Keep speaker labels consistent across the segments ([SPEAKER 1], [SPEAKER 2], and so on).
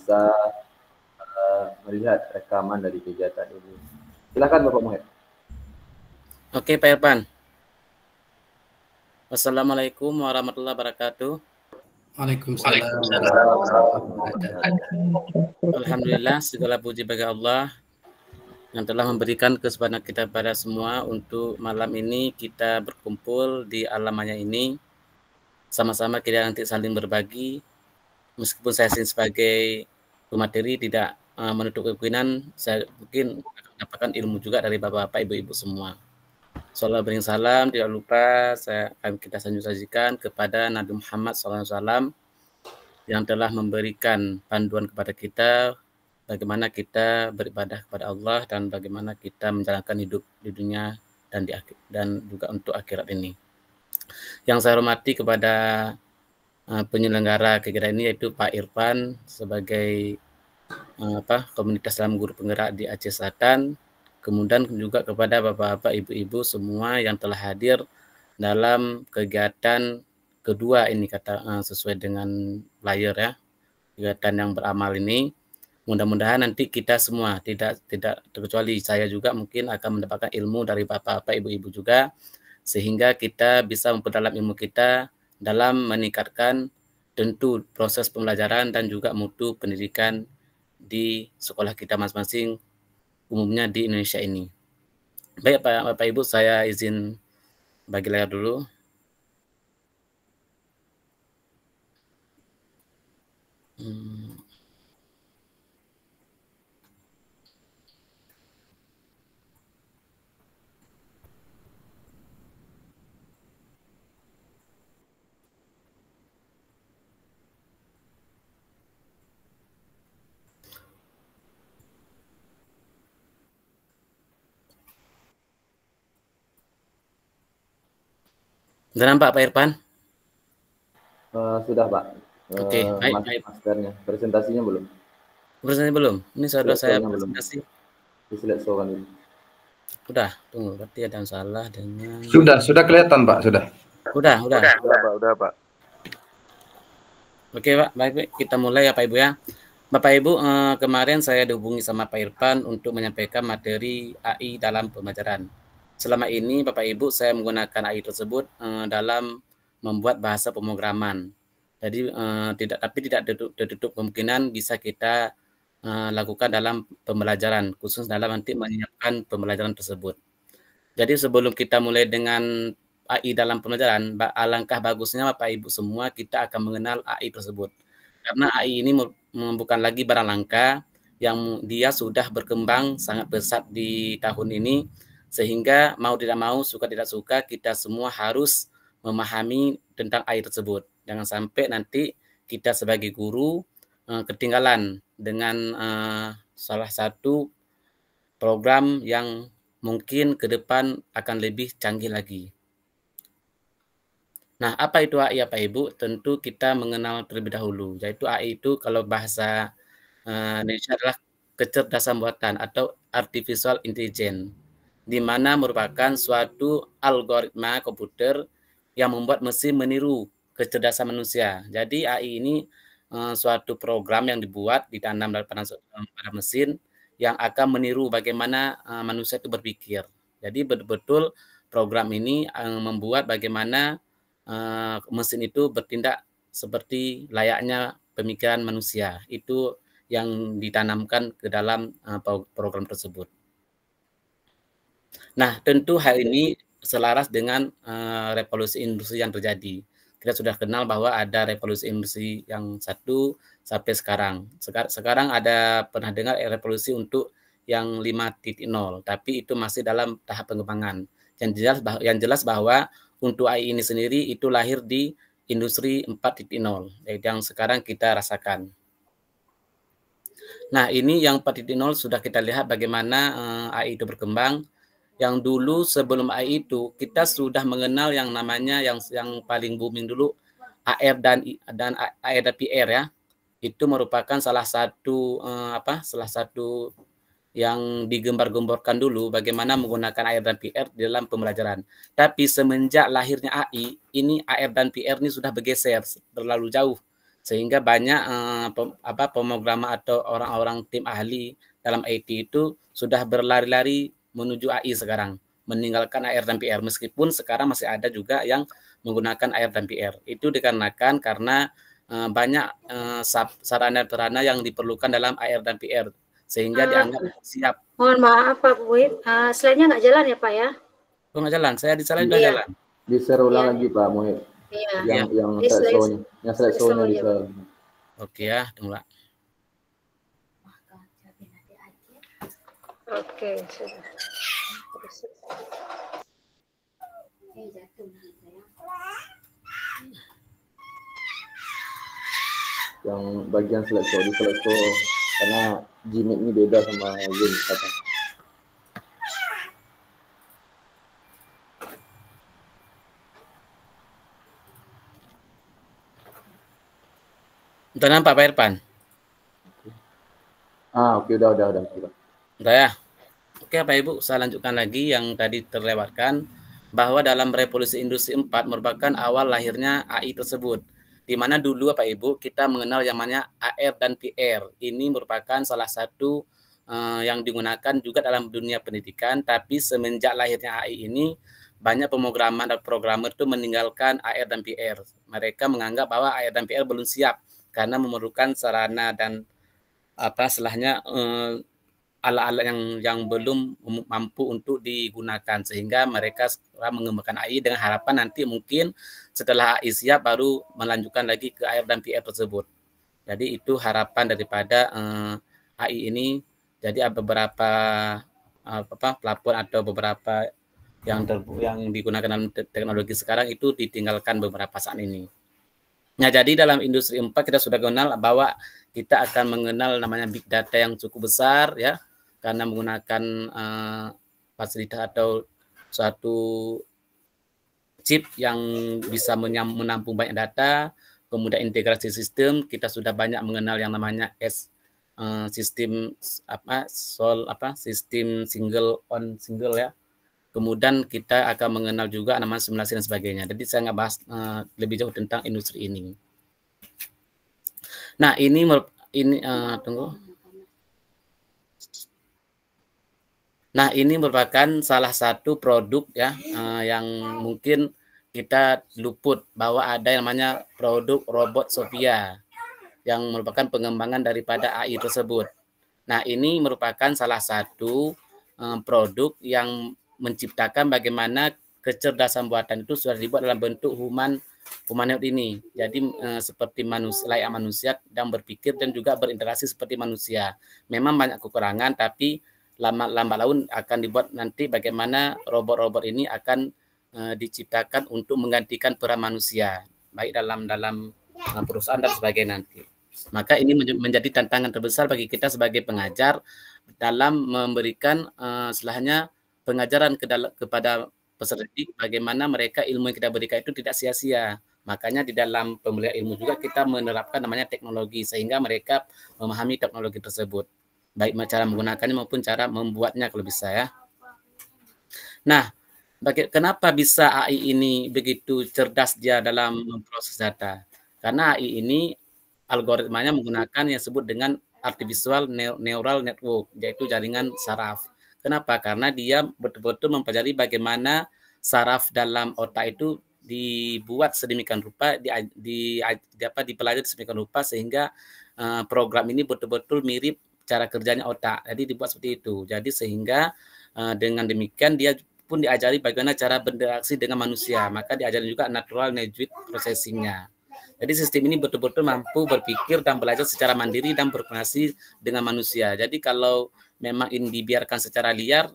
[SPEAKER 1] bisa melihat rekaman dari kegiatan ini. Silakan Bapak Muhammad.
[SPEAKER 2] Oke, Pak Irfan. Wassalamualaikum warahmatullahi wabarakatuh.
[SPEAKER 3] Waalaikumsalam.
[SPEAKER 2] Alhamdulillah, segala puji bagi Allah yang telah memberikan kesempatan kita pada semua untuk malam ini kita berkumpul di alam maya ini. Sama-sama kita nanti saling berbagi. Meskipun saya sebagai pemateri tidak menutup kemungkinan saya mungkin akan mendapatkan ilmu juga dari bapak-bapak, ibu-ibu semua. Salawat bering salam tidak lupa kita sajikan kepada Nabi Muhammad SAW yang telah memberikan panduan kepada kita bagaimana kita beribadah kepada Allah dan bagaimana kita menjalankan hidup di dunia dan juga untuk akhirat ini. Yang saya hormati kepada penyelenggara kegiatan ini yaitu Pak Irfan sebagai komunitas dalam guru penggerak di Aceh Selatan, kemudian juga kepada bapak-bapak, ibu-ibu semua yang telah hadir dalam kegiatan kedua ini sesuai dengan layar ya, kegiatan yang beramal ini. Mudah-mudahan nanti kita semua tidak terkecuali saya juga mungkin akan mendapatkan ilmu dari bapak-bapak, ibu-ibu juga, sehingga kita bisa memperdalam ilmu kita dalam meningkatkan tentu proses pembelajaran dan juga mutu pendidikan di sekolah kita masing-masing, umumnya di Indonesia ini. Baik Bapak Ibu, saya izin bagi layar dulu. Sudah nampak Pak Irfan?
[SPEAKER 1] Sudah Pak.
[SPEAKER 2] Oke, baik.
[SPEAKER 1] Maskernya, presentasinya belum?
[SPEAKER 2] Presentasinya belum? Ini sudah saya presentasi.
[SPEAKER 1] Diselesaikan dulu.
[SPEAKER 2] Udah, tunggu, berarti ada yang salah dengan...
[SPEAKER 3] Sudah kelihatan Pak, sudah.
[SPEAKER 1] Udah Pak.
[SPEAKER 2] Oke Pak, baik, kita mulai ya Pak Ibu ya. Bapak Ibu, kemarin saya dihubungi sama Pak Irfan untuk menyampaikan materi AI dalam pembelajaran. Selama ini Bapak Ibu saya menggunakan AI tersebut dalam membuat bahasa pemrograman. Jadi tidak tertutup kemungkinan bisa kita lakukan dalam pembelajaran, khusus dalam nanti menyiapkan pembelajaran tersebut. Jadi sebelum kita mulai dengan AI dalam pembelajaran, alangkah bagusnya Bapak Ibu semua kita akan mengenal AI tersebut. Karena AI ini bukan lagi barang langka yang dia sudah berkembang sangat pesat di tahun ini, sehingga mau tidak mau, suka tidak suka, kita semua harus memahami tentang AI tersebut. Jangan sampai nanti kita sebagai guru ketinggalan dengan salah satu program yang mungkin ke depan akan lebih canggih lagi. Nah, apa itu AI Pak Ibu? Tentu kita mengenal terlebih dahulu, yaitu AI itu kalau bahasa Indonesia adalah kecerdasan buatan atau artificial intelligence, di mana merupakan suatu algoritma komputer yang membuat mesin meniru kecerdasan manusia. Jadi AI ini suatu program yang dibuat, ditanam pada mesin yang akan meniru bagaimana manusia itu berpikir. Jadi betul-betul program ini membuat bagaimana mesin itu bertindak seperti layaknya pemikiran manusia. Itu yang ditanamkan ke dalam program tersebut. Nah, tentu hal ini selaras dengan revolusi industri yang terjadi. Kita sudah kenal bahwa ada revolusi industri yang 1 sampai sekarang. Sekarang ada pernah dengar revolusi untuk yang 5.0, tapi itu masih dalam tahap pengembangan. Yang jelas bahwa untuk AI ini sendiri itu lahir di industri 4.0, yaitu yang sekarang kita rasakan. Nah, ini yang 4.0 sudah kita lihat bagaimana AI itu berkembang. Yang dulu sebelum AI itu kita sudah mengenal yang namanya yang paling booming dulu AR dan AR dan PR ya. Itu merupakan salah satu yang digembar-gemborkan dulu bagaimana menggunakan AR dan PR dalam pembelajaran. Tapi semenjak lahirnya AI, ini AR dan PR ini sudah bergeser terlalu jauh. sehingga banyak pemrogramer atau orang-orang tim ahli dalam IT itu sudah berlari-lari menuju AI sekarang, meninggalkan AR dan PR, meskipun sekarang masih ada juga yang menggunakan AR dan PR. Itu dikarenakan karena banyak sarana-prasarana yang diperlukan dalam AR dan PR, sehingga dianggap siap.
[SPEAKER 4] Mohon maaf Pak Muhib, slide-nya nggak jalan ya Pak ya?
[SPEAKER 2] Oh, nggak jalan, saya di slide udah jalan.
[SPEAKER 1] Di-share ulang lagi Pak Muhib.
[SPEAKER 4] Iya.
[SPEAKER 1] Yang slide show-nya. Yang slide show-nya di-share.
[SPEAKER 2] Oke ya, tunggu.
[SPEAKER 4] Oke, sudah.
[SPEAKER 1] Yang bagian slide show, di slide show, karena Gmeet ini beda sama Zoom kata.
[SPEAKER 2] Udah nampak Pak Irfan?
[SPEAKER 1] Oke, udah.
[SPEAKER 2] Udah ya. Oke Pak Ibu, saya lanjutkan lagi yang tadi terlewatkan, bahwa dalam revolusi industri 4 merupakan awal lahirnya AI tersebut. Di mana dulu Pak Ibu kita mengenal yang namanya AR dan PR. Ini merupakan salah satu yang digunakan juga dalam dunia pendidikan, tapi semenjak lahirnya AI ini banyak pemrograman dan programmer itu meninggalkan AR dan PR. Mereka menganggap bahwa AR dan PR belum siap karena memerlukan sarana dan setelahnya alat-alat yang belum mampu untuk digunakan, sehingga mereka mengembangkan AI dengan harapan nanti mungkin setelah AI siap baru melanjutkan lagi ke AR dan PR tersebut. Jadi itu harapan daripada AI ini. Jadi ada beberapa platform atau beberapa yang digunakan dalam teknologi sekarang itu ditinggalkan beberapa saat ini. Nah, jadi dalam industri 4 kita sudah kenal bahwa kita akan mengenal namanya big data yang cukup besar ya, karena menggunakan fasilitas atau suatu chip yang bisa menampung banyak data, kemudian integrasi sistem, kita sudah banyak mengenal yang namanya sistem sistem single on single ya. Kemudian kita akan mengenal juga namanya simulasi dan sebagainya. Jadi saya nggak bahas lebih jauh tentang industri ini. Nah, ini tunggu. Nah, ini merupakan salah satu produk ya yang mungkin kita luput bahwa ada yang namanya produk robot Sophia yang merupakan pengembangan daripada AI tersebut. Nah, ini merupakan salah satu produk yang menciptakan bagaimana kecerdasan buatan itu sudah dibuat dalam bentuk humanoid ini. Jadi seperti manusia, layak manusia dan berpikir dan juga berinteraksi seperti manusia. Memang banyak kekurangan, tapi lambat laun akan dibuat nanti bagaimana robot-robot ini akan diciptakan untuk menggantikan peran manusia, baik dalam perusahaan dan sebagainya nanti. Maka ini menjadi tantangan terbesar bagi kita sebagai pengajar dalam memberikan setelahnya pengajaran kepada peserta didik, bagaimana mereka ilmu yang kita berikan itu tidak sia-sia. Makanya di dalam pemberian ilmu juga kita menerapkan namanya teknologi, sehingga mereka memahami teknologi tersebut, baik cara menggunakannya maupun cara membuatnya kalau bisa ya. Nah, kenapa bisa AI ini begitu cerdas dia dalam memproses data? Karena AI ini algoritmanya menggunakan yang disebut dengan artificial neural network, yaitu jaringan saraf. Kenapa? Karena dia betul-betul mempelajari bagaimana saraf dalam otak itu dibuat sedemikian rupa, dipelajari sedemikian rupa sehingga program ini betul-betul mirip cara kerjanya otak. Jadi dibuat seperti itu. Jadi sehingga dengan demikian dia pun diajari bagaimana cara berinteraksi dengan manusia. Maka diajari juga natural language processing-nya. Jadi sistem ini betul-betul mampu berpikir dan belajar secara mandiri dan berkomunikasi dengan manusia. Jadi kalau memang ini dibiarkan secara liar,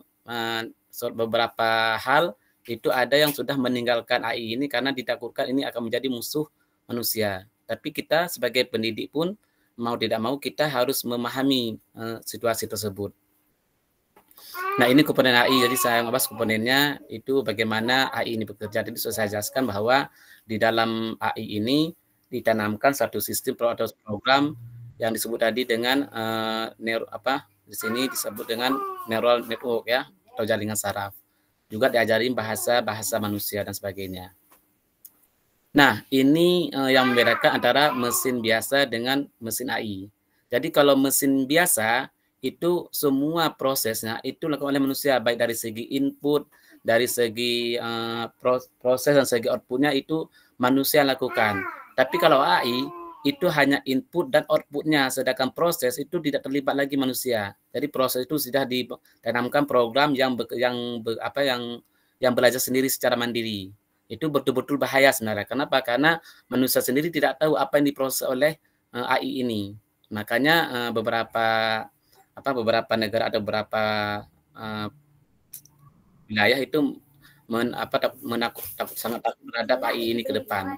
[SPEAKER 2] beberapa hal itu ada yang sudah meninggalkan AI ini karena ditakutkan ini akan menjadi musuh manusia. Tapi kita sebagai pendidik pun mau tidak mau kita harus memahami situasi tersebut. Nah, ini komponen AI. Jadi saya membahas komponennya itu bagaimana AI ini bekerja. Jadi sudah saya jelaskan bahwa di dalam AI ini ditanamkan satu sistem atau program yang disebut tadi dengan di sini disebut dengan neural network ya, atau jaringan saraf. Juga diajarin bahasa manusia dan sebagainya. Nah, ini yang membedakan antara mesin biasa dengan mesin AI. Jadi kalau mesin biasa itu semua prosesnya itu dilakukan oleh manusia, baik dari segi input, dari segi proses dan segi outputnya itu manusia lakukan. Tapi kalau AI itu hanya input dan outputnya, sedangkan proses itu tidak terlibat lagi manusia. Jadi proses itu sudah ditanamkan program yang belajar sendiri secara mandiri. Itu betul-betul bahaya sebenarnya. Kenapa? Karena manusia sendiri tidak tahu apa yang diproses oleh AI ini. Makanya beberapa negara atau beberapa wilayah itu sangat takut terhadap AI ini ke depan.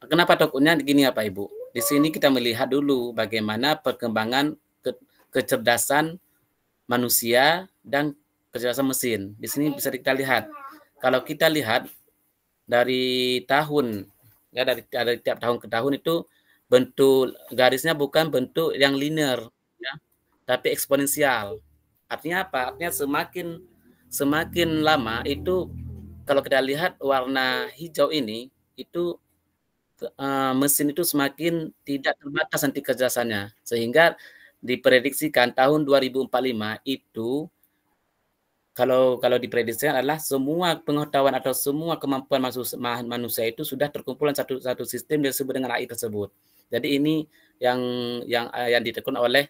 [SPEAKER 2] Kenapa takutnya begini ya Pak Ibu? Di sini kita melihat dulu bagaimana perkembangan kecerdasan manusia dan kecerdasan mesin. Di sini bisa kita lihat. Kalau kita lihat dari tahun ya dari tiap tahun ke tahun itu bentuk garisnya bukan bentuk yang linear ya, tapi eksponensial. Artinya apa? Artinya semakin lama itu kalau kita lihat warna hijau ini itu mesin itu semakin tidak terbatas nanti kecerdasannya, sehingga diprediksikan tahun 2045 itu kalau diprediksikan adalah semua pengetahuan atau semua kemampuan manusia itu sudah terkumpul dalam satu sistem yang disebut dengan AI tersebut. Jadi ini yang ditekun oleh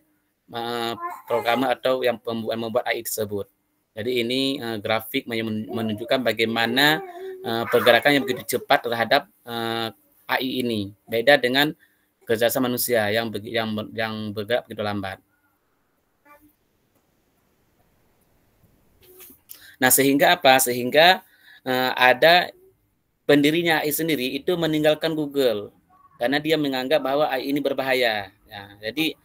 [SPEAKER 2] programmer atau yang membuat AI tersebut. Jadi ini grafik menunjukkan bagaimana pergerakan yang begitu cepat terhadap AI ini. Beda dengan kecerdasan manusia yang bergerak begitu lambat. Nah, sehingga apa? Sehingga ada pendirinya AI sendiri itu meninggalkan Google karena dia menganggap bahwa AI ini berbahaya. Ya, jadi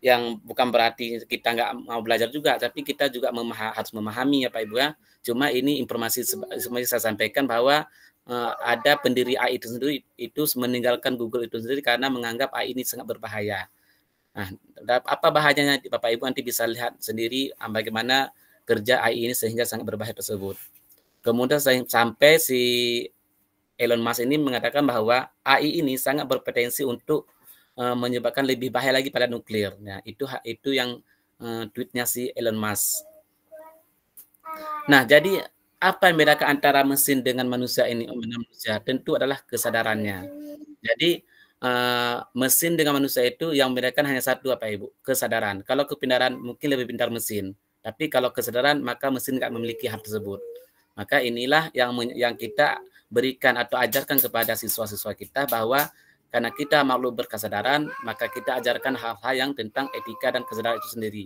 [SPEAKER 2] yang bukan berarti kita nggak mau belajar juga, tapi kita juga harus memahami ya Pak Ibu ya. Cuma ini informasi seperti saya sampaikan bahwa ada pendiri AI itu sendiri itu meninggalkan Google itu sendiri karena menganggap AI ini sangat berbahaya. Nah, apa bahayanya Bapak Ibu nanti bisa lihat sendiri bagaimana kerja AI ini sehingga sangat berbahaya tersebut. Kemudian sampai si Elon Musk ini mengatakan bahwa AI ini sangat berpotensi untuk menyebabkan lebih bahaya lagi pada nuklir. Nah, itu yang tweetnya si Elon Musk. Nah, jadi apa yang membedakan antara mesin dengan manusia ini? Manusia tentu adalah kesadarannya. Jadi mesin dengan manusia itu yang membedakan hanya satu apa Ibu? Kesadaran. Kalau kepintaran mungkin lebih pintar mesin. Tapi kalau kesadaran, maka mesin nggak memiliki hal tersebut. Maka inilah yang kita berikan atau ajarkan kepada siswa-siswa kita bahwa karena kita makhluk berkesadaran, maka kita ajarkan hal-hal yang tentang etika dan kesadaran itu sendiri.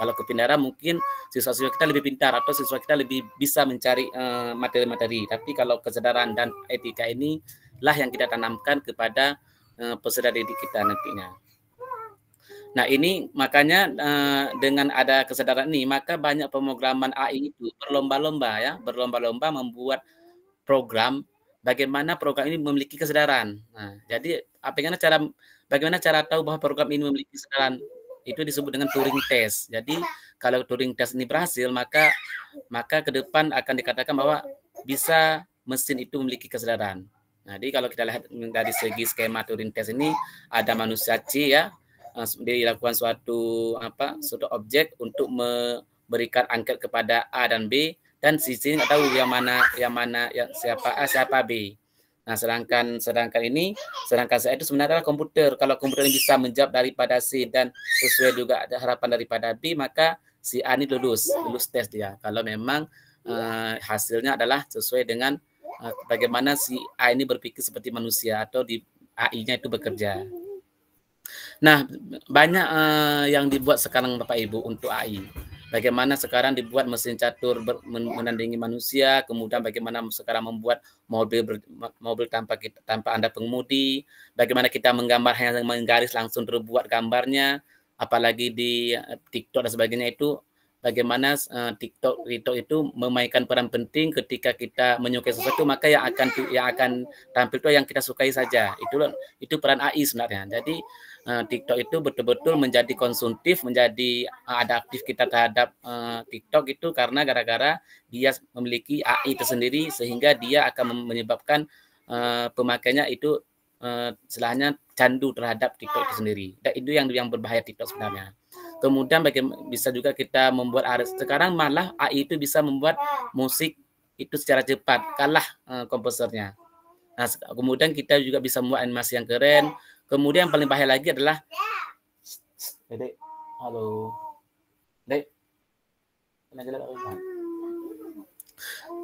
[SPEAKER 2] Kalau kepintaran mungkin siswa-siswa kita lebih pintar atau siswa kita lebih bisa mencari materi-materi. Tapi kalau kesadaran dan etika inilah yang kita tanamkan kepada peserta didik kita nantinya. Nah ini makanya dengan ada kesadaran ini maka banyak pemrograman AI itu berlomba-lomba membuat program bagaimana program ini memiliki kesadaran. Nah, jadi bagaimana cara tahu bahwa program ini memiliki kesadaran itu disebut dengan Turing test. Jadi kalau Turing test ini berhasil maka ke depan akan dikatakan bahwa bisa mesin itu memiliki kesadaran. Nah, jadi kalau kita lihat dari segi skema Turing test ini ada manusia C ya dilakukan suatu objek untuk memberikan angket kepada A dan B dan sisi nggak tahu yang mana siapa A siapa B. Nah sedangkan saya itu sebenarnya adalah komputer. Kalau komputer ini bisa menjawab daripada C dan sesuai juga ada harapan daripada B maka si A ini lulus tes dia. Kalau memang hasilnya adalah sesuai dengan bagaimana si A ini berpikir seperti manusia atau di AI-nya itu bekerja. Nah, banyak yang dibuat sekarang Bapak Ibu untuk AI. Bagaimana sekarang dibuat mesin catur menandingi manusia, kemudian bagaimana sekarang membuat mobil tanpa Anda pengemudi, bagaimana kita menggambar hanya menggaris langsung terbuat gambarnya, apalagi di TikTok dan sebagainya itu bagaimana TikTok itu memainkan peran penting ketika kita menyukai sesuatu maka yang akan tampil itu yang kita sukai saja. Itu peran AI sebenarnya. Jadi TikTok itu betul-betul menjadi konsumtif, menjadi adaptif kita terhadap TikTok itu karena gara-gara dia memiliki AI tersendiri sehingga dia akan menyebabkan pemakainya itu istilahnya candu terhadap TikTok itu sendiri. Dan itu yang berbahaya TikTok sebenarnya. Kemudian bisa juga kita membuat sekarang malah AI itu bisa membuat musik itu secara cepat, kalah komposernya. Nah, kemudian kita juga bisa membuat animasi yang keren. Kemudian yang paling bahaya lagi adalah Dek, halo. Dek.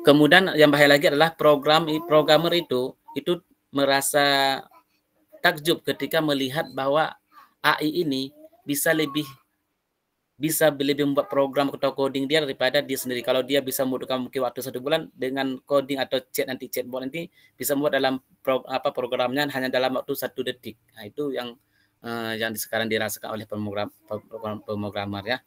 [SPEAKER 2] Kemudian yang bahaya lagi adalah programmer itu merasa takjub ketika melihat bahwa AI ini bisa lebih membuat program atau coding dia daripada dia sendiri. Kalau dia bisa membutuhkan mungkin waktu 1 bulan dengan coding atau chatbot nanti bisa membuat dalam programnya hanya dalam waktu 1 detik. Nah, itu yang sekarang dirasakan oleh pemrogramer ya.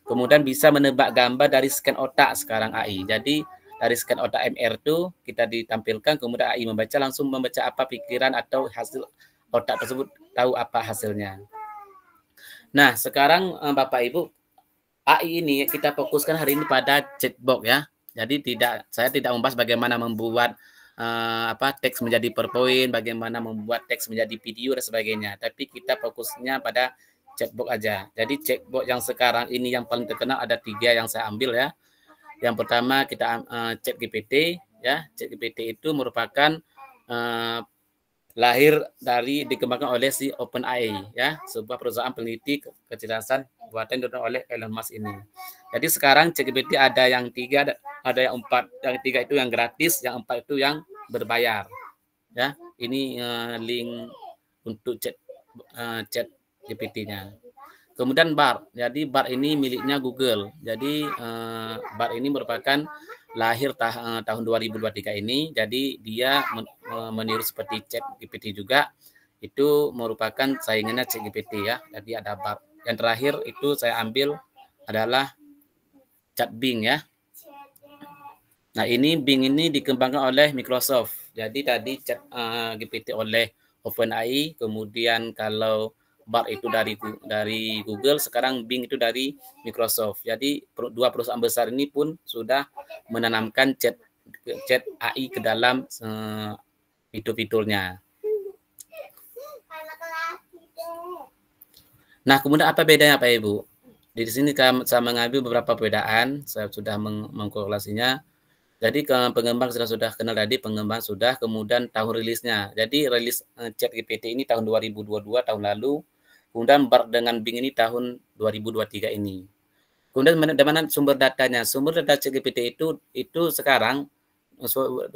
[SPEAKER 2] Kemudian bisa menebak gambar dari scan otak sekarang AI. Jadi dari scan otak MR itu kita ditampilkan, kemudian AI langsung membaca apa pikiran atau hasil otak tersebut, tahu apa hasilnya. Nah, sekarang Bapak Ibu, AI ini kita fokuskan hari ini pada chatbot ya. Jadi saya tidak membahas bagaimana membuat teks menjadi PowerPoint, bagaimana membuat teks menjadi video dan sebagainya. Tapi kita fokusnya pada chatbot aja. Jadi chatbot yang sekarang ini yang paling terkenal ada 3 yang saya ambil ya. Yang pertama kita ChatGPT ya. ChatGPT itu merupakan dikembangkan oleh si OpenAI ya, sebuah perusahaan peneliti kecerdasan buatan oleh Elon Musk ini. Jadi sekarang ChatGPT ada yang 3, ada yang 4. Yang 3 itu yang gratis, yang 4 itu yang berbayar. Ya, ini link untuk ChatGPT-nya. Kemudian Bard. Jadi Bard ini miliknya Google. Jadi Bard ini merupakan lahir tahun 2023 ini. Jadi dia meniru seperti ChatGPT juga. Itu merupakan saingannya ChatGPT ya. Jadi ada Bard. Yang terakhir itu saya ambil adalah Chat Bing ya. Nah, ini Bing ini dikembangkan oleh Microsoft. Jadi tadi ChatGPT oleh OpenAI, kemudian kalau Bard itu dari Google, sekarang Bing itu dari Microsoft. Jadi 2 perusahaan besar ini pun sudah menanamkan chat AI ke dalam fitur-fiturnya. Nah, kemudian apa bedanya Pak Ibu? Di sini saya mengambil beberapa perbedaan, saya sudah mengkorelasinya. Jadi pengembang sudah kenal tadi, pengembang sudah, kemudian tahun rilisnya. Jadi rilis ChatGPT ini tahun 2022, tahun lalu. Kemudian Bard dengan Bing ini tahun 2023 ini. Kemudian dari mana sumber datanya? Sumber data ChatGPT itu sekarang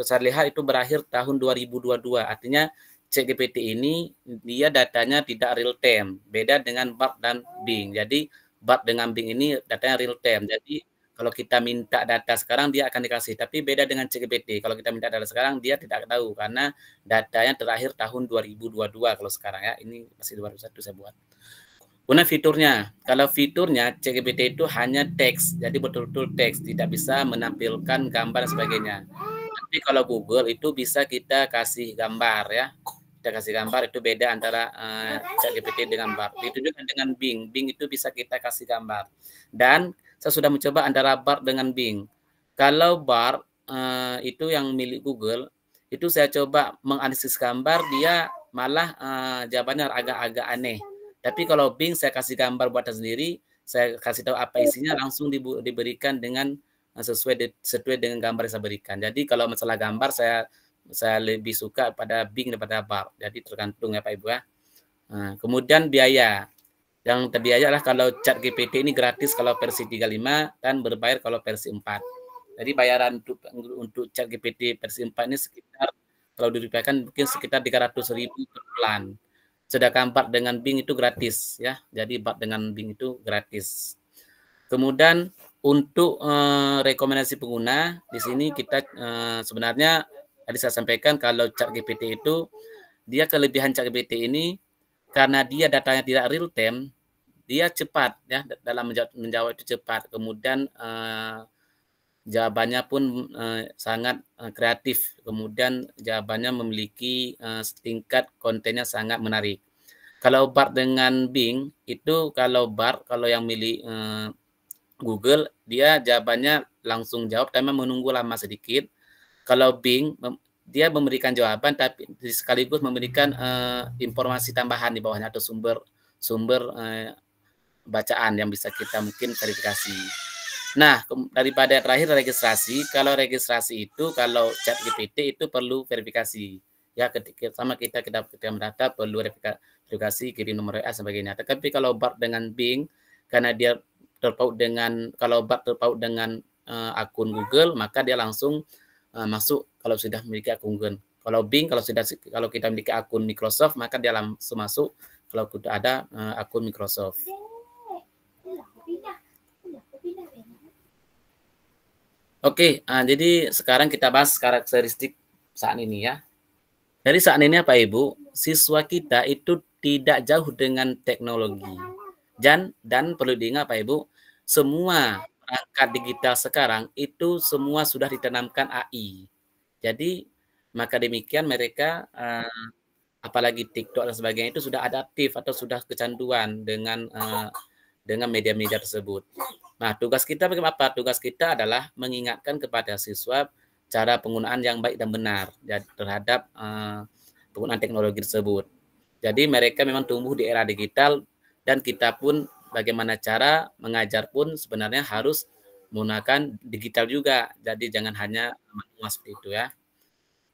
[SPEAKER 2] saya lihat itu berakhir tahun 2022. Artinya ChatGPT ini dia datanya tidak real time, beda dengan Bard dan Bing. Jadi Bard dengan Bing ini datanya real time. Jadi kalau kita minta data sekarang dia akan dikasih, tapi beda dengan ChatGPT. Kalau kita minta data sekarang dia tidak tahu karena datanya terakhir tahun 2022 kalau sekarang ya. Ini masih 2021 saya buat. Kemudian fiturnya, kalau fiturnya ChatGPT itu hanya teks, jadi betul-betul teks, tidak bisa menampilkan gambar dan sebagainya. Tapi kalau Google itu bisa kita kasih gambar ya. Kita kasih gambar, itu beda antara ChatGPT dengan Bard. Itu juga dengan Bing. Bing itu bisa kita kasih gambar. Dan saya sudah mencoba antara Bard dengan Bing. Kalau Bard itu yang milik Google, itu saya coba menganalisis gambar, dia malah jawabannya agak-agak aneh. Tapi kalau Bing saya kasih gambar buatan sendiri, saya kasih tahu apa isinya, langsung diberikan dengan sesuai dengan gambar yang saya berikan. Jadi kalau masalah gambar saya lebih suka pada Bing daripada Bard. Jadi tergantung ya Pak Ibu ya. Nah, kemudian biaya. Yang terbiaya adalah kalau ChatGPT ini gratis kalau versi 35 dan berbayar kalau versi 4. Jadi bayaran untuk ChatGPT versi 4 ini sekitar kalau dirupiahkan mungkin sekitar 300.000 per bulan. Sedangkan Bard dengan Bing itu gratis ya. Jadi Bard dengan Bing itu gratis. Kemudian untuk rekomendasi pengguna di sini kita sebenarnya tadi saya sampaikan kalau ChatGPT itu dia kelebihan ChatGPT ini karena dia datanya tidak real time, dia cepat ya dalam menjawab itu cepat. Kemudian jawabannya pun sangat kreatif. Kemudian jawabannya memiliki tingkat kontennya sangat menarik. Kalau Bard dengan Bing itu kalau yang milik Google dia jawabannya langsung jawab tapi menunggu lama sedikit. Kalau Bing dia memberikan jawaban tapi sekaligus memberikan informasi tambahan di bawahnya atau sumber bacaan yang bisa kita mungkin verifikasi. Nah, daripada terakhir registrasi, kalau registrasi itu kalau ChatGPT itu perlu verifikasi. Ya, ketika sama kita mendata perlu verifikasi, kirim nomor WA sebagainya. Tetapi kalau Bard dengan Bing, karena dia terpaut dengan akun Google, maka dia langsung masuk kalau sudah memiliki akun Google. Kalau Bing, kalau kita memiliki akun Microsoft, maka dia langsung masuk kalau sudah ada akun Microsoft. Oke, jadi sekarang kita bahas karakteristik saat ini ya. Dari saat ini Pak Ibu, siswa kita itu tidak jauh dengan teknologi. Dan perlu diingat Pak Ibu, semua perangkat digital sekarang itu semua sudah ditanamkan AI. Jadi maka demikian mereka apalagi TikTok dan sebagainya itu sudah adaptif atau sudah kecanduan dengan media-media tersebut. Nah, tugas kita bagaimana? Tugas kita adalah mengingatkan kepada siswa cara penggunaan yang baik dan benar terhadap penggunaan teknologi tersebut. Jadi mereka memang tumbuh di era digital dan kita pun bagaimana cara mengajar pun sebenarnya harus menggunakan digital juga. Jadi jangan hanya manual seperti itu ya.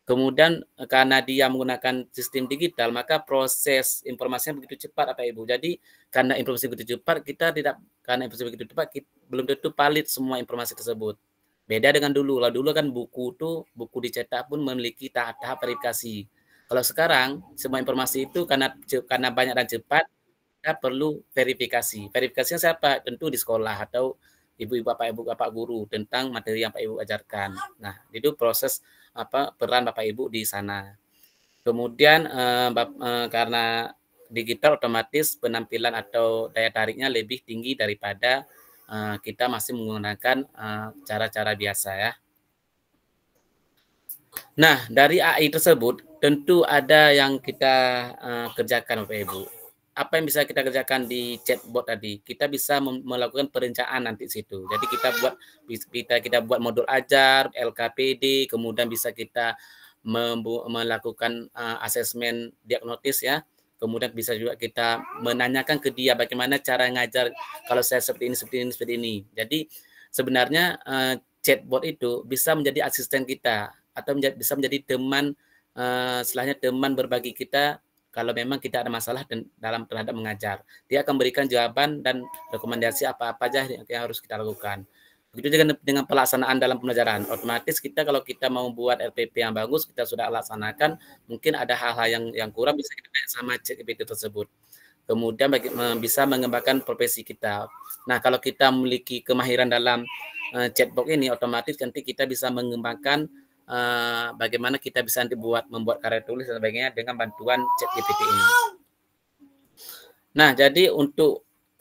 [SPEAKER 2] Kemudian karena dia menggunakan sistem digital, maka proses informasinya begitu cepat Bapak Ibu. Jadi karena informasi begitu cepat, belum tentu valid semua informasi tersebut. Beda dengan dulu. Kalau dulu kan buku dicetak pun memiliki tahap-tahap verifikasi. Kalau sekarang semua informasi itu karena banyak dan cepat, kita perlu verifikasi. Verifikasinya siapa? Tentu di sekolah atau ibu-ibu bapak guru tentang materi yang Pak Ibu ajarkan. Nah, itu proses peran Bapak Ibu di sana. Kemudian karena digital otomatis penampilan atau daya tariknya lebih tinggi daripada kita masih menggunakan cara-cara biasa ya. Nah, dari AI tersebut tentu ada yang kita kerjakan Bapak Ibu. Apa yang bisa kita kerjakan di chatbot tadi? Kita bisa melakukan perencanaan nanti situ. Jadi kita buat modul ajar, LKPD, kemudian bisa kita melakukan asesmen diagnosis ya. Kemudian bisa juga kita menanyakan ke dia bagaimana cara ngajar kalau saya seperti ini. Jadi sebenarnya chatbot itu bisa menjadi asisten kita atau bisa menjadi teman teman berbagi kita kalau memang kita ada masalah terhadap mengajar. Dia akan berikan jawaban dan rekomendasi apa-apa aja yang harus kita lakukan. Begitu juga dengan pelaksanaan dalam pembelajaran. Otomatis kalau kita mau buat RPP yang bagus, kita sudah laksanakan, mungkin ada hal-hal yang kurang bisa kita tanya sama ChatGPT tersebut. Kemudian bisa mengembangkan profesi kita. Nah, kalau kita memiliki kemahiran dalam chatbot ini, otomatis nanti kita bisa mengembangkan bagaimana kita bisa nanti membuat karya tulis dan sebagainya dengan bantuan ChatGPT ini. Nah, jadi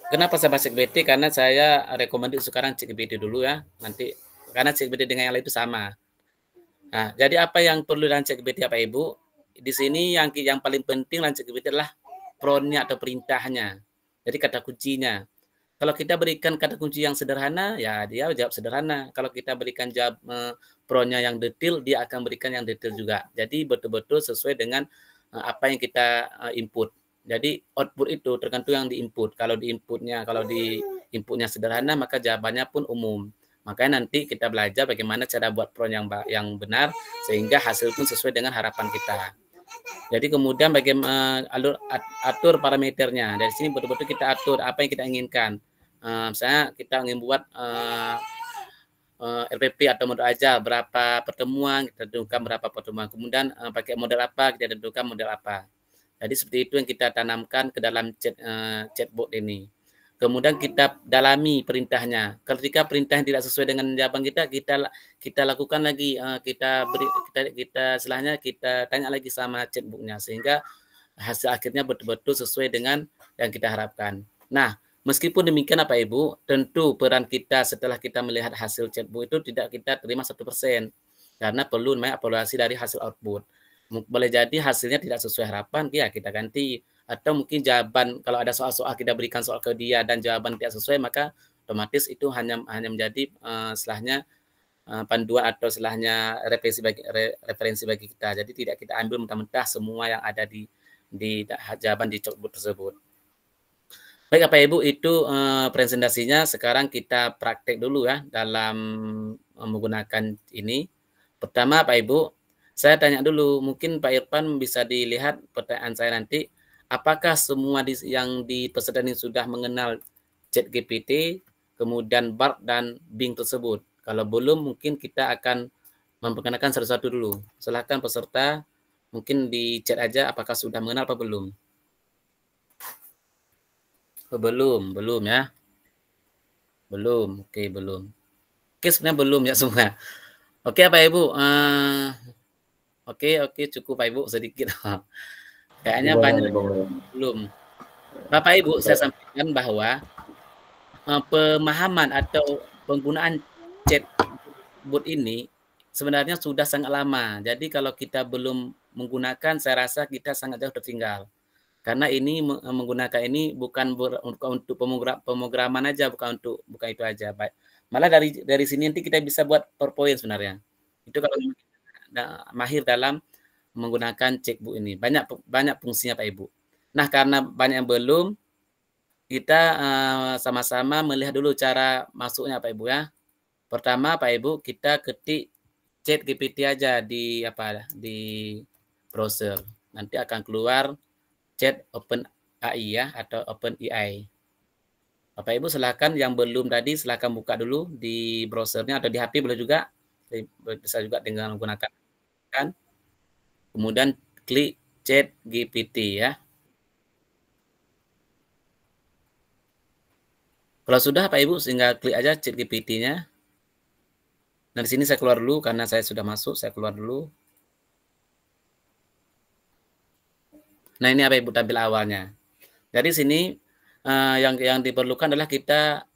[SPEAKER 2] kenapa saya bahas ChatGPT? Karena saya rekomendasi sekarang ChatGPT dulu ya. Nanti karena ChatGPT dengan yang lain itu sama. Nah, jadi apa yang perlu dalam ChatGPT Bapak Ibu? Di sini yang paling penting dalam ChatGPT adalah prompt-nya atau perintahnya. Jadi kata kuncinya. Kalau kita berikan kata kunci yang sederhana, ya dia jawab sederhana. Kalau kita berikan jawab prompt-nya yang detail, dia akan berikan yang detail juga. Jadi betul-betul sesuai dengan apa yang kita input. Jadi output itu tergantung yang diinput. Kalau di inputnya sederhana, maka jawabannya pun umum. Makanya nanti kita belajar bagaimana cara buat prompt yang benar sehingga hasil pun sesuai dengan harapan kita. Jadi kemudian bagaimana atur parameternya. Dari sini betul-betul kita atur apa yang kita inginkan. Misalnya kita ingin buat RPP atau model aja berapa pertemuan, kita tentukan berapa pertemuan. Kemudian pakai model apa, kita tentukan model apa. Jadi seperti itu yang kita tanamkan ke dalam chatbot ini. Kemudian kita dalami perintahnya. Ketika perintah tidak sesuai dengan jawaban kita lakukan lagi, kita tanya lagi sama chatbotnya sehingga hasil akhirnya betul-betul sesuai dengan yang kita harapkan. Nah, meskipun demikian Bapak Ibu, tentu peran kita setelah kita melihat hasil chatbot itu tidak kita terima 100%, karena perlu evaluasi dari hasil output. Boleh jadi hasilnya tidak sesuai harapan, ya kita ganti. Atau mungkin jawaban, kalau ada soal-soal kita berikan soal ke dia dan jawaban tidak sesuai, maka otomatis itu hanya menjadi setelahnya panduan atau istilahnya referensi bagi kita. Jadi tidak kita ambil mentah-mentah semua yang ada di jawaban di chalkboard tersebut. Baik Bapak Ibu, itu presentasinya. Sekarang kita praktek dulu ya dalam menggunakan ini. Pertama Pak Ibu, saya tanya dulu, mungkin Pak Irfan bisa dilihat pertanyaan saya nanti, apakah semua yang di peserta ini sudah mengenal ChatGPT, kemudian BART dan Bing tersebut? Kalau belum, mungkin kita akan memperkenalkan satu-satu dulu. Silakan peserta, mungkin di chat aja apakah sudah mengenal apa belum. Belum ya. Belum, oke belum. Oke sebenarnya belum ya semua. Oke Pak Ibu, oke cukup Pak Ibu sedikit. Kayaknya banyak belum. Bapak Ibu, saya sampaikan bahwa pemahaman atau penggunaan chatbot ini sebenarnya sudah sangat lama. Jadi kalau kita belum menggunakan, saya rasa kita sangat jauh tertinggal. Karena ini menggunakan ini bukan untuk pemrograman aja, bukan itu aja. Malah dari sini nanti kita bisa buat PowerPoint sebenarnya. Itu kalau kita mahir dalam menggunakan chatbot ini. Banyak fungsinya Pak Ibu. Nah, karena banyak yang belum, kita sama-sama melihat dulu cara masuknya Pak Ibu ya. Pertama Pak Ibu, kita ketik ChatGPT aja di browser. Nanti akan keluar chat OpenAI ya, atau OpenAI. Bapak Ibu silakan yang belum tadi silakan buka dulu di browsernya atau di HP boleh juga, bisa juga dengan menggunakan kan. Kemudian klik ChatGPT ya. Kalau sudah Pak Ibu tinggal klik aja ChatGPT-nya. Nah di sini saya keluar dulu karena saya sudah masuk, saya keluar dulu. Nah ini apa Ibu tampil awalnya. Dari sini yang diperlukan adalah kita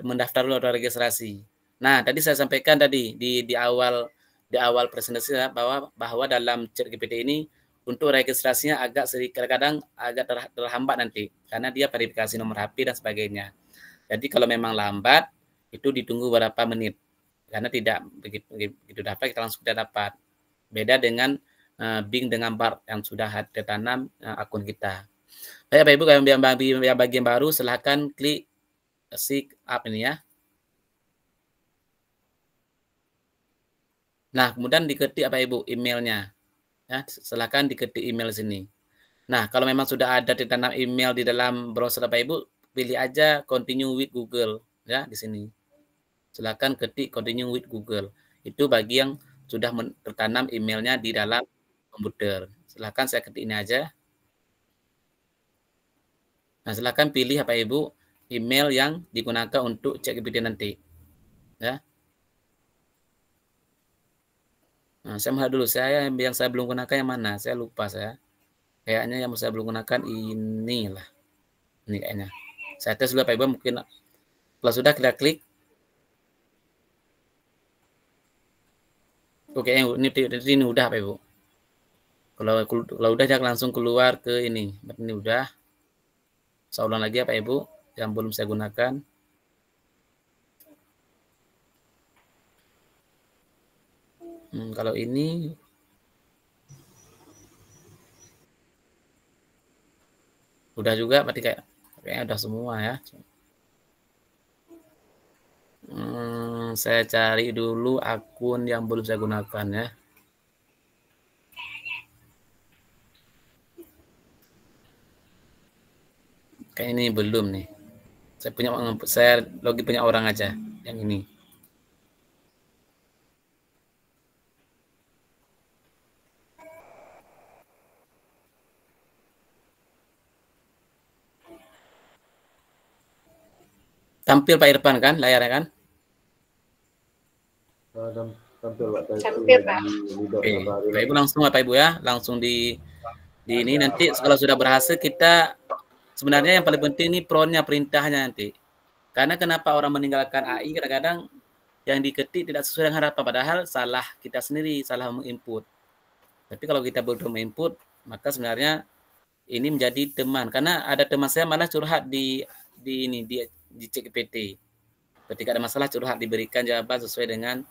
[SPEAKER 2] mendaftar dulu atau registrasi. Nah tadi saya sampaikan tadi di awal presentasi bahwa dalam ChatGPT ini untuk registrasinya agak sedikit kadang agak terhambat nanti karena dia verifikasi nomor HP dan sebagainya. Jadi kalau memang lambat itu ditunggu beberapa menit karena tidak begitu dapat kita langsung tidak dapat. Beda dengan Bing dengan BART yang sudah tertanam akun kita. Baik Bapak Ibu, yang bagian baru silahkan klik sign up ini ya. Nah, kemudian diketik apa Ibu emailnya. Ya, silahkan diketik email sini. Nah, kalau memang sudah ada tertanam email di dalam browser Bapak Ibu, pilih aja continue with Google ya di sini. Silahkan ketik continue with Google. Itu bagi yang sudah tertanam emailnya di dalam komputer. Silahkan saya ketik ini aja. Nah, silahkan pilih apa Ibu email yang digunakan untuk ChatGPT nanti. Ya. Nah, saya melihat dulu yang saya belum gunakan yang mana? Saya lupa saya. Kayaknya yang saya belum gunakan inilah. Ini kayaknya. Saya tes dulu Pak Ibu, mungkin kalau sudah kita klik. Oke, ini udah Pak Ibu. Kalau udah jangan langsung keluar ke ini. Ini udah. Saya ulang lagi ya Pak Ibu yang belum saya gunakan. Kalau ini udah juga, berarti kayaknya udah semua ya. Saya cari dulu akun yang belum saya gunakan ya. Kayak ini belum nih. Saya login punya orang aja yang ini. Tampil Pak Irfan kan layarnya kan?
[SPEAKER 1] Tampil Pak.
[SPEAKER 4] Tampil Pak.
[SPEAKER 1] Oke.
[SPEAKER 2] Pak Ibu langsung Pak Ibu ya, langsung di ini nanti kalau sudah berhasil kita sebenarnya yang paling penting ini prompt-nya, perintahnya nanti. Karena kenapa orang meninggalkan AI kadang-kadang yang diketik tidak sesuai dengan harapan padahal salah kita sendiri, salah menginput. Tapi kalau kita belum menginput maka sebenarnya ini menjadi teman karena ada teman saya malah curhat di ChatGPT. Ketika ada masalah curhat diberikan jawaban sesuai dengan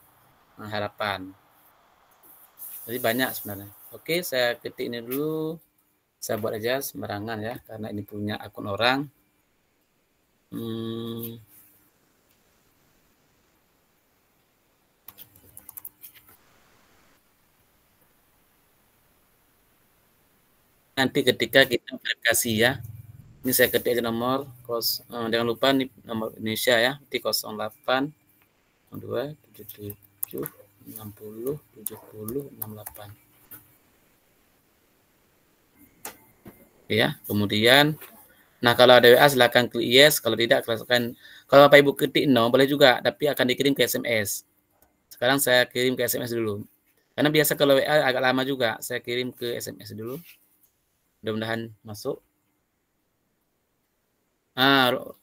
[SPEAKER 2] harapan. Jadi banyak sebenarnya. Oke, saya ketik ini dulu. Saya buat aja sembarangan ya, karena ini punya akun orang. Nanti ketika kita verifikasi ya, ini saya ketik aja nomor, jangan lupa nih nomor Indonesia ya, di 08 2 77 60 70 68. Ya, kemudian nah kalau ada WA silakan klik yes, kalau tidak silakan, kalau Bapak Ibu ketik no boleh juga, tapi akan dikirim ke SMS. Sekarang saya kirim ke SMS dulu. Karena biasa kalau WA agak lama juga, saya kirim ke SMS dulu. Mudah-mudahan masuk.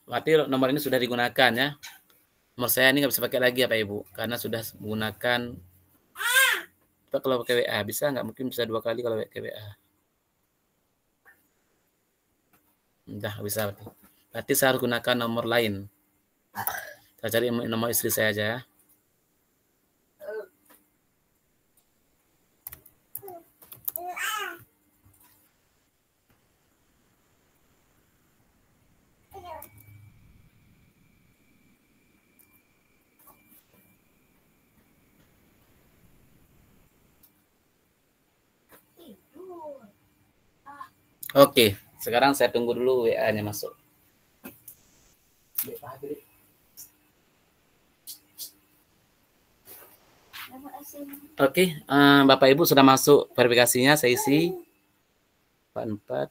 [SPEAKER 2] Berarti nomor ini sudah digunakan ya. Nomor saya ini nggak bisa pakai lagi ya Pak Ibu, karena sudah menggunakan. Kalau pakai WA bisa nggak? Mungkin bisa 2 kali kalau pakai WA. Udah bisa. Berarti saya harus gunakan nomor lain. Saya cari nomor istri saya aja ya. Oke, sekarang saya tunggu dulu WA-nya masuk. Oke, Bapak Ibu sudah masuk verifikasinya, saya isi 44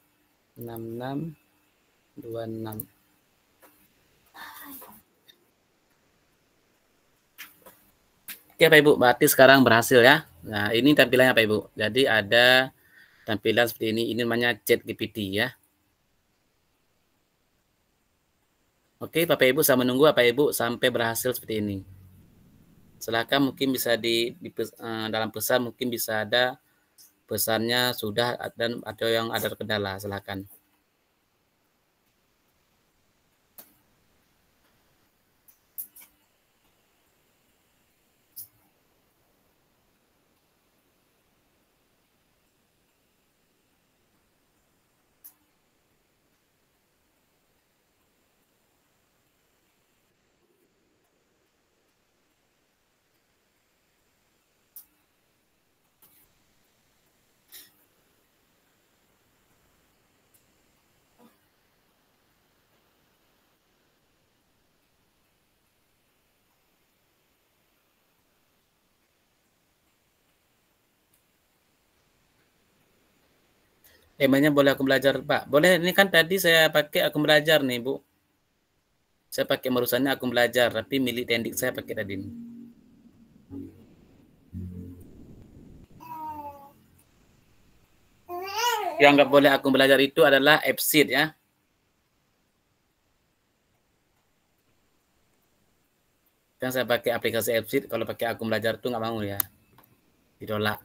[SPEAKER 2] 66 26. Oke Pak Ibu, berarti sekarang berhasil ya. Nah, ini tampilannya Pak Ibu. Jadi ada tampilan seperti ini namanya ChatGPT ya. Oke, Bapak Ibu saya menunggu Bapak Ibu sampai berhasil seperti ini. Silakan mungkin bisa dalam pesan mungkin bisa ada pesannya sudah dan atau yang ada kendala, silakan. Temanya boleh aku belajar, Pak? Boleh, ini kan tadi saya pakai aku belajar nih, Bu. Saya pakai merusannya aku belajar, tapi milik tendik saya pakai tadi ini. Yang nggak boleh aku belajar itu adalah F-Sheet ya. Kan saya pakai aplikasi F-Sheet, kalau pakai aku belajar itu nggak mau ya. Ditolak.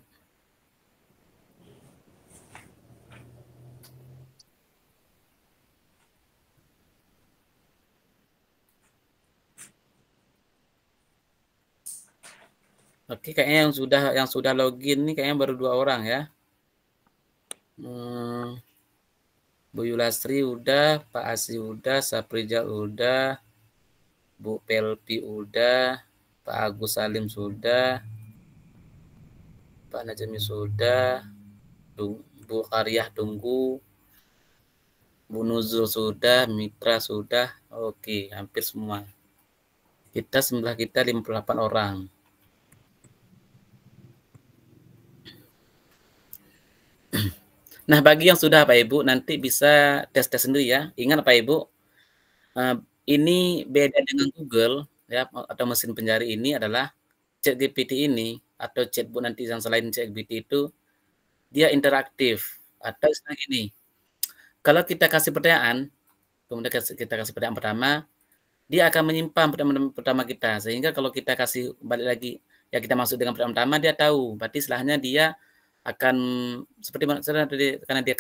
[SPEAKER 2] Oke, kayaknya yang sudah login nih kayaknya baru 2 orang ya. Bu Yulasri udah, Pak Asi udah, Saprijal udah, Bu Pelpi udah, Pak Agus Salim sudah, Pak Najmi sudah, Bu Karyah tunggu, Bu Nuzul sudah, Mitra sudah. Oke, hampir semua. Jumlah kita 58 orang. Nah, bagi yang sudah Pak Ibu, nanti bisa tes-tes sendiri ya. Ingat Pak Ibu, ini beda dengan Google ya, atau mesin pencari ini adalah ChatGPT ini atau chatbot nanti yang selain ChatGPT itu dia interaktif atau istilah gini. Kalau kita kasih pertanyaan, kemudian kita kasih pertanyaan pertama, dia akan menyimpan pertanyaan pertama kita, sehingga kalau kita kasih balik lagi ya kita masuk dengan pertanyaan pertama, dia tahu berarti istilahnya dia akan seperti karena dia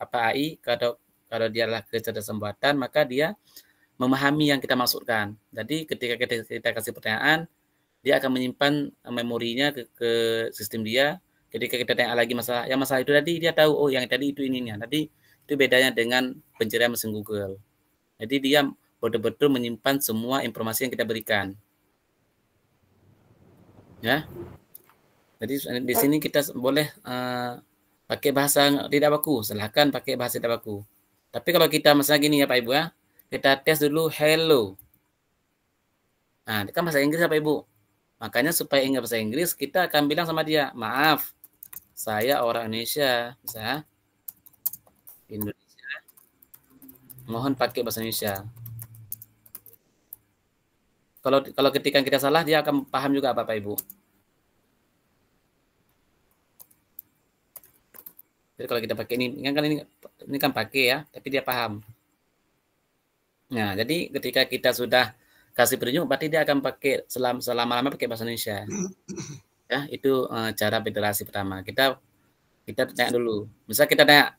[SPEAKER 2] AI, kalau dia adalah kecerdasan buatan, maka dia memahami yang kita maksudkan. Jadi ketika kita kasih pertanyaan, dia akan menyimpan memorinya ke sistem dia. Ketika kita tanya lagi masalah itu tadi, dia tahu, oh yang tadi itu ininya. Tadi itu bedanya dengan pencarian mesin Google. Jadi dia betul-betul menyimpan semua informasi yang kita berikan. Ya. Jadi di sini kita boleh pakai bahasa tidak baku, silahkan pakai bahasa tidak baku. Tapi kalau kita misalnya gini ya Pak Ibu ya, kita tes dulu hello. Nah, itu kan bahasa Inggris ya Pak Ibu. Makanya supaya ingat bahasa Inggris, kita akan bilang sama dia, maaf, saya orang Indonesia, misalnya Indonesia, mohon pakai bahasa Indonesia. Kalau ketika kita salah, dia akan paham juga Bapak Ibu. Jadi kalau kita pakai ini kan pakai ya, tapi dia paham. Nah, jadi ketika kita sudah kasih petunjuk, berarti dia akan pakai selama-lama pakai bahasa Indonesia. Ya, itu cara federasi pertama. Kita tanya dulu. Misal kita tanya,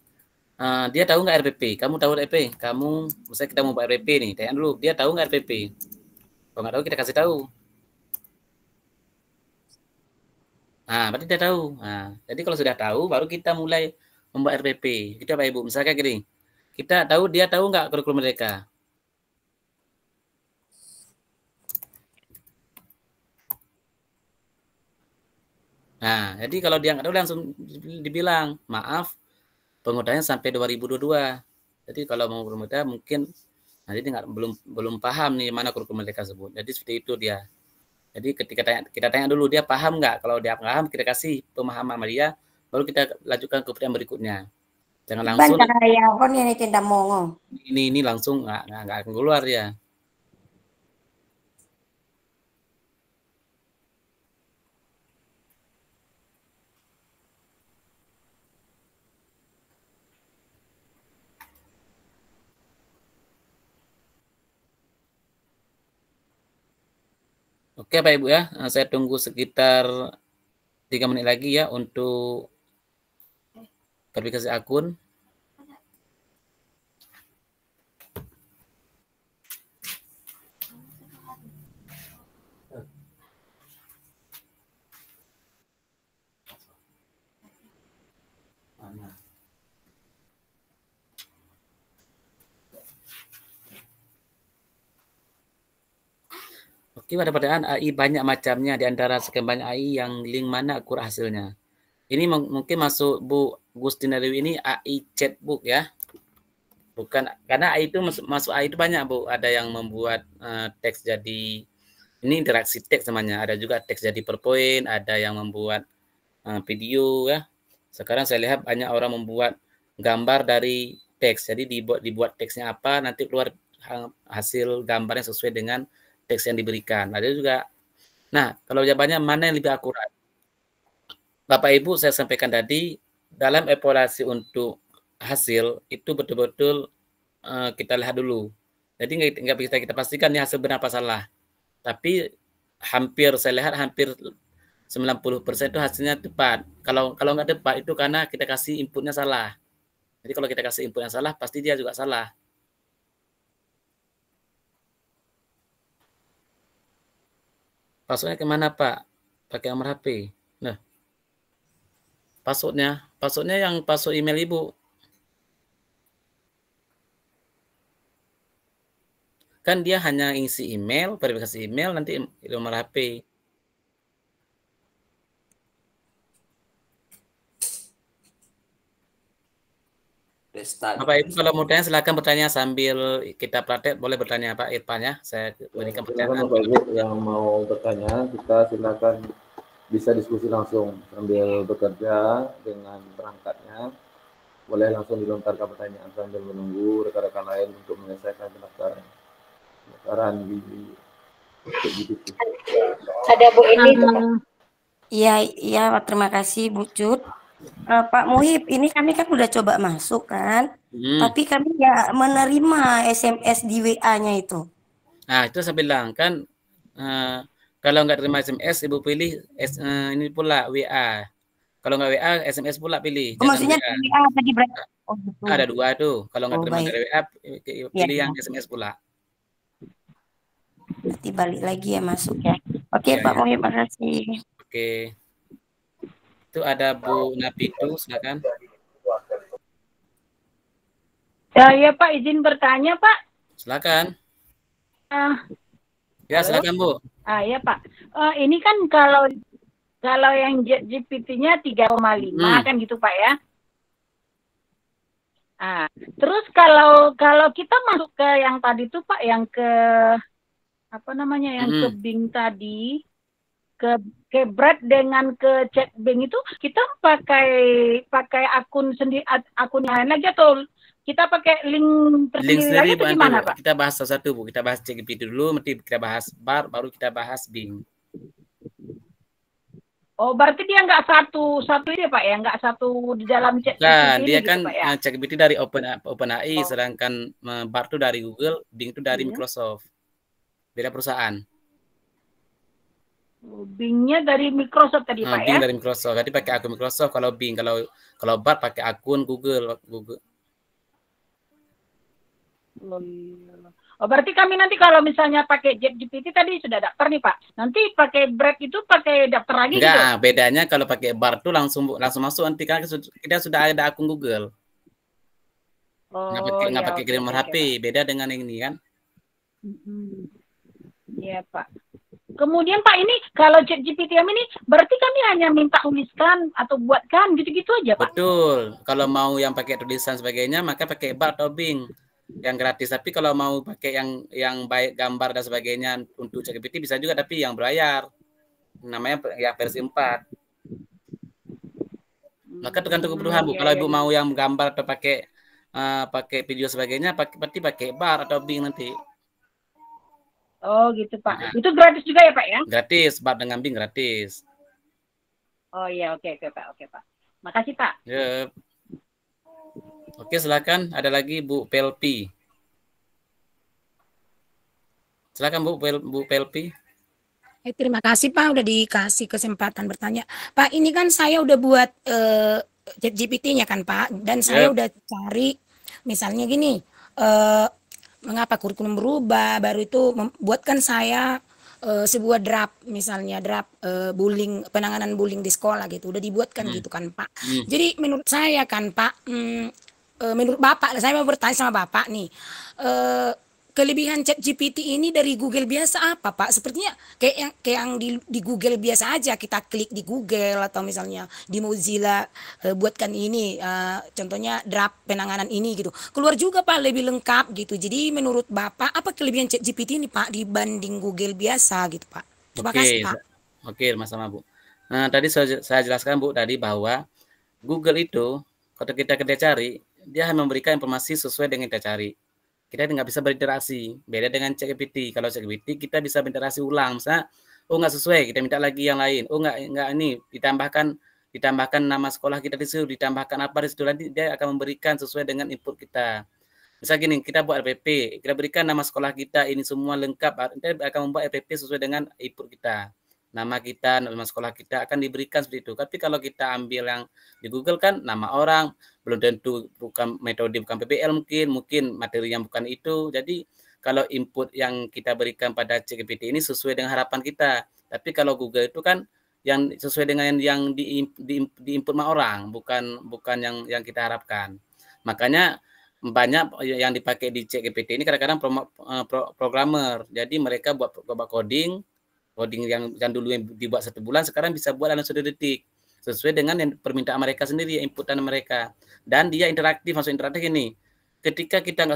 [SPEAKER 2] dia tahu nggak RPP? Kamu tahu RPP? Misalnya kita mau buat RPP nih, tanya dulu, dia tahu nggak RPP? Kalau nggak tahu, kita kasih tahu. Nah, berarti dia tahu. Nah, jadi kalau sudah tahu, baru kita mulai membuat RPP. Kita Pak Ibu, misalnya gini, dia tahu nggak kurikulum mereka? Nah, jadi kalau dia nggak tahu langsung dibilang, maaf, penggunaannya sampai 2022. Jadi kalau mau bermuda mungkin nanti dia belum paham nih mana kurikulum mereka tersebut. Jadi seperti itu dia. Jadi ketika kita tanya dulu dia paham nggak? Kalau dia paham, kita kasih pemahaman sama dia, baru kita lanjutkan ke pertanyaan berikutnya. Jangan langsung ini langsung nggak akan keluar ya. Oke Pak Ibu ya, saya tunggu sekitar 3 menit lagi ya untuk verifikasi akun. Oke, pada pertanyaan AI banyak macamnya, di antara sekian banyak AI yang link mana akurat hasilnya. Ini mungkin masuk Bu Gustina Dewi ini AI chatbook ya. Bukan, karena AI itu masuk AI itu banyak Bu. Ada yang membuat teks jadi, ini interaksi teks namanya. Ada juga teks jadi PowerPoint, ada yang membuat video ya. Sekarang saya lihat banyak orang membuat gambar dari teks. Jadi dibuat teksnya apa, nanti keluar hasil gambarnya sesuai dengan teks yang diberikan. Ada juga. Nah, kalau jawabannya mana yang lebih akurat? Bapak Ibu, saya sampaikan tadi, dalam evaluasi untuk hasil, itu betul-betul kita lihat dulu. Jadi nggak bisa kita pastikan ini hasil benar apa salah. Tapi saya lihat hampir 90% itu hasilnya tepat. Kalau nggak tepat, itu karena kita kasih inputnya salah. Jadi kalau kita kasih input yang salah, pasti dia juga salah. Passwordnya kemana Pak? Pakai nomor HP. Nah, passwordnya yang password email Ibu. Kan dia hanya isi email, verifikasi email, nanti nomor HP. Bapak Ibu kalau mau tanya silakan bertanya sambil kita praktek, boleh bertanya Pak Irfan ya. Saya berikan pertanyaan.
[SPEAKER 1] Bapak Ibu yang mau bertanya, kita silakan bisa diskusi langsung sambil bekerja dengan perangkatnya. Boleh langsung dilontarkan pertanyaan sambil menunggu rekan-rekan lain untuk menyelesaikan pendaftaran di GDP.
[SPEAKER 4] Ada Bu Eni itu Pak.
[SPEAKER 5] Iya, terima kasih Bu Cut. Pak Muhib, ini kami kan udah coba masuk kan, tapi kami nggak menerima SMS di WA-nya itu.
[SPEAKER 2] Nah, itu saya bilang kan, kalau nggak terima SMS, Ibu pilih ini pula WA. Kalau nggak WA, SMS pula pilih.
[SPEAKER 5] Maksudnya WA tadi berarti?
[SPEAKER 2] Ada dua tuh. Kalau nggak terima dari WA, pilih yang SMS pula.
[SPEAKER 5] Nanti balik lagi ya masuk ya. Oke,
[SPEAKER 2] Ya,
[SPEAKER 5] Pak
[SPEAKER 2] ya.
[SPEAKER 5] Muhib, makasih.
[SPEAKER 2] Oke. Itu ada Bu Napitu, silakan.
[SPEAKER 6] Ya Pak, izin bertanya Pak.
[SPEAKER 2] Silakan. Ya,
[SPEAKER 6] Halo?
[SPEAKER 2] silakan Bu.
[SPEAKER 6] Ya Pak. Ini kan kalau yang GPT-nya 3,5 kan gitu Pak ya. Terus kalau kita masuk ke yang tadi tuh Pak, yang ke apa namanya, yang ke Bing tadi, ke Brad dengan ke chat Bing itu, kita pakai akun sendiri, akun lain lagi, atau kita pakai link tersendiri lagi, atau gimana Pak?
[SPEAKER 2] Kita bahas satu-satu Bu. Kita bahas ChatGPT dulu, nanti kita bahas Bard, baru kita bahas Bing.
[SPEAKER 6] Oh, berarti dia nggak satu ini Pak ya, nggak satu di dalam chat.
[SPEAKER 2] Nah, dia
[SPEAKER 6] gitu,
[SPEAKER 2] kan
[SPEAKER 6] Pak, ya?
[SPEAKER 2] ChatGPT dari OpenAI, sedangkan Bard itu dari Google, Bing itu dari Microsoft. Beda perusahaan.
[SPEAKER 6] Bing-nya dari Microsoft tadi Pak
[SPEAKER 2] Bing
[SPEAKER 6] ya?
[SPEAKER 2] dari Microsoft. Jadi pakai akun Microsoft kalau Bing, kalau Bard pakai akun Google.
[SPEAKER 6] Oh, berarti kami nanti kalau misalnya pakai ChatGPT tadi sudah daftar nih Pak. Nanti pakai Brad itu pakai daftar lagi
[SPEAKER 2] Enggak,
[SPEAKER 6] gitu?
[SPEAKER 2] bedanya kalau pakai Bard tuh langsung masuk, nanti kan kita sudah ada akun Google. Nggak pakai kirim nomor HP, beda dengan ini kan?
[SPEAKER 6] Iya Pak. Kemudian Pak, ini kalau ChatGPT ini berarti kami hanya minta tuliskan atau buatkan gitu-gitu aja Pak?
[SPEAKER 2] Betul. Kalau mau yang pakai tulisan sebagainya, maka pakai Bard atau Bing yang gratis. Tapi kalau mau pakai yang baik gambar dan sebagainya untuk ChatGPT bisa juga, tapi yang berbayar. Namanya yang versi 4. Maka tergantung kebutuhan Bu. Kalau Ibu mau yang gambar atau pakai video sebagainya, berarti pakai Bard atau Bing nanti.
[SPEAKER 6] Oh gitu Pak. Itu gratis juga ya Pak ya?
[SPEAKER 2] Gratis, Bard dengan Bing gratis.
[SPEAKER 6] Oh iya, oke Pak. Makasih Pak.
[SPEAKER 2] Yep. Oke, silakan. Ada lagi Bu Pelpi. Silakan Bu Pelpi.
[SPEAKER 7] Terima kasih Pak udah dikasih kesempatan bertanya. Pak, ini kan saya udah buat ChatGPT-nya kan Pak, dan saya udah cari misalnya gini, mengapa kurikulum berubah, baru itu membuatkan saya sebuah draft, misalnya draft bullying, penanganan bullying di sekolah gitu, udah dibuatkan gitu kan Pak. Jadi menurut saya kan Pak, menurut Bapak, saya mau bertanya sama Bapak nih, kelebihan ChatGPT ini dari Google biasa apa Pak? Sepertinya kayak yang di Google biasa aja, kita klik di Google atau misalnya di Mozilla, buatkan ini, contohnya draft penanganan ini gitu. Keluar juga Pak lebih lengkap gitu. Jadi menurut Bapak apa kelebihan ChatGPT ini Pak dibanding Google biasa gitu Pak? Terima kasih Pak.
[SPEAKER 2] Oke, sama Bu. Nah, tadi saya jelaskan Bu tadi bahwa Google itu kalau kita cari, dia hanya memberikan informasi sesuai dengan kita cari. Kita nggak bisa berinteraksi. Beda dengan ChatGPT. Kalau ChatGPT kita bisa berinteraksi ulang. Misalnya, nggak sesuai, kita minta lagi yang lain. Nggak ini ditambahkan nama sekolah kita di situ, ditambahkan apa di situ, nanti dia akan memberikan sesuai dengan input kita. Misalnya gini, kita buat RPP, kita berikan nama sekolah kita, ini semua lengkap, dia akan membuat RPP sesuai dengan input kita. Nama kita, nama sekolah kita akan diberikan seperti itu. Tapi kalau kita ambil yang di Google kan nama orang, belum tentu bukan metode, bukan PBL, mungkin materi yang bukan itu. Jadi kalau input yang kita berikan pada ChatGPT ini sesuai dengan harapan kita. Tapi kalau Google itu kan yang sesuai dengan yang diinput sama orang, bukan yang kita harapkan. Makanya banyak yang dipakai di ChatGPT ini kadang-kadang programmer. Jadi mereka buat coding yang dulu yang dibuat 1 bulan sekarang bisa buat dalam 1 detik sesuai dengan permintaan mereka sendiri, inputan mereka, dan dia interaktif. Maksud interaktif ini, ketika kita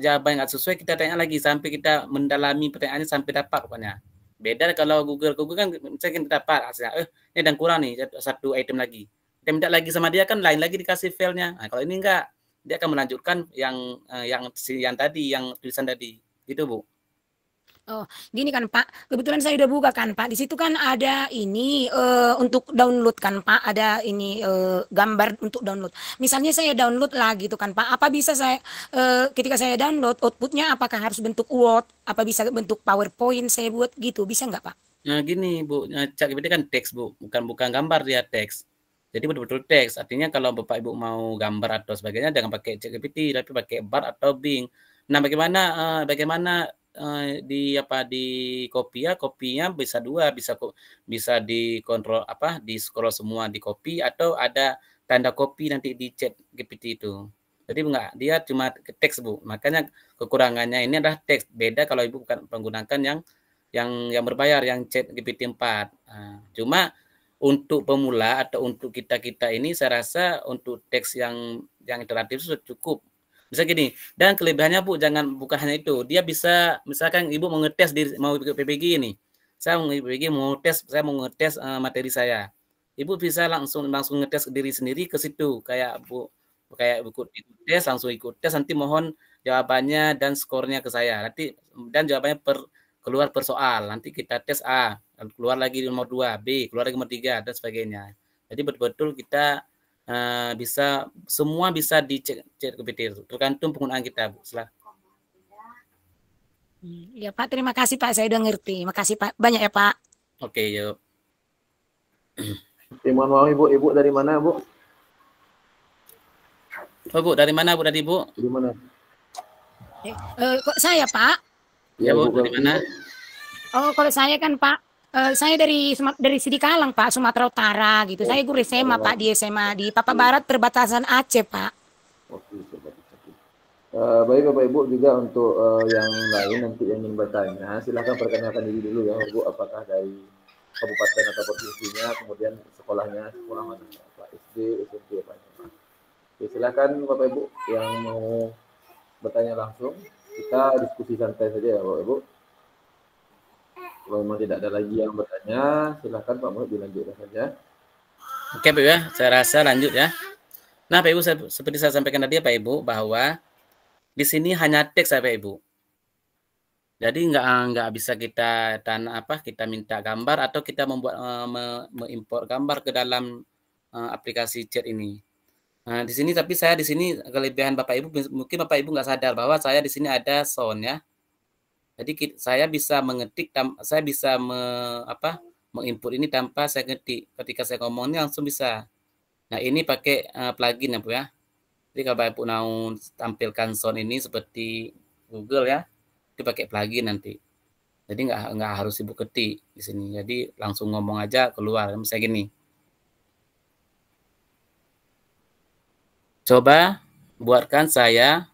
[SPEAKER 2] jawaban nggak sesuai, kita tanya lagi sampai kita mendalami pertanyaannya sampai dapat pokoknya. Beda kalau Google kan misalnya kita dapat hasilnya, ini dan kurang nih 1 item lagi, kita minta lagi sama dia kan lain lagi dikasih filenya. Nah, kalau ini enggak, dia akan melanjutkan yang tadi, yang tulisan tadi, gitu Bu.
[SPEAKER 7] Oh, gini kan Pak, kebetulan saya udah buka kan Pak. Di situ kan ada ini untuk download kan Pak, ada ini gambar untuk download. Misalnya saya download lah gitu kan Pak. Apa bisa saya ketika saya download outputnya apakah harus bentuk Word? Apa bisa bentuk PowerPoint saya buat gitu? Bisa nggak Pak?
[SPEAKER 2] Nah, gini Bu, ChatGPT kan teks Bu, bukan gambar, dia teks. Jadi betul-betul teks. Artinya kalau Bapak Ibu mau gambar atau sebagainya jangan pakai ChatGPT, tapi pakai Bard atau Bing. Nah, bagaimana di apa di copy ya, kopinya bisa dua, bisa dikontrol apa, di scroll semua di copy atau ada tanda copy nanti di chat GPT itu. Jadi enggak, dia cuma teks Bu. Makanya kekurangannya ini adalah teks. Beda kalau Ibu bukan menggunakan yang berbayar, yang chat GPT 4. Nah, cuma untuk pemula atau untuk kita ini saya rasa untuk teks yang interaktif sudah cukup. Bisa gini, dan kelebihannya Bu, bukan hanya itu. Dia bisa, misalkan Ibu mau ngetes mau ikut PPG ini. Saya mau PPG saya mau ngetes materi saya. Ibu bisa langsung ngetes diri sendiri ke situ, kayak ikut tes, langsung ikut tes, nanti mohon jawabannya dan skornya ke saya. Nanti dan jawabannya keluar per soal. Nanti kita tes A, keluar lagi nomor 2, B, keluar lagi nomor 3 dan sebagainya. Jadi betul-betul kita semua bisa dicek GPT itu, tergantung penggunaan kita, Bu.
[SPEAKER 7] Ya Pak, terima kasih Pak, saya udah ngerti. Makasih Pak, banyak ya Pak.
[SPEAKER 2] Oke, yuk.
[SPEAKER 1] Mohon maaf Ibu dari mana Bu?
[SPEAKER 2] Oh Bu, dari mana Bu tadi Bu?
[SPEAKER 1] Di mana?
[SPEAKER 7] Kok saya Pak?
[SPEAKER 2] Ya Bu, dari mana?
[SPEAKER 7] Oh, kalau saya kan Pak, saya dari Sidikalang Pak, Sumatera Utara gitu. Saya guru SMA Pak, di SMA di Papua Barat perbatasan Aceh Pak.
[SPEAKER 1] Oke. Baik Bapak Ibu, juga untuk yang lain nanti yang ingin bertanya, silahkan perkenalkan diri dulu ya Bu, apakah dari kabupaten atau provinsinya, kemudian sekolah mana, Pak SD, SMP, apa. Oke, silakan Bapak Ibu yang mau bertanya langsung, kita diskusi santai saja ya Bapak Ibu. Kalau memang tidak ada lagi yang bertanya, silakan Pak Muhammad dilanjutkan saja.
[SPEAKER 2] Oke Pak ya, saya rasa lanjut ya. Nah Pak Ibu, seperti saya sampaikan tadi Pak Ibu, bahwa di sini hanya teks ya Pak Ibu. Jadi nggak bisa kita kita minta gambar atau kita membuat mengimpor gambar ke dalam aplikasi chat ini. Nah, tapi saya di sini kelebihan Bapak Ibu, mungkin Bapak Ibu nggak sadar bahwa saya di sini ada sound ya. Jadi saya bisa mengetik, saya bisa menginput ini tanpa saya ketik. Ketika saya ngomongnya langsung bisa. Nah ini pakai plugin ya Bu ya. Jadi kalau Bapak Ibu mau tampilkan sound ini seperti Google ya, itu pakai plugin nanti. Jadi nggak harus Ibu ketik di sini. Jadi langsung ngomong aja keluar. Misalnya gini. Coba buatkan saya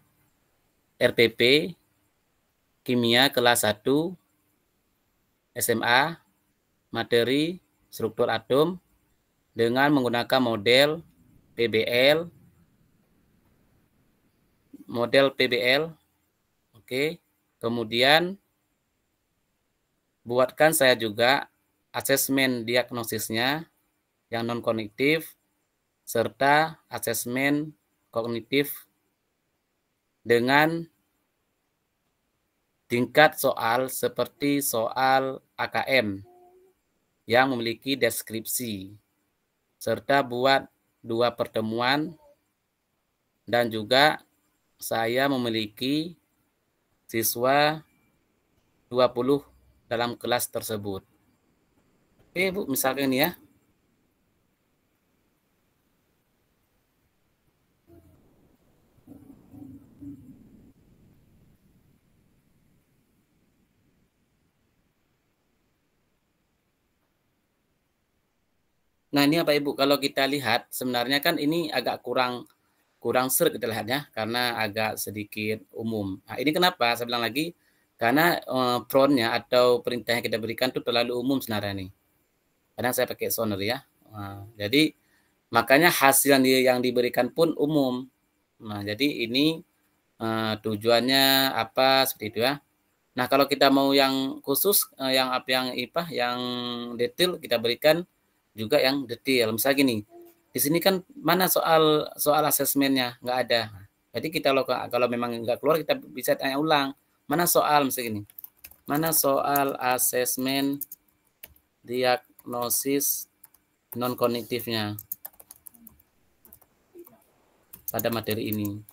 [SPEAKER 2] RPP Kimia kelas 1 SMA materi struktur atom dengan menggunakan model PBL. Oke. Kemudian buatkan saya juga asesmen diagnosisnya yang non-kognitif serta asesmen kognitif dengan tingkat soal seperti soal AKM yang memiliki deskripsi, serta buat 2 pertemuan, dan juga saya memiliki siswa 20 dalam kelas tersebut. Oke Bu, misalkan ini ya. Nah ini Bapak Ibu, kalau kita lihat sebenarnya kan ini agak kurang seret kita lihatnya karena agak sedikit umum. Nah ini kenapa? Saya bilang lagi karena prompt-nya atau perintah yang kita berikan itu terlalu umum sebenarnya nih. Kadang saya pakai sonar ya. Nah, jadi makanya hasil yang diberikan pun umum. Nah jadi ini tujuannya apa seperti itu ya. Nah kalau kita mau yang khusus, yang detail kita berikan juga yang detail. Misalnya gini, di sini kan mana soal asesmennya nggak ada. Jadi kita kalau memang nggak keluar kita bisa tanya ulang. Mana soal misalnya gini. Mana soal asesmen diagnosis non kognitifnya pada materi ini.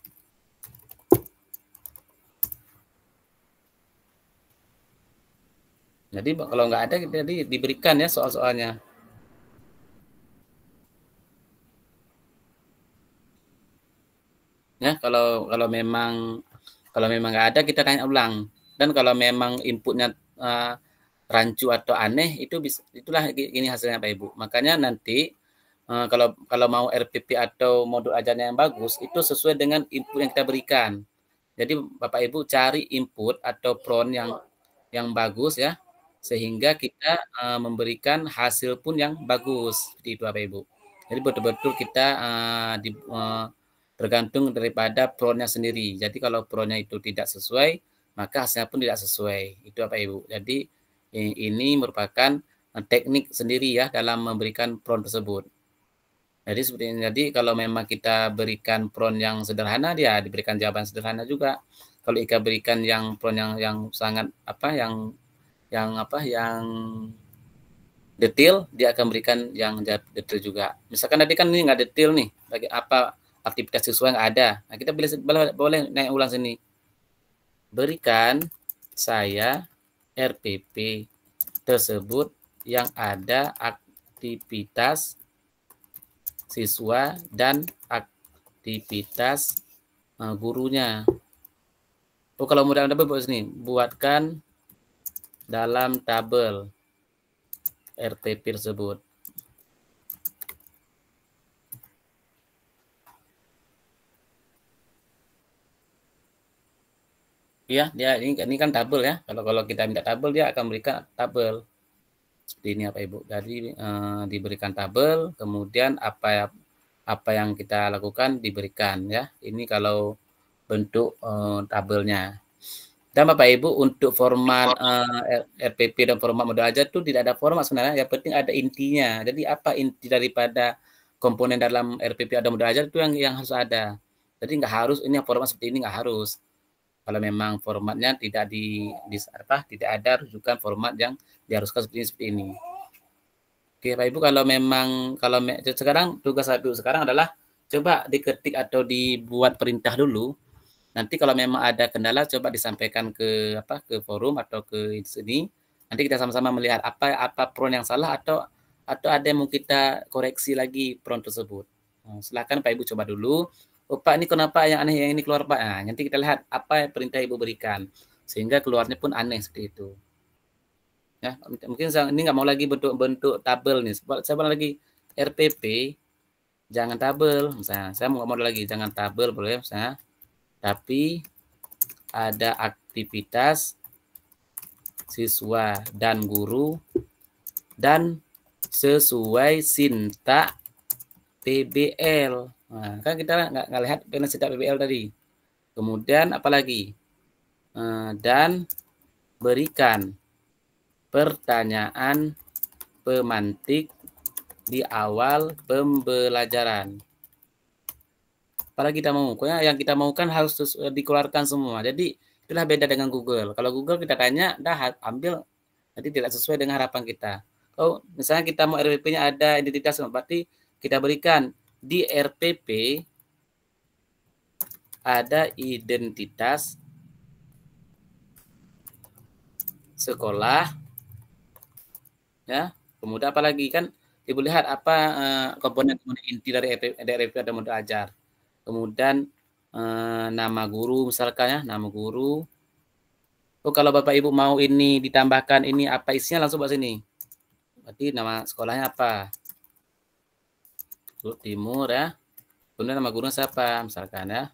[SPEAKER 2] Jadi kalau nggak ada jadi diberikan ya soal-soalnya. Ya, kalau memang nggak ada kita tanya ulang. Dan kalau memang inputnya rancu atau aneh, itulah ini hasilnya Pak Ibu. Makanya nanti kalau mau RPP atau modul ajarnya yang bagus, itu sesuai dengan input yang kita berikan. Jadi Bapak Ibu cari input atau prompt yang bagus ya, sehingga kita memberikan hasil pun yang bagus. Seperti itu Bapak Ibu. Jadi betul-betul kita tergantung daripada prompt-nya sendiri. Jadi kalau prompt-nya itu tidak sesuai, maka hasilnya pun tidak sesuai. Itu Bapak Ibu. Jadi ini merupakan teknik sendiri ya dalam memberikan prompt tersebut. Jadi seperti ini. Jadi kalau memang kita berikan prompt yang sederhana, dia diberikan jawaban sederhana juga. Kalau kita berikan yang prompt yang sangat yang detail, dia akan berikan yang detail juga. Misalkan tadi kan ini nggak detail nih, bagi apa aktivitas siswa yang ada. Nah, kita boleh naik ulang sini. Berikan saya RPP tersebut yang ada aktivitas siswa dan aktivitas gurunya. Oh, kalau mau dalam tabel buat sini, buatkan dalam tabel RPP tersebut. Ya, dia ini kan tabel ya. Kalau kita minta tabel, dia akan berikan tabel. Seperti ini Pak Ibu. Jadi diberikan tabel, kemudian apa yang kita lakukan diberikan ya. Ini kalau bentuk tabelnya. Dan Bapak Ibu untuk format RPP dan format modul ajar itu tidak ada format sebenarnya. Yang penting ada intinya. Jadi apa inti daripada komponen dalam RPP atau modul ajar itu yang harus ada. Jadi nggak harus ini format seperti ini, nggak harus. Kalau memang formatnya tidak tidak ada rujukan format yang diharuskan seperti ini. Oke Pak Ibu, sekarang tugas Ibu sekarang adalah coba diketik atau dibuat perintah dulu. Nanti kalau memang ada kendala coba disampaikan ke forum atau ke sini. Nanti kita sama-sama melihat apa prompt yang salah atau ada yang mau kita koreksi lagi prompt tersebut. Silakan Pak Ibu coba dulu. Oh Pak, ini kenapa yang aneh yang ini keluar Pak? Nah, nanti kita lihat apa yang perintah Ibu berikan sehingga keluarnya pun aneh seperti itu. Ya, mungkin ini nggak mau lagi bentuk tabel nih. Saya bilang lagi RPP jangan tabel. Misalnya saya mau lagi jangan tabel boleh misalnya. Tapi ada aktivitas siswa dan guru dan sesuai sintak PBL. Nah, kan kita nggak lihat sintak PBL tadi. Kemudian apalagi? Dan berikan pertanyaan pemantik di awal pembelajaran. Apalagi kita mau, pokoknya yang kita mau kan harus dikeluarkan semua. Jadi itulah beda dengan Google. Kalau Google kita tanya, dah ambil, nanti tidak sesuai dengan harapan kita. Kalau misalnya kita mau RPP-nya ada identitas, berarti kita berikan di RPP ada identitas sekolah, ya. Kemudian apalagi kan Ibu lihat apa komponen inti dari RPP ada modul ajar. Kemudian nama guru misalkan ya, nama guru. Oh kalau Bapak Ibu mau ini ditambahkan ini apa isinya langsung buat sini. Berarti nama sekolahnya apa? Timur ya. Kemudian nama gurunya siapa misalkan ya.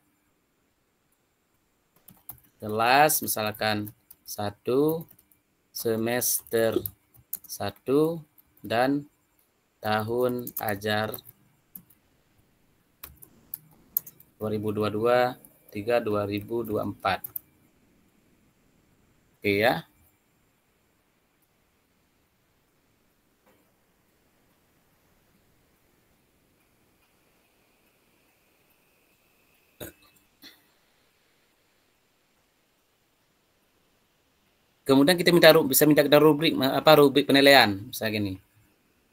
[SPEAKER 2] Kelas misalkan 1 semester 1 dan tahun ajar 2022-2024. Oke ya. Kemudian kita bisa minta kita rubrik penilaian misalnya gini.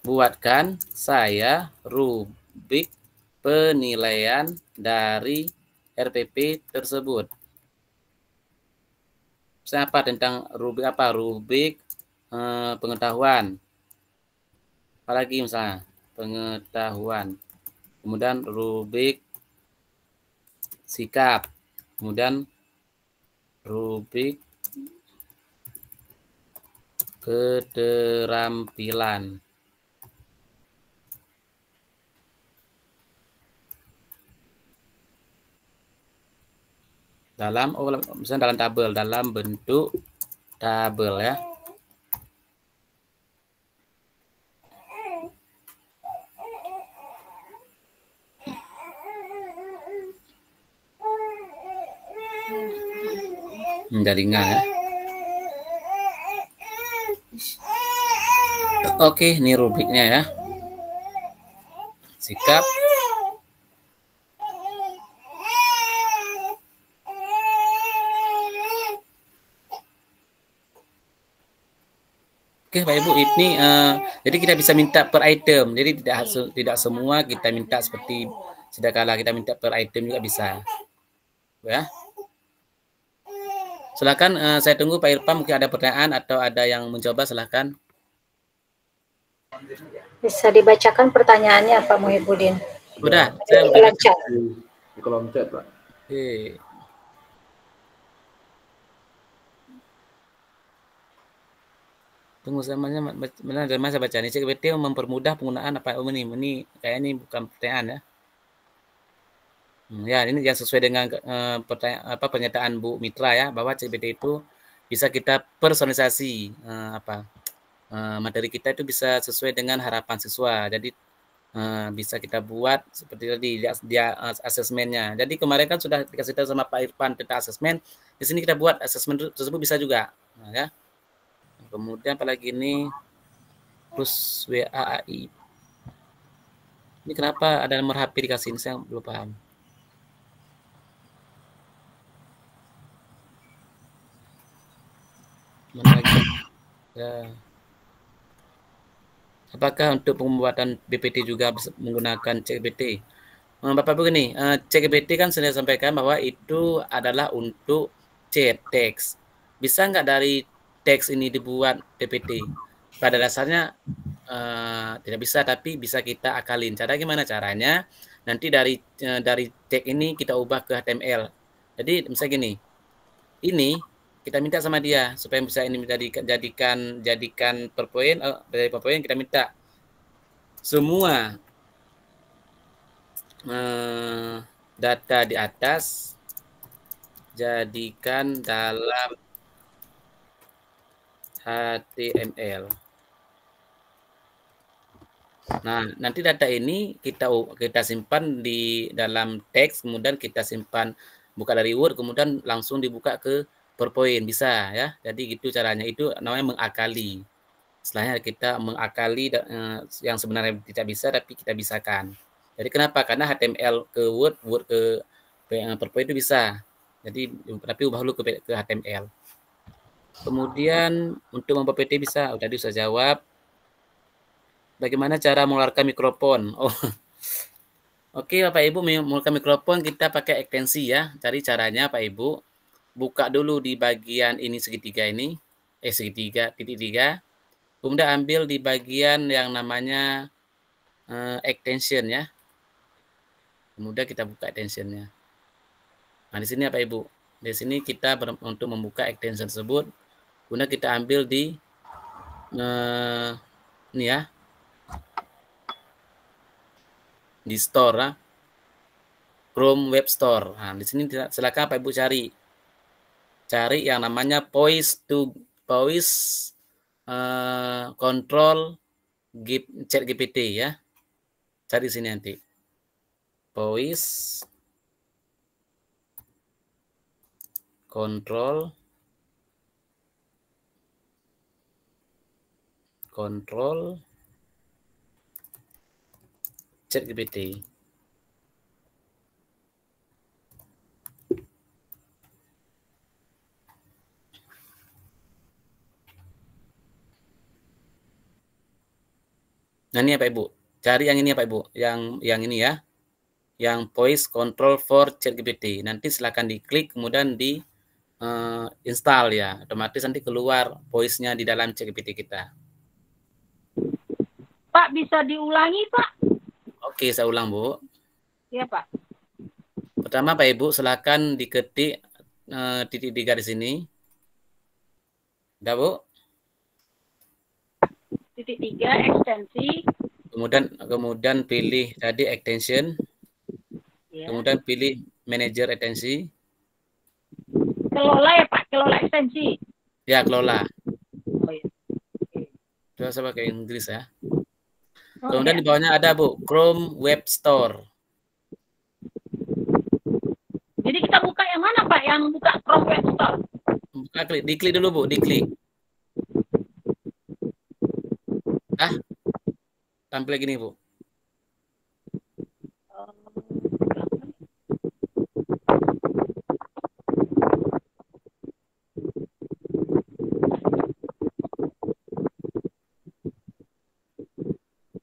[SPEAKER 2] Buatkan saya rubrik penilaian dari RPP tersebut. Misalnya apa tentang rubrik apa? Rubrik pengetahuan. Apalagi misalnya pengetahuan. Kemudian rubrik sikap. Kemudian rubrik Keterampilan. Dalam, misalnya dalam tabel, dalam bentuk tabel ya. Jaringan ya. Oke, ini rubriknya ya. Sikap. Oke, Pak Ibu, ini jadi kita bisa minta per item. Jadi tidak semua kita minta seperti sedakala kita minta per item juga bisa. Ya. Silakan, saya tunggu Pak Irfan, mungkin ada pertanyaan atau ada yang mencoba, silakan.
[SPEAKER 4] Bisa dibacakan pertanyaannya Pak Muhibudin?
[SPEAKER 2] Udah,
[SPEAKER 4] saya udah chat.
[SPEAKER 1] Di kolom chat, Pak.
[SPEAKER 2] Oke. Tunggu samanya saya baca nih. CGPT mempermudah penggunaan apa ini kayaknya ini bukan pertanyaan ya. Ya, ini yang sesuai dengan pernyataan Bu Mitra ya, bahwa CGPT itu bisa kita personalisasi materi kita itu bisa sesuai dengan harapan siswa. Jadi bisa kita buat seperti tadi dia asesmennya. Jadi kemarin kan sudah dikasih tahu sama Pak Irfan tentang asesmen. Di sini kita buat asesmen tersebut bisa juga. Nah, ya. Kemudian apalagi ini terus WAAI. Ini kenapa ada nomor HP dikasih ini, saya belum paham. Mana lagi? Ya. Apakah untuk pembuatan BPT juga bisa menggunakan CGPT? Bapak begini, CGPT kan sudah sampaikan bahwa itu adalah untuk chat teks. Bisa nggak dari teks ini dibuat PPT? Pada dasarnya tidak bisa, tapi bisa kita akalin. Cara gimana caranya? Nanti dari teks ini kita ubah ke HTML. Jadi misalnya gini, ini kita minta sama dia supaya bisa ini jadikan PowerPoint, dari PowerPoint kita minta semua data di atas jadikan dalam HTML. Nah, nanti data ini kita simpan di dalam teks, kemudian kita simpan buka dari Word, kemudian langsung dibuka ke PowerPoint, bisa ya. Jadi gitu caranya, itu namanya mengakali. Setelahnya kita mengakali yang sebenarnya tidak bisa tapi kita bisakan. Jadi kenapa? Karena HTML ke Word, Word ke PowerPoint itu bisa. Jadi tapi ubah dulu ke HTML. Kemudian untuk membuat PT bisa, tadi saya jawab. Bagaimana cara mengeluarkan mikrofon? Oh. Oke, Bapak Ibu, mengeluarkan mikrofon kita pakai ekstensi ya. Cari caranya Pak Ibu. Buka dulu di bagian ini segitiga ini, segitiga titik 3. Kemudian ambil di bagian yang namanya extension ya. Kemudian kita buka extensionnya. Nah di sini Pak Ibu, di sini kita untuk membuka extension tersebut, kemudian kita ambil di ini ya, di store ya. Chrome Web Store. Nah di sini silakan Pak Ibu cari yang namanya voice control ChatGPT ya. Cari sini nanti. Voice control ChatGPT. Nah ini ya Pak Ibu, cari yang ini ya Pak Ibu, yang ini ya, yang voice control for ChatGPT. Nanti silakan diklik, kemudian di install ya, otomatis nanti keluar voice-nya di dalam ChatGPT kita.
[SPEAKER 6] Pak, bisa diulangi Pak? Oke,
[SPEAKER 2] saya ulang Bu.
[SPEAKER 6] Iya Pak.
[SPEAKER 2] Pertama Pak Ibu, silakan diketik titik 3 di sini. Udah Bu?
[SPEAKER 6] titik 3 ekstensi.
[SPEAKER 2] Kemudian pilih tadi extension.
[SPEAKER 6] Ya.
[SPEAKER 2] Kemudian pilih manager ekstensi.
[SPEAKER 6] Kelola ya Pak, kelola ekstensi.
[SPEAKER 2] Ya, kelola.
[SPEAKER 6] Oh ya.
[SPEAKER 2] Coba saya pakai Inggris ya.
[SPEAKER 6] Oh,
[SPEAKER 2] Kemudian
[SPEAKER 6] ya.
[SPEAKER 2] di bawahnya ada Bu, Chrome Web Store.
[SPEAKER 6] Jadi kita buka yang mana Pak? Yang buka Chrome Web Store.
[SPEAKER 2] Buka diklik dulu Bu, diklik. Tampil gini Bu.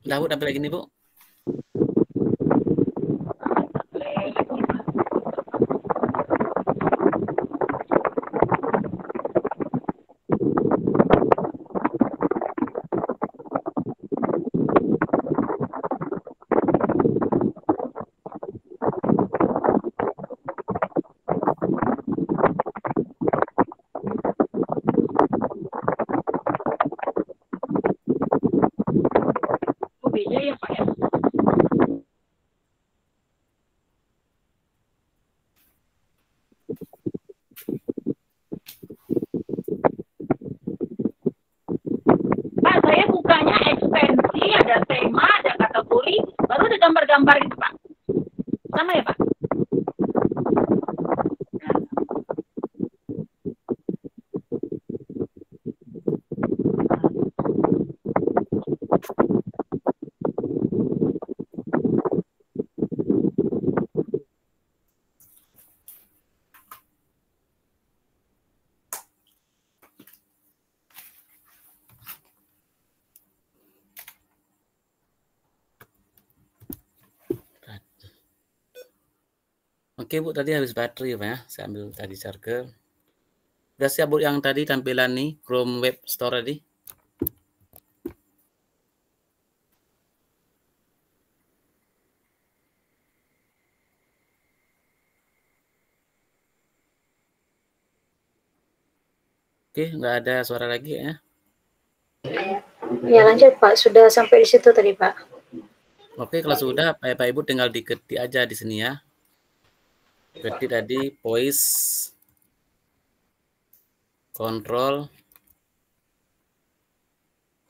[SPEAKER 2] Udah Bu, tampil gini Bu.
[SPEAKER 6] Beda ya Pak ya. Pak, saya bukanya ekstensi, ada tema, ada kategori, baru ada gambar-gambar itu Pak. Sama ya Pak?
[SPEAKER 2] Oke Bu, tadi habis baterai Pak ya. Saya ambil tadi charger. Udah siap Bu yang tadi tampilan nih, Chrome Web Store tadi? Oke, nggak ada suara lagi ya.
[SPEAKER 4] Ya lanjut Pak, sudah sampai di situ tadi Pak.
[SPEAKER 2] Oke, kalau sudah Bapak Ibu tinggal diketik aja di sini ya. Ketik tadi voice control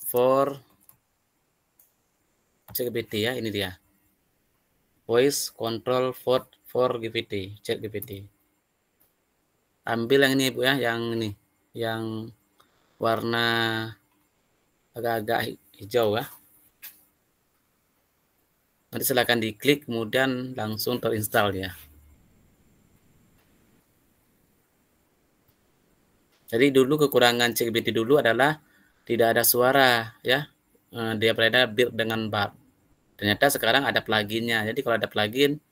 [SPEAKER 2] for ChatGPT ya, ini dia. Voice control for GPT, ChatGPT. Ambil yang ini Bu ya, yang ini, yang warna agak-agak hijau ya. Nanti silakan diklik, kemudian langsung terinstall ya. Jadi dulu kekurangan ChatGPT dulu adalah tidak ada suara ya. Dia berada build dengan bar. Ternyata sekarang ada pluginnya. Jadi kalau ada plugin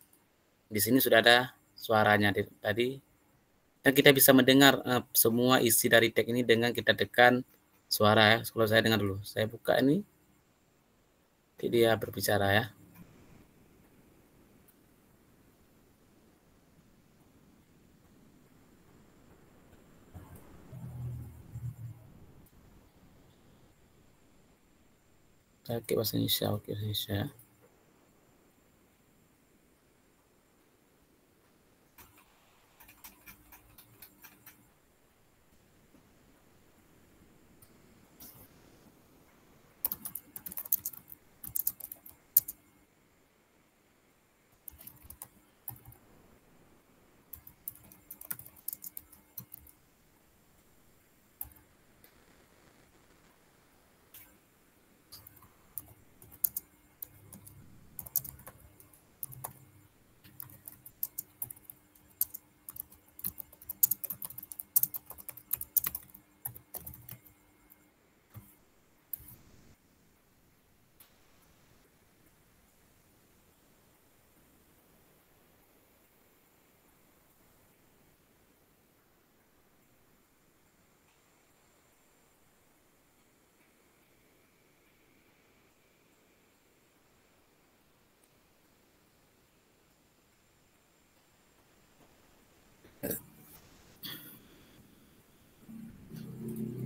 [SPEAKER 2] di sini sudah ada suaranya tadi. Dan kita bisa mendengar semua isi dari tag ini dengan kita tekan suara ya. Kalau saya dengar dulu. Saya buka ini. Dia berbicara ya. Oke, bahasa Indonesia, oke Indonesia.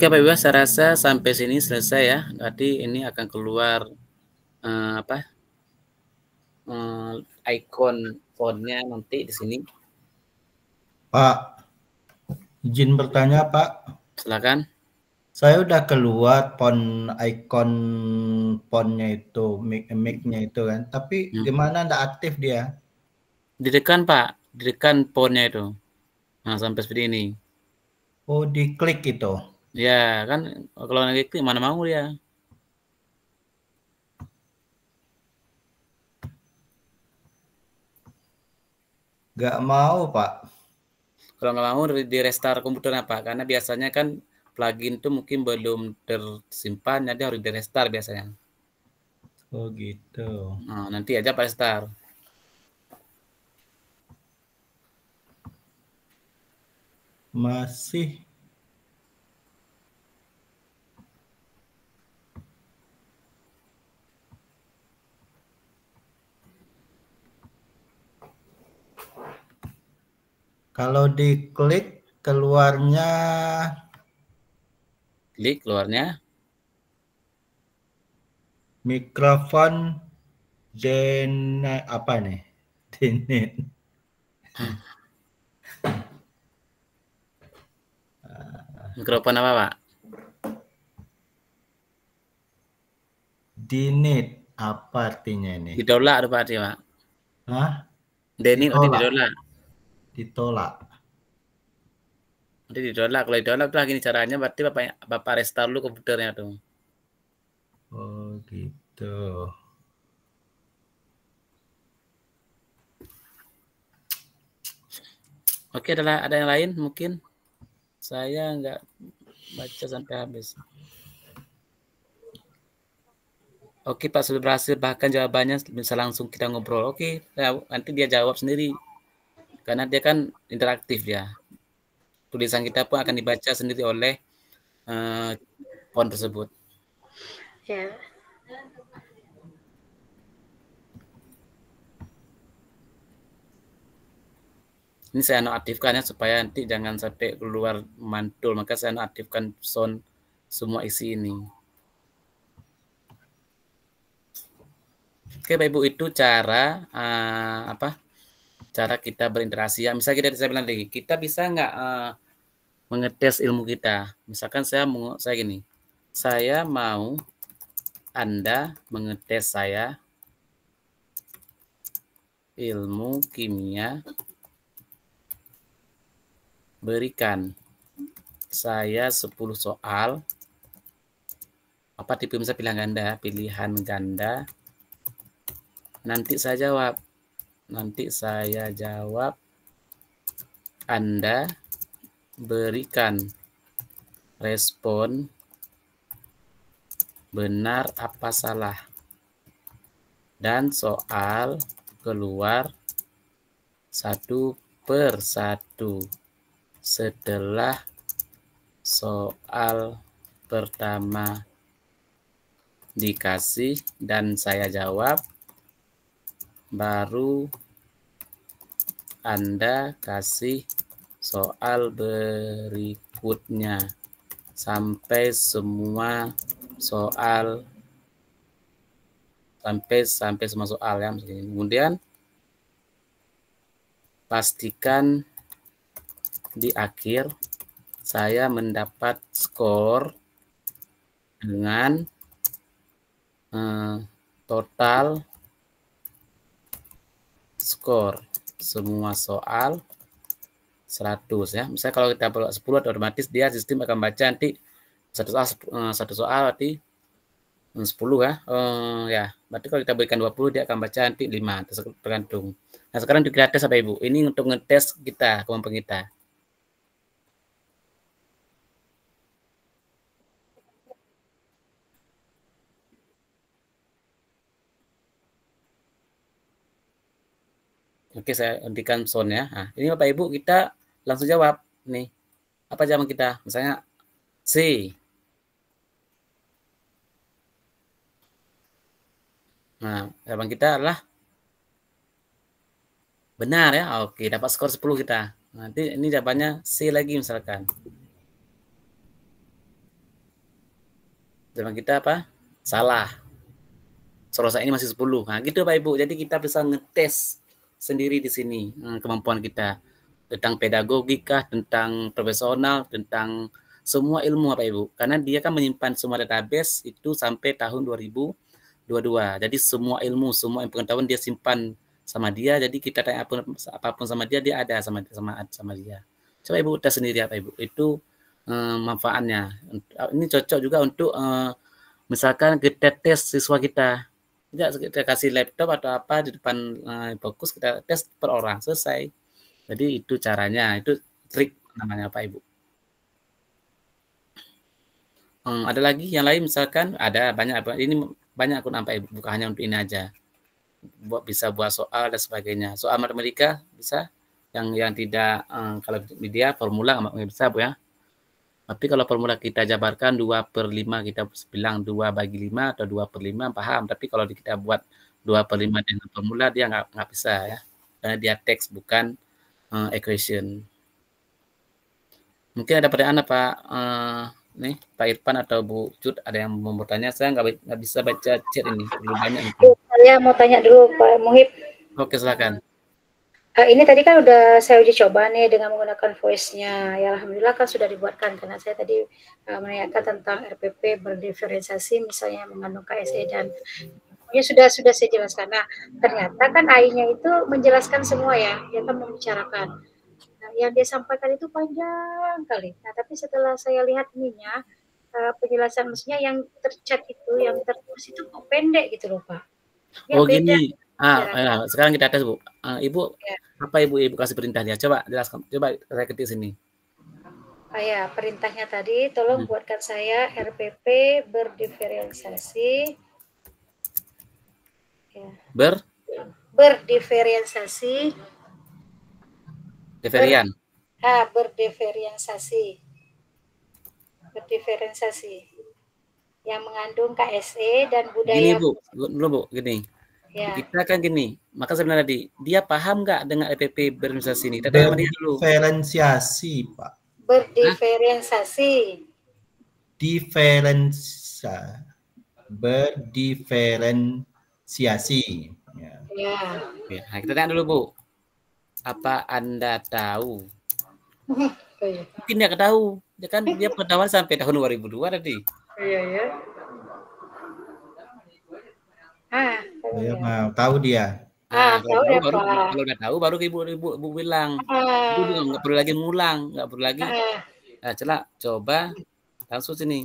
[SPEAKER 2] Oke Pak Ibu, saya rasa sampai sini selesai ya. Berarti ini akan keluar icon fontnya nanti di sini.
[SPEAKER 8] Pak, izin bertanya Pak.
[SPEAKER 2] Silakan.
[SPEAKER 8] Saya udah keluar icon fontnya itu, mic-nya itu kan. Tapi gimana nggak aktif dia?
[SPEAKER 2] Ditekan Pak, ditekan fontnya itu. Nah sampai seperti ini.
[SPEAKER 8] Oh, diklik itu.
[SPEAKER 2] Ya kan, kalau lagi klik mana mau dia.
[SPEAKER 8] Nggak mau Pak.
[SPEAKER 2] Kalau nggak mau di restart komputernya Pak, karena biasanya kan plugin itu mungkin belum tersimpan, jadi harus di restart biasanya.
[SPEAKER 8] Oh gitu.
[SPEAKER 2] Nah, nanti aja Pak restart.
[SPEAKER 8] Masih. Kalau diklik keluarnya.
[SPEAKER 2] Klik keluarnya.
[SPEAKER 8] Mikrofon apa nih? Dinit.
[SPEAKER 2] Mikrofon apa Pak?
[SPEAKER 8] Dinit apa artinya ini?
[SPEAKER 2] Ditolak Pak dia Pak.
[SPEAKER 8] Hah?
[SPEAKER 2] Denit nanti ditolak.
[SPEAKER 8] Ditolak.
[SPEAKER 2] Nanti ditolak. Kalau ditolak tuh gini caranya, berarti Bapak restart dulu komputernya tuh.
[SPEAKER 8] Oh gitu.
[SPEAKER 2] Oke, ada yang lain mungkin? Saya nggak baca sampai habis. Oke Pak, sudah berhasil, bahkan jawabannya bisa langsung kita ngobrol. Oke, nanti dia jawab sendiri. Karena dia kan interaktif ya. Tulisan kita pun akan dibaca sendiri oleh font tersebut.
[SPEAKER 4] Ya.
[SPEAKER 2] Ini saya nonaktifkan ya, supaya nanti jangan sampai keluar mantul. Maka saya nonaktifkan sound semua isi ini. Oke Bapak Ibu, itu cara cara kita berinteraksi ya. Misalnya saya bilang lagi, kita bisa nggak mengetes ilmu kita. Misalkan saya gini, saya mau Anda mengetes saya ilmu kimia, berikan saya 10 soal, apa tipe misalnya pilihan ganda, nanti saya jawab, Anda berikan respon benar apa salah, dan soal keluar satu per satu setelah soal pertama dikasih dan saya jawab, baru Anda kasih soal berikutnya sampai semua soal sampai semua soal ya. Kemudian pastikan di akhir saya mendapat skor dengan total skor semua soal 100 ya. Misalnya kalau kita buat 10, otomatis dia sistem akan baca nanti satu soal berarti 10 ya. Ya, berarti kalau kita berikan 20 dia akan baca nanti 5, tergantung. Nah, sekarang kita tes Bapak Ibu. Ini untuk ngetes kita, kemampuan kita. Oke, saya hentikan sound ya. Nah, ini Bapak Ibu kita langsung jawab nih. Apa jawaban kita? Misalnya C. Nah, jawaban kita adalah benar ya. Oke, dapat skor 10 kita. Nanti ini jawabannya C lagi misalkan. Zaman kita apa? Salah. Serosa ini masih 10. Nah, gitu Pak Ibu. Jadi kita bisa ngetes sendiri di sini kemampuan kita tentang pedagogika, tentang profesional, tentang semua ilmu Pak Ibu. Karena dia kan menyimpan semua database itu sampai tahun 2022. Jadi semua ilmu, semua pengetahuan dia simpan sama dia. Jadi kita tanya apapun sama dia, dia ada sama dia. Coba Ibu tes sendiri ya Pak Ibu. Itu manfaatnya. Ini cocok juga untuk misalkan kita tes siswa kita. Kita kasih laptop atau apa di depan fokus, kita tes per orang, selesai. Jadi itu caranya, itu trik namanya Pak Ibu. Ada lagi yang lain misalkan, ada banyak, ini banyak akun Pak Ibu, bukan hanya untuk ini aja. Bisa buat soal dan sebagainya. Soal matematika bisa, yang tidak kalau media formula nggak bisa Bu ya. Tapi kalau formula kita jabarkan 2/5, kita bilang 2/5 atau 2/5 paham. Tapi kalau kita buat 2/5 dengan formula dia nggak bisa ya. Karena dia teks bukan equation. Mungkin ada pertanyaan apa nih Pak Irfan atau Bu Cut, ada yang mau bertanya? Saya nggak bisa baca chat ini, terlalu banyak.
[SPEAKER 4] Saya mau tanya dulu Pak Muhib.
[SPEAKER 2] Oke, silakan.
[SPEAKER 4] Ini tadi kan udah saya uji coba nih dengan menggunakan voice-nya. Ya alhamdulillah kan sudah dibuatkan, karena saya tadi menanyakan tentang RPP berdiferensiasi misalnya mengandung KSE dan ya sudah saya jelaskan. Nah, ternyata kan AI-nya itu menjelaskan semua ya, dia kan membicarakan. Nah, yang dia sampaikan itu panjang kali. Nah, tapi setelah saya lihat ininya penjelasan maksudnya yang terchat itu, yang tertulis itu kok pendek gitu loh Pak. Ya,
[SPEAKER 2] oh
[SPEAKER 4] beda.
[SPEAKER 2] gini. Sekarang kita tes Bu. Ibu ya. Apa Ibu kasih perintah dia? Coba jelaskan. Coba saya ketik sini.
[SPEAKER 4] Ya, perintahnya tadi tolong buatkan saya RPP berdiferensiasi. Ya. Berdiferensiasi. Berdiferensiasi. Yang mengandung KSE dan budaya.
[SPEAKER 2] Gini Bu, dulu Bu, gini. Ya. Kita kan gini, maka sebenarnya dia paham nggak dengan RPP berdiferensiasi ini? Kita tanya dia dulu.
[SPEAKER 8] Berdiferensiasi, Pak.
[SPEAKER 4] Berdiferensiasi.
[SPEAKER 8] Berdiferensiasi.
[SPEAKER 4] Ya.
[SPEAKER 2] Nah, kita tanya dulu Bu. Apa Anda tahu? Mungkin dia tahu. Dia kan dia pengetahuan sampai tahun 2002 tadi.
[SPEAKER 4] Iya.
[SPEAKER 8] Dia mau tahu dia.
[SPEAKER 2] Kalau udah tahu baru ibu bilang. Ibu nggak perlu lagi ngulang, nggak perlu lagi. Nah, coba langsung sini.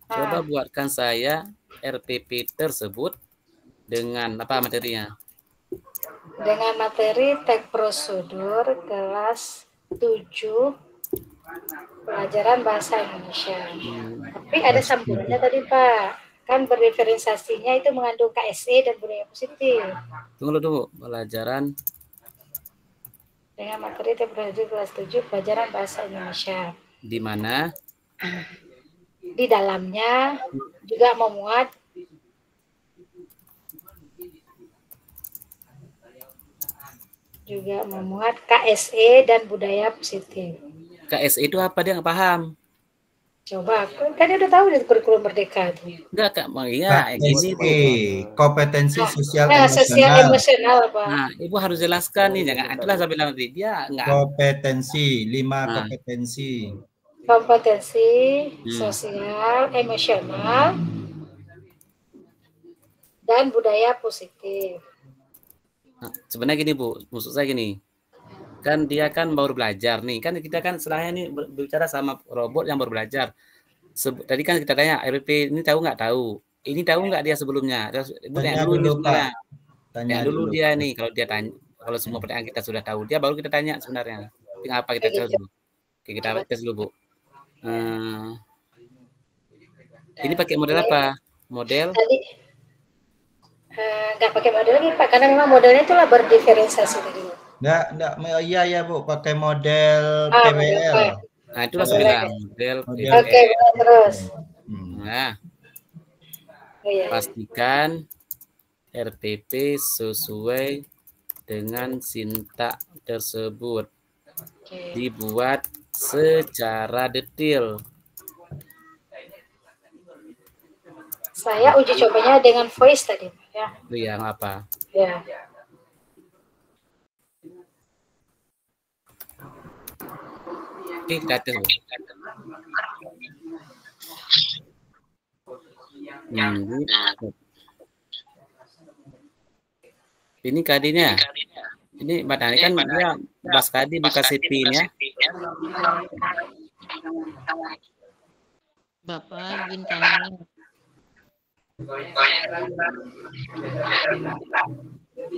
[SPEAKER 2] Coba buatkan saya RPP tersebut dengan apa materinya?
[SPEAKER 4] Dengan materi teks prosedur kelas 7 pelajaran bahasa Indonesia. Tapi ada sambutannya tadi Pak. Kan berdiferensiasinya itu mengandung KSE dan budaya positif.
[SPEAKER 2] Tunggu dulu, pelajaran
[SPEAKER 4] dengan materi teks prosedur kelas 7 pelajaran bahasa Indonesia.
[SPEAKER 2] Di mana?
[SPEAKER 4] Di dalamnya juga memuat KSE dan budaya positif.
[SPEAKER 2] KSE itu apa, dia nggak paham?
[SPEAKER 4] Coba, kan dia udah tahu dari kurikulum Merdeka itu.
[SPEAKER 2] Enggak Kak, iya
[SPEAKER 8] ini kompetensi sosial
[SPEAKER 4] emosional Pak.
[SPEAKER 2] Nah, Ibu harus jelaskan nih, jangan itulah saya bilang tadi dia enggak.
[SPEAKER 8] Kompetensi, 5 kompetensi.
[SPEAKER 4] Kompetensi sosial, emosional, dan budaya positif.
[SPEAKER 2] Nah, sebenarnya gini Bu, maksud saya gini. Kan dia kan baru belajar nih, kan kita kan setelahnya nih berbicara sama robot yang baru belajar. Tadi kan kita tanya RPP ini tahu nggak tahu, ini tahu nggak dia sebelumnya?
[SPEAKER 8] Tanya dulu Pak.
[SPEAKER 2] Tanya dulu dia nih, kalau dia tanya, kalau semua pertanyaan kita sudah tahu, dia baru kita tanya sebenarnya. Apa kita tes dulu? Oke, kita tes dulu Bu. Ini pakai model apa? Model?
[SPEAKER 4] Tadi nggak pakai model lagi Pak, karena memang modelnya itulah berdiferensiasi tadi.
[SPEAKER 8] Enggak, iya Bu, pakai model PBL.
[SPEAKER 2] Nah, itulah saya bilang, model PBL.
[SPEAKER 4] Oke, terus.
[SPEAKER 2] Nah, pastikan RPP sesuai dengan sintak tersebut. Dibuat secara detail.
[SPEAKER 4] Saya uji cobanya dengan voice tadi, ya.
[SPEAKER 2] Iya, nggak apa.
[SPEAKER 4] Ya.
[SPEAKER 2] Oke, gratis, Bu. Ini kadinya. Ini Mbak Nani kan dia Bas Kadi buka CP-nya.
[SPEAKER 9] Bapak izin tanya.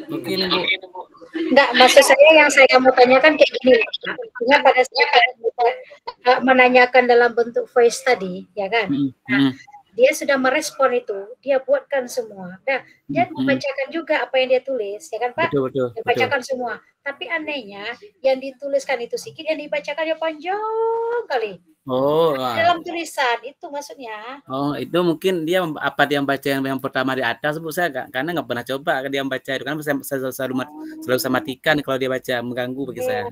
[SPEAKER 2] Mungkin Bu.
[SPEAKER 4] Enggak, maksud saya yang saya mau tanyakan kayak gini. Artinya pada saat kita menanyakan dalam bentuk voice tadi, ya kan? Nah, dia sudah merespon itu, dia buatkan semua. Nah, dia membacakan juga apa yang dia tulis, ya kan Pak?
[SPEAKER 2] Betul,
[SPEAKER 4] dia bacakan semua. Tapi anehnya, yang dituliskan itu sedikit, yang dibacakannya panjang kali.
[SPEAKER 2] Oh,
[SPEAKER 4] dalam tulisan itu maksudnya.
[SPEAKER 2] Oh, itu mungkin dia apa dia baca yang pertama di atas, Bu, saya karena nggak pernah coba dia baca itu kan saya selalu saya matikan kalau dia baca, mengganggu bagi saya.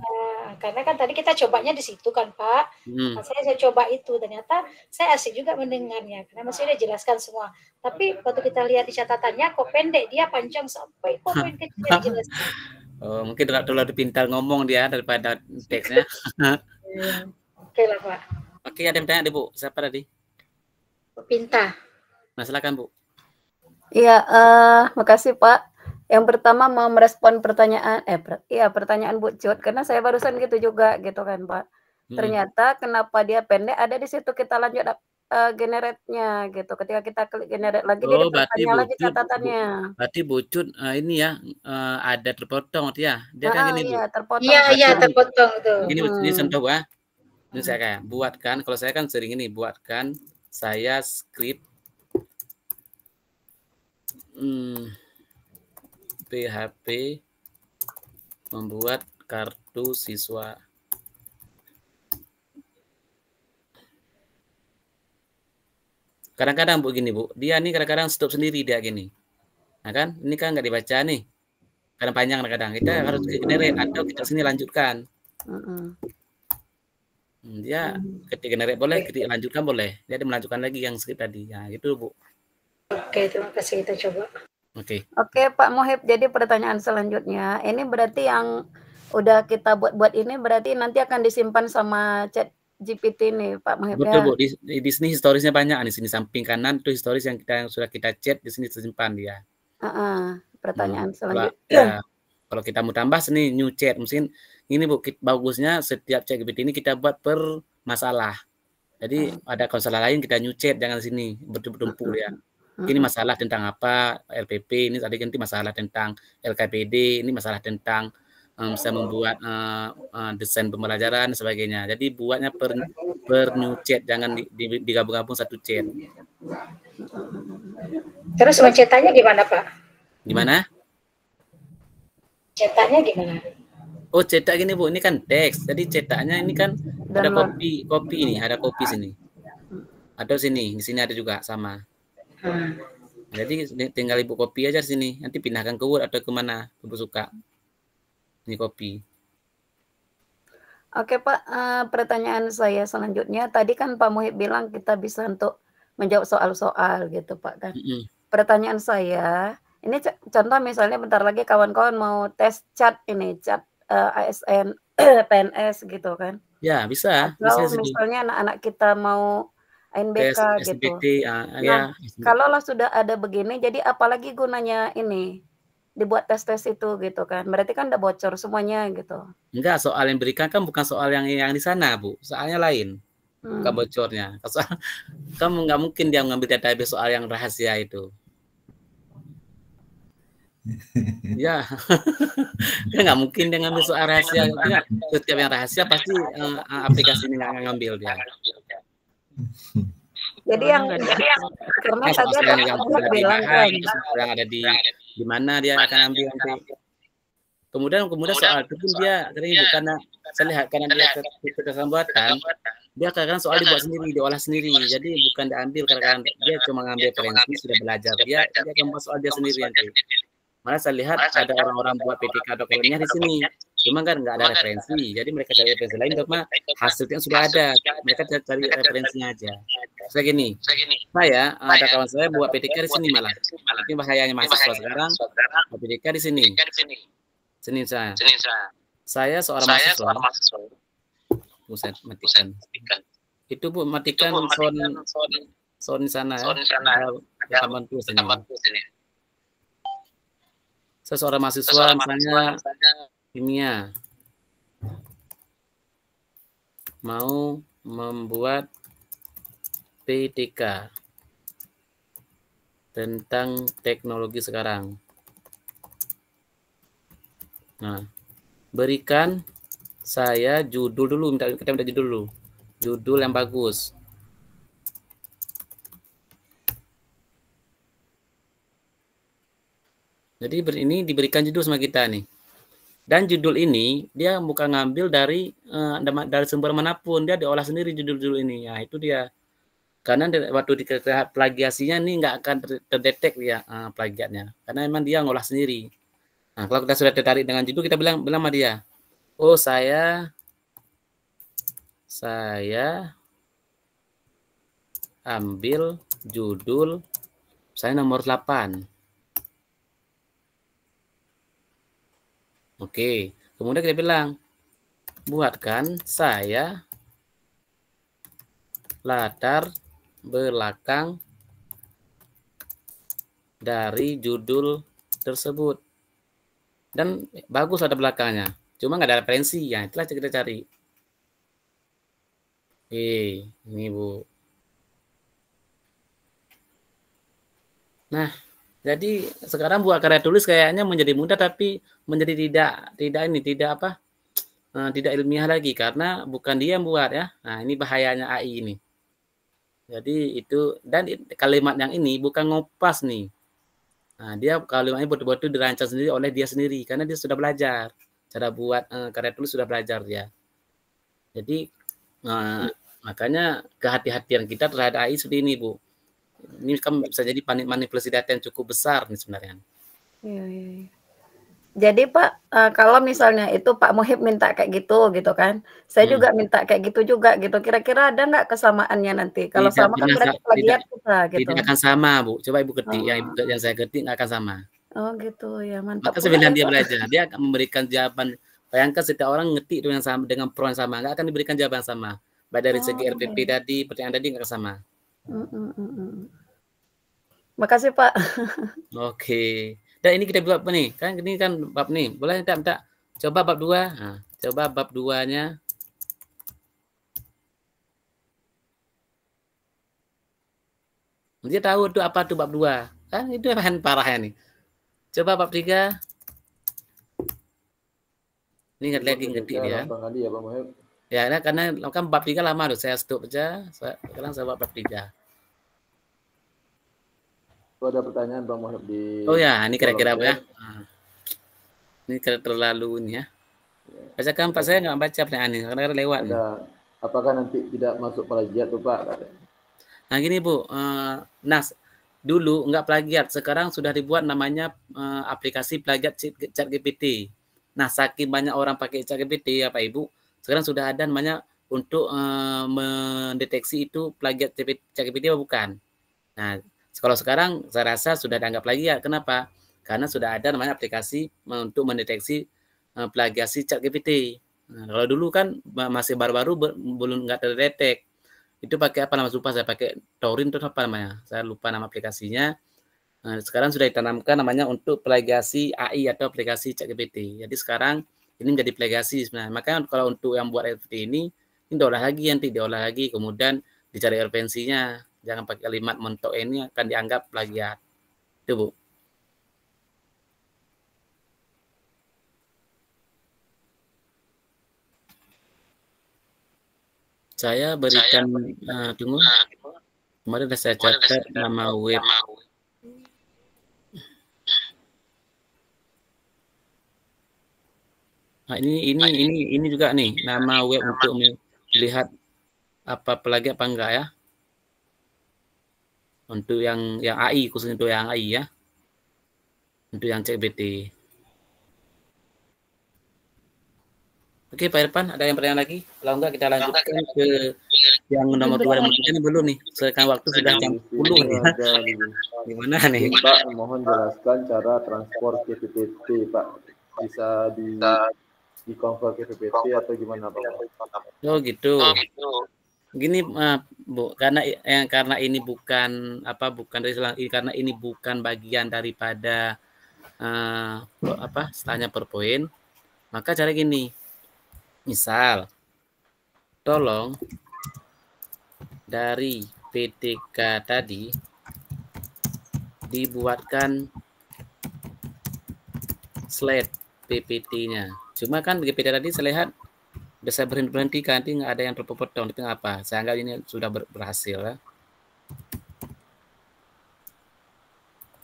[SPEAKER 4] Karena kan tadi kita cobanya di situ kan Pak. Saya coba itu, ternyata saya asik juga mendengarnya karena masih dia jelaskan semua. Tapi waktu kita lihat di catatannya kok pendek, dia panjang sampai poin kecil dijelaskan.
[SPEAKER 2] Oh, mungkin terlalu pintar ngomong dia daripada teksnya.
[SPEAKER 4] Oke lah Pak.
[SPEAKER 2] Oke, ada yang tanya deh Bu, siapa tadi?
[SPEAKER 4] Pinta.
[SPEAKER 2] Nah, silakan Bu.
[SPEAKER 10] Iya, makasih Pak. Yang pertama mau merespon pertanyaan, pertanyaan Bu Cut, karena saya barusan gitu juga gitu kan Pak. Ternyata kenapa dia pendek ada di situ, kita lanjut generate-nya gitu. Ketika kita klik generate lagi dia bertanya lagi catatannya.
[SPEAKER 2] Berarti Bu Cut ini ya ada terpotong dia. Dia kan gini Bu.
[SPEAKER 10] Iya, terpotong.
[SPEAKER 4] Iya, terpotong tuh.
[SPEAKER 2] Ini contoh ya. Ini saya kayak buatkan, kalau saya kan sering ini buatkan saya script PHP membuat kartu siswa. Kadang-kadang Bu gini Bu, dia nih kadang-kadang stop sendiri dia gini. Nah kan, ini kan nggak dibaca nih. Kadang panjang kadang-kadang. Kita harus generate atau kita sini lanjutkan. Dia ketik generate boleh, ketik lanjutkan boleh. Dia ada melanjutkan lagi yang script tadi. Ya, gitu Bu.
[SPEAKER 4] Oke, terima kasih, kita coba.
[SPEAKER 10] Oke Pak Muhib, jadi pertanyaan selanjutnya, ini berarti yang udah kita buat ini berarti nanti akan disimpan sama chat GPT nih Pak Muhib.
[SPEAKER 2] Betul Bu, di sini historisnya banyak, di sini samping kanan itu historis yang sudah kita chat, di sini tersimpan dia.
[SPEAKER 10] Pertanyaan selanjutnya.
[SPEAKER 2] Kalau kita mau tambah sini new chat, mungkin ini Bu, bagusnya setiap chat GPT ini kita buat per masalah. Jadi ada masalah lain kita new chat, jangan sini bertumpuk ya. Ini masalah tentang apa, LPP, ini tadi nanti masalah tentang LKPD, ini masalah tentang bisa membuat desain pembelajaran dan sebagainya. Jadi buatnya per new chat, jangan digabung-gabung satu chat.
[SPEAKER 4] Terus mencetaknya gimana Pak?
[SPEAKER 2] Gimana?
[SPEAKER 4] Cetaknya gimana?
[SPEAKER 2] Oh, cetak gini Bu, ini kan teks. Jadi cetaknya ini kan ada kopi ini, ada kopi sini. Atau sini, di sini ada juga sama. Jadi tinggal Ibu copy aja sini, nanti pindahkan ke Word atau kemana Ibu suka. Ini copy.
[SPEAKER 10] Oke Pak, pertanyaan saya selanjutnya, tadi kan Pak Muhib bilang kita bisa untuk menjawab soal-soal gitu Pak kan. Pertanyaan saya, ini contoh misalnya bentar lagi kawan-kawan mau tes chat ini, chat ASN, PNS gitu kan.
[SPEAKER 2] Ya bisa.
[SPEAKER 10] Kalau misalnya anak-anak kita mau NBK gitu.
[SPEAKER 2] Ya.
[SPEAKER 10] Kalau sudah ada begini, jadi apalagi gunanya ini dibuat tes-tes itu gitu kan? Berarti kan udah bocor semuanya gitu.
[SPEAKER 2] Enggak, soal yang berikan kan bukan soal yang di sana Bu, soalnya lain. Bukan bocornya. Soal, kamu nggak mungkin dia mengambil database soal yang rahasia itu. Ya, nggak mungkin dia ngambil soal rahasia. Setiap yang rahasia pasti aplikasi ini nggak ngambil dia.
[SPEAKER 10] Jadi yang karena tadi
[SPEAKER 2] yang bilang kan yang ada di mana dia akan ambil nanti. Kemudian soal itu pun dia karena saya lihat karena dia kesambuatan, dia kadang soal dibuat sendiri, diolah sendiri. Jadi bukan diambil kadang dia cuma ngambil referensi, sudah belajar dia akan buat soal dia sendiri nanti. Malah saya lihat ada orang-orang buat PTK dokumennya di sini, cuma kan nggak ada referensi. Jadi mereka cari referensi lain, cuma hasilnya sudah ada. Mereka cari referensinya aja. Saya gini, Saya ada kawan saya buat PTK di sini malah. Ini bahayanya mahasiswa sekarang. Buat PTK di sini. Sini saya. Saya seorang mahasiswa. Buset, matikan. Itu Bu, matikan sound di sana ya. Kita bantu sini. Saya seorang mahasiswa misalnya kimia. Mau membuat PTK tentang teknologi sekarang. Nah, berikan saya judul dulu, kita minta judul dulu. Judul yang bagus. Jadi ini diberikan judul sama kita nih. Dan judul ini dia bukan ngambil dari sumber manapun, dia diolah sendiri judul-judul ini. Ya, itu dia. Karena waktu di plagiasinya ini nggak akan terdetek ya plagiatnya. Karena memang dia ngolah sendiri. Nah, kalau kita sudah tertarik dengan judul, kita bilang sama dia, oh saya ambil judul saya nomor 8. Oke, kemudian kita bilang, buatkan saya latar belakang dari judul tersebut. Dan bagus ada belakangnya, cuma nggak ada referensi, ya itulah kita cari. Ini Bu. Nah, jadi sekarang buat karya tulis kayaknya menjadi mudah, tapi menjadi tidak ilmiah lagi karena bukan dia yang buat ya. Nah, ini bahayanya AI ini. Jadi itu, dan kalimat yang ini bukan ngopas nih. Nah, dia kalimatnya betul-betul dirancang sendiri oleh dia sendiri karena dia sudah belajar cara buat karya tulis, sudah belajar dia. Jadi makanya kehati-hatian kita terhadap AI seperti ini Bu. Ini kan bisa jadi manipulasi data yang cukup besar nih sebenarnya.
[SPEAKER 10] Iya. Jadi Pak, kalau misalnya itu Pak Muhib minta kayak gitu kan, saya juga minta kayak gitu juga gitu. Kira-kira ada nggak kesamaannya nanti? Kalau sama kan berarti plagiat kita gitu.
[SPEAKER 2] Tidak akan sama Bu. Coba Ibu ketik, yang saya ketik nggak akan sama.
[SPEAKER 10] Oh gitu ya, mantap.
[SPEAKER 2] Maka sebenarnya dia belajar, dia akan memberikan jawaban. Bayangkan setiap orang ngetik dengan sama, dengan prompt yang sama, nggak akan diberikan jawaban yang sama. Baik dari segi RPP tadi, pertanyaan tadi nggak sama.
[SPEAKER 10] Makasih Pak.
[SPEAKER 2] Oke. Dan ini kita buat apa nih? Kan ini kan bab nih. Boleh minta coba bab 2. Nah, coba bab 2-nya. Dia tahu tuh apa tuh bab 2. Kan itu bahan parahnya nih. Coba bab 3. Ini lagi ngetik dia. Ya, karena kan bab 3 lama tuh. Saya stop aja. Sekarang saya bab 3.
[SPEAKER 1] Ada pertanyaan Bang Muhib di.
[SPEAKER 2] Oh ya, ini kira-kira apa ya? Ini terlalu ini ya. Bacakan Pak, saya nggak baca pertanyaan ini karena lewat.
[SPEAKER 1] Apakah nanti tidak masuk plagiat tuh Pak?
[SPEAKER 2] Nah gini Bu, dulu nggak plagiat, sekarang sudah dibuat namanya aplikasi plagiat ChatGPT. Nah saking banyak orang pakai ChatGPT ya Pak Ibu, sekarang sudah ada namanya untuk mendeteksi itu plagiat ChatGPT atau bukan. Nah kalau sekarang saya rasa sudah dianggap plagiat. Kenapa? Karena sudah ada namanya aplikasi untuk mendeteksi plagiasi ChatGPT. Nah, kalau dulu kan masih baru-baru belum nggak terdetek. Itu pakai apa namanya? Lupa saya pakai Taurin itu apa namanya? Saya lupa nama aplikasinya. Nah, sekarang sudah ditanamkan namanya untuk plagiasi AI atau aplikasi ChatGPT. Jadi sekarang ini menjadi plagiasi sebenarnya. Makanya kalau untuk yang buat NFT ini diolah lagi, nanti diolah lagi, kemudian dicari referensinya. Jangan pakai kalimat mentok, ini akan dianggap plagiat. Itu Bu. Saya berikan tunggu. Kemarin sudah saya catat nama web. Nah, ini juga nih nama web untuk melihat apa plagiat apa enggak ya. Untuk yang AI, khususnya untuk yang AI ya. Untuk yang ChatGPT. Oke Pak Irfan, ada yang pertanyaan lagi? Kalau enggak kita lanjutkan ke Yang nomor 2 dan nomor 3 ini belum nih. Sekarang waktu sudah jam 10 nih. Gimana nih?
[SPEAKER 1] Pak, mohon jelaskan cara transfer ke PPT, Pak. Bisa di convert ke PPT atau gimana, Pak?
[SPEAKER 2] Oh gitu. Gini, Bu, karena ini bukan karena ini bukan bagian daripada istilahnya PowerPoint, maka cara gini. Misal, tolong dari PTK tadi dibuatkan slide PPT-nya. Cuma kan PPT tadi saya lihat udah saya berhenti-hentikan, nanti nggak ada yang terpotong. Itu apa? Saya anggap ini sudah berhasil ya.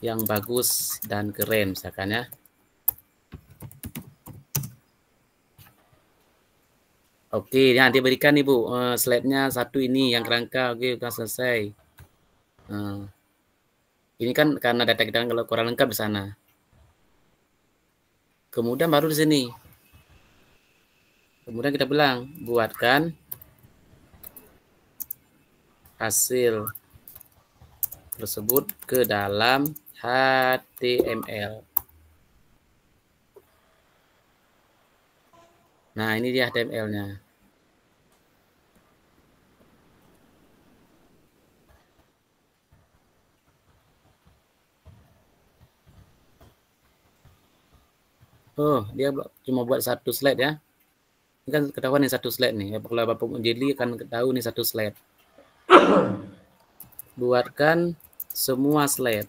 [SPEAKER 2] Yang bagus dan keren misalkan ya. Oke, ya diberikan nih Bu, slide-nya satu ini yang kerangka. Oke, udah selesai. Ini kan karena data kita kalau kurang lengkap di sana. Kemudian baru di sini. Kemudian kita bilang, buatkan hasil tersebut ke dalam HTML. Nah, ini dia HTML-nya. Oh, dia cuma buat satu slide ya. Ini kan ketahuan nih satu slide nih. Kalau Bapak Jeli akan tahu nih satu slide. Buatkan semua slide.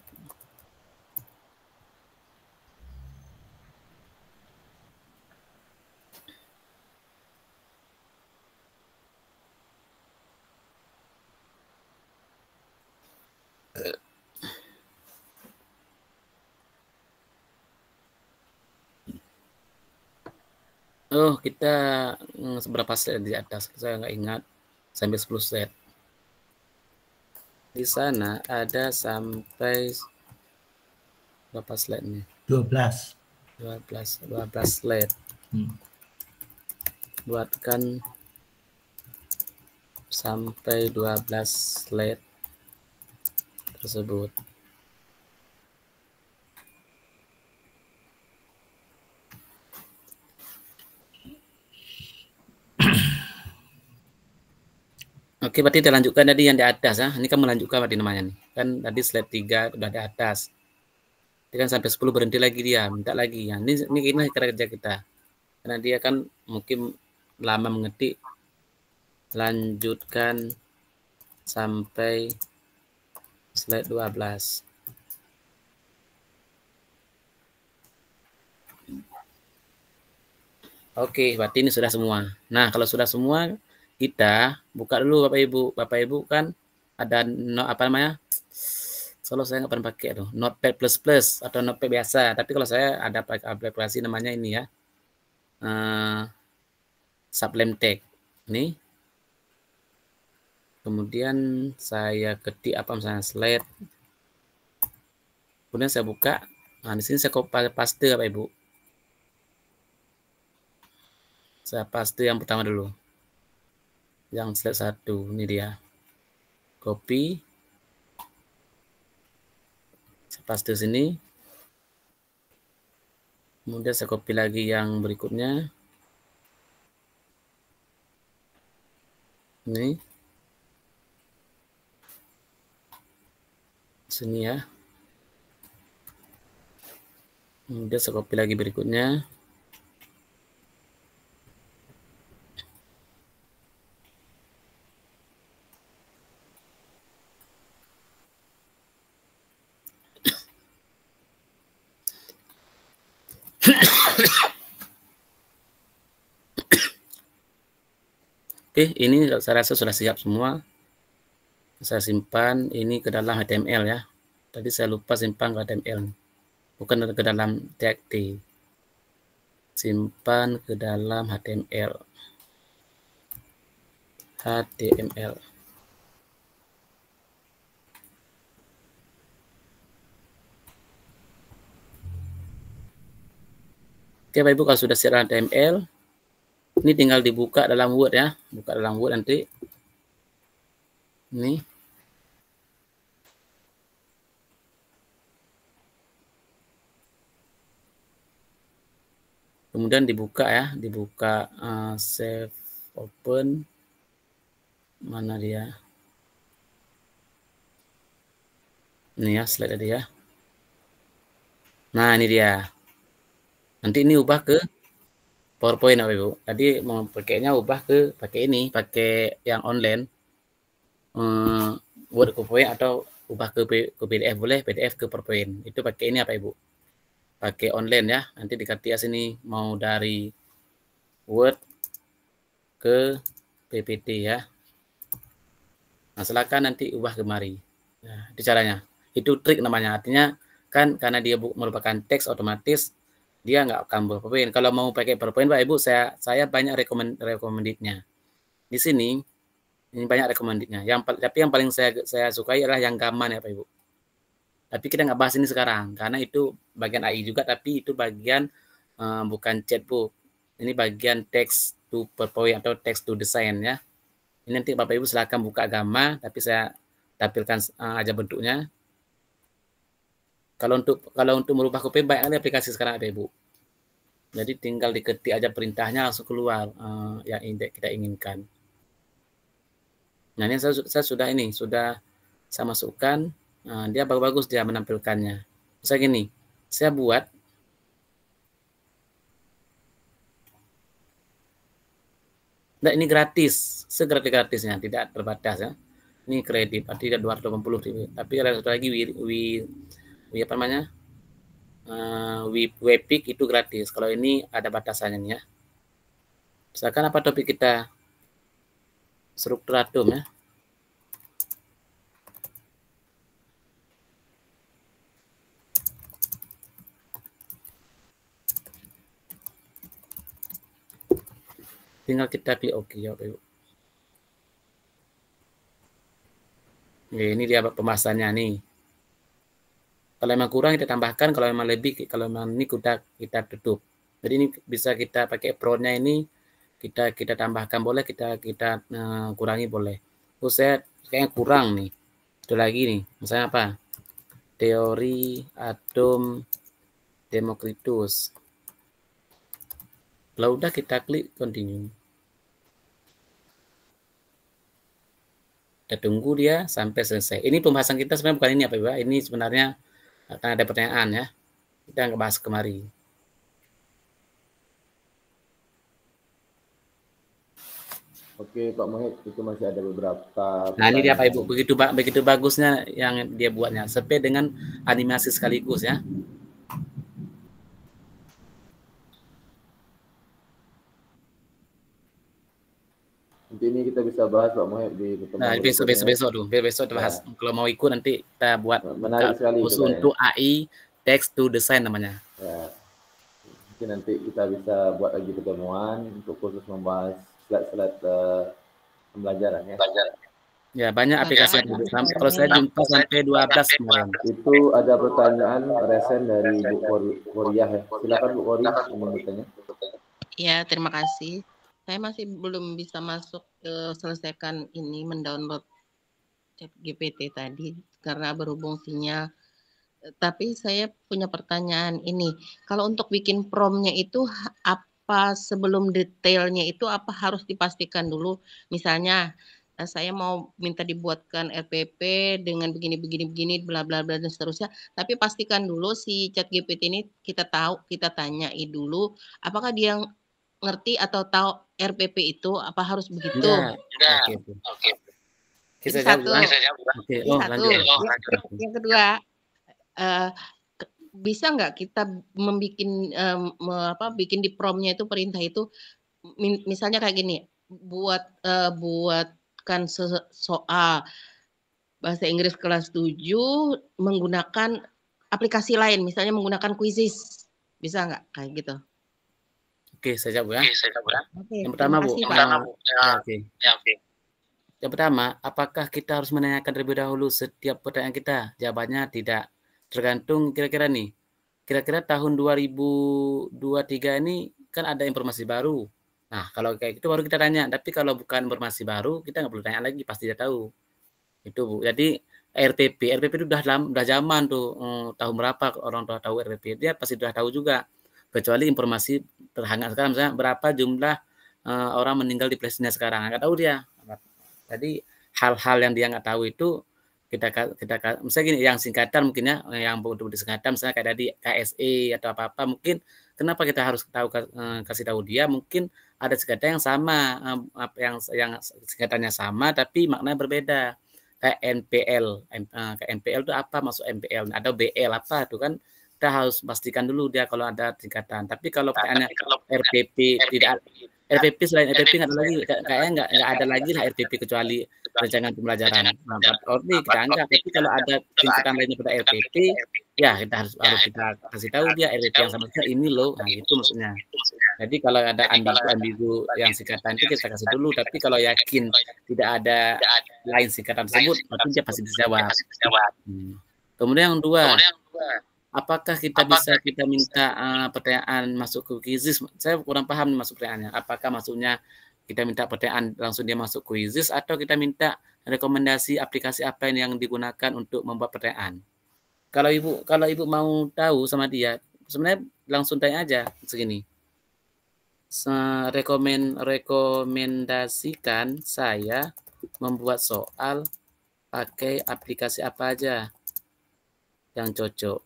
[SPEAKER 2] Oh, kita seberapa slide di atas? Saya nggak ingat. Sampai 10 slide. Di sana ada sampai berapa slide nih?
[SPEAKER 8] 12
[SPEAKER 2] slide. Buatkan sampai 12 slide tersebut. Oke, berarti kita lanjutkan tadi yang di atas ya. Ini kan melanjutkan berarti namanya nih. Kan tadi slide 3 udah di atas. Ini kan sampai 10 berhenti lagi dia, minta lagi ya. Ini kerja kita. Karena dia kan mungkin lama mengetik. Lanjutkan sampai slide 12. Oke, berarti ini sudah semua. Nah, kalau sudah semua, kita buka dulu Bapak Ibu. Bapak Ibu kan ada Kalau saya nggak pernah pakai tuh, Notepad++ atau Notepad biasa. Tapi kalau saya ada aplikasi namanya ini ya, Sublime Text. Ini. Kemudian saya ketik misalnya slide. Kemudian saya buka. Nah, di sini saya paste Bapak Ibu. Saya paste yang pertama dulu. Yang slide 1, ini dia. Copy. Saya paste sini. Kemudian saya copy lagi yang berikutnya. Ini. Sini ya. Kemudian saya copy lagi berikutnya. Oke, ini saya rasa sudah siap semua. Saya simpan ini ke dalam HTML ya. Tadi saya lupa simpan ke HTML. Bukan ke dalam TXT. Simpan ke dalam HTML. Oke, Bapak Ibu, kalau sudah siap HTML, ini tinggal dibuka dalam Word ya. Buka dalam Word nanti. Ini. Kemudian dibuka ya, dibuka save open. Mana dia? Ini ya, slide tadi ya. Nah, ini dia. Nanti ini ubah ke PowerPoint Bapak Ibu. Tadi mau pakainya ubah ke pakai ini, pakai yang online. Word ke PowerPoint atau ubah ke PDF boleh, PDF ke PowerPoint. Itu pakai ini apa Ibu? Pakai online ya. Nanti dikati ya sini mau dari Word ke PPT ya. Nah, silakan nanti ubah kemari. Nah, itu caranya. Itu trik namanya. Artinya kan karena dia merupakan teks otomatis dia nggak akan PowerPoint. Kalau mau pakai PowerPoint Pak Ibu, saya banyak recommended-nya. Di sini ini banyak recommended-nya. Tapi yang paling saya sukai adalah yang Gamma ya Pak Ibu. Tapi kita nggak bahas ini sekarang karena itu bagian AI juga, tapi itu bagian bukan chatbook. Ini bagian text to PowerPoint atau text to design ya. Ini nanti Bapak Ibu silakan buka Gamma, tapi saya tampilkan aja bentuknya. Kalau untuk merubah kopi banyak aplikasi sekarang Bapak Ibu. Jadi tinggal diketik aja perintahnya langsung keluar yang kita inginkan. Nah, ini saya sudah saya masukkan. Dia bagus dia menampilkannya. Misalnya gini, saya buat nah, ini gratis, segratis-gratisnya, tidak terbatas ya. Ini kredit, tidak 280 tapi ada satu lagi apa namanya? Webpick itu gratis. Kalau ini ada batasannya nih ya. Misalkan apa topik kita? Struktur atom ya. Tinggal kita klik OK ya Bapak Ibu. Ini dia pembahasannya nih. Kalau memang kurang kita tambahkan, kalau memang lebih, kalau memang ini kita tutup. Jadi ini bisa kita pakai pro-nya ini kita tambahkan boleh, kita kurangi boleh. Saya kayaknya kurang nih. Itu lagi nih, misalnya apa? Teori atom Demokritus. Kalau udah kita klik continue. Kita tunggu dia sampai selesai. Ini pembahasan kita sebenarnya bukan ini apa Ibu. Ini sebenarnya akan ada pertanyaan ya. Kita nggak bahas kemari.
[SPEAKER 1] Oke Pak Muhid, itu masih ada beberapa.
[SPEAKER 2] Nah ini dia Pak Ibu, begitu bagusnya yang dia buatnya, sampai dengan animasi sekaligus ya.
[SPEAKER 1] Nanti ini kita bisa bahas Pak Muhid di pertemuan.
[SPEAKER 2] Nah besok dulu, besok bahas. Ya. Kalau mau ikut nanti kita buat khusus untuk AI text to design namanya.
[SPEAKER 1] Ya. Mungkin nanti kita bisa buat lagi pertemuan untuk khusus membahas slide-slide pembelajaran ya.
[SPEAKER 2] Ya banyak aplikasi kalau saya jumpa sampai 12 kemarin.
[SPEAKER 1] Itu ada pertanyaan resen dari Bu Korea ya. Silakan Bu Korea ingin bertanya.
[SPEAKER 9] Ya, terima kasih. Saya masih belum bisa masuk selesaikan ini mendownload ChatGPT tadi karena berhubung sinyal. Tapi saya punya pertanyaan ini. Kalau untuk bikin prompt-nya itu apa sebelum detailnya itu apa harus dipastikan dulu? Misalnya saya mau minta dibuatkan RPP dengan begini bla bla bla dan seterusnya, tapi pastikan dulu si ChatGPT ini kita tanyai dulu apakah dia ngerti atau tahu RPP itu apa harus begitu?
[SPEAKER 2] Oke.
[SPEAKER 9] Satu. Yang kedua, bisa nggak kita bikin di prompt-nya itu perintah itu misalnya kayak gini, buatkan soal bahasa Inggris kelas 7 menggunakan aplikasi lain, misalnya menggunakan Quizzes, bisa nggak kayak gitu?
[SPEAKER 2] Oke, saya jawab ya. Yang pertama Bu. Yang pertama, apakah kita harus menanyakan terlebih dahulu setiap pertanyaan kita? Jawabannya tidak. Tergantung kira-kira nih. Kira-kira tahun 2023 ini kan ada informasi baru. Nah, kalau kayak gitu baru kita tanya. Tapi kalau bukan informasi baru, kita nggak perlu tanya lagi, pasti dia tahu. Itu Bu. Jadi RPP itu udah zaman tuh, tahun berapa orang tua tahu RPP, dia pasti udah tahu juga. Kecuali informasi terhangat sekarang, misalnya berapa jumlah orang meninggal di Palestina sekarang, nggak tahu dia. Jadi hal-hal yang dia nggak tahu itu kita misalnya gini, yang singkatan mungkin ya, yang betul disingkatan misalnya kayak tadi KSE atau apa-apa, mungkin kenapa kita harus tahu, kasih tahu dia, mungkin ada singkatan yang sama, yang singkatannya sama tapi maknanya berbeda. Kayak NPL, kayak NPL itu apa masuk NPL, atau BL apa itu kan kita harus pastikan dulu dia kalau ada tingkatan. Tapi kalau pertanyaannya RPP, tidak RPP, selain RPP nggak ada lagi, kayaknya nggak ada lagi lah RPP kecuali rencana pembelajaran. Nah, kita anggap. Tapi kalau ada tingkatan lainnya pada RPP, ya kita harus kita kasih tahu dia RPP yang sama kita ini loh. Nah itu maksudnya. Jadi kalau ada ambigu yang singkatan itu kita kasih dulu. Tapi kalau yakin tidak ada lain singkatan tersebut, berarti dia pasti dijawab. Kemudian yang dua, apakah kita bisa minta pertanyaan masuk ke quizis? Saya kurang paham nih masuk pertanyaannya. Apakah maksudnya kita minta pertanyaan langsung dia masuk quizis, atau kita minta rekomendasi aplikasi apa yang digunakan untuk membuat pertanyaan? Kalau ibu mau tahu sama dia, sebenarnya langsung tanya aja segini. Rekomendasikan saya membuat soal pakai aplikasi apa aja yang cocok.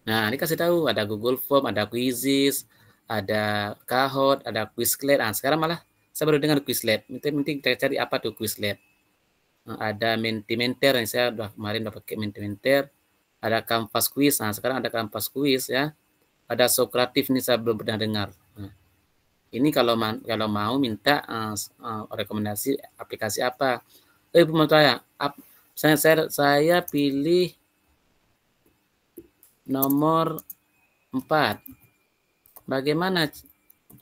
[SPEAKER 2] Nah, ini kasih tahu ada Google Form, ada Quizizz, ada Kahoot, ada Quizlet. Nah, sekarang malah saya baru dengar Quizlet. Nanti kita cari apa tuh Quizlet. Ada Mentimeter, yang saya kemarin udah pakai Mentimeter. Ada Canvas Quiz. Nah, sekarang ada Canvas Quiz ya. Ada Socrative, ini saya belum pernah dengar. Nah, ini kalau mau minta rekomendasi aplikasi apa. Ibu mau tanya, saya pilih nomor 4. Bagaimana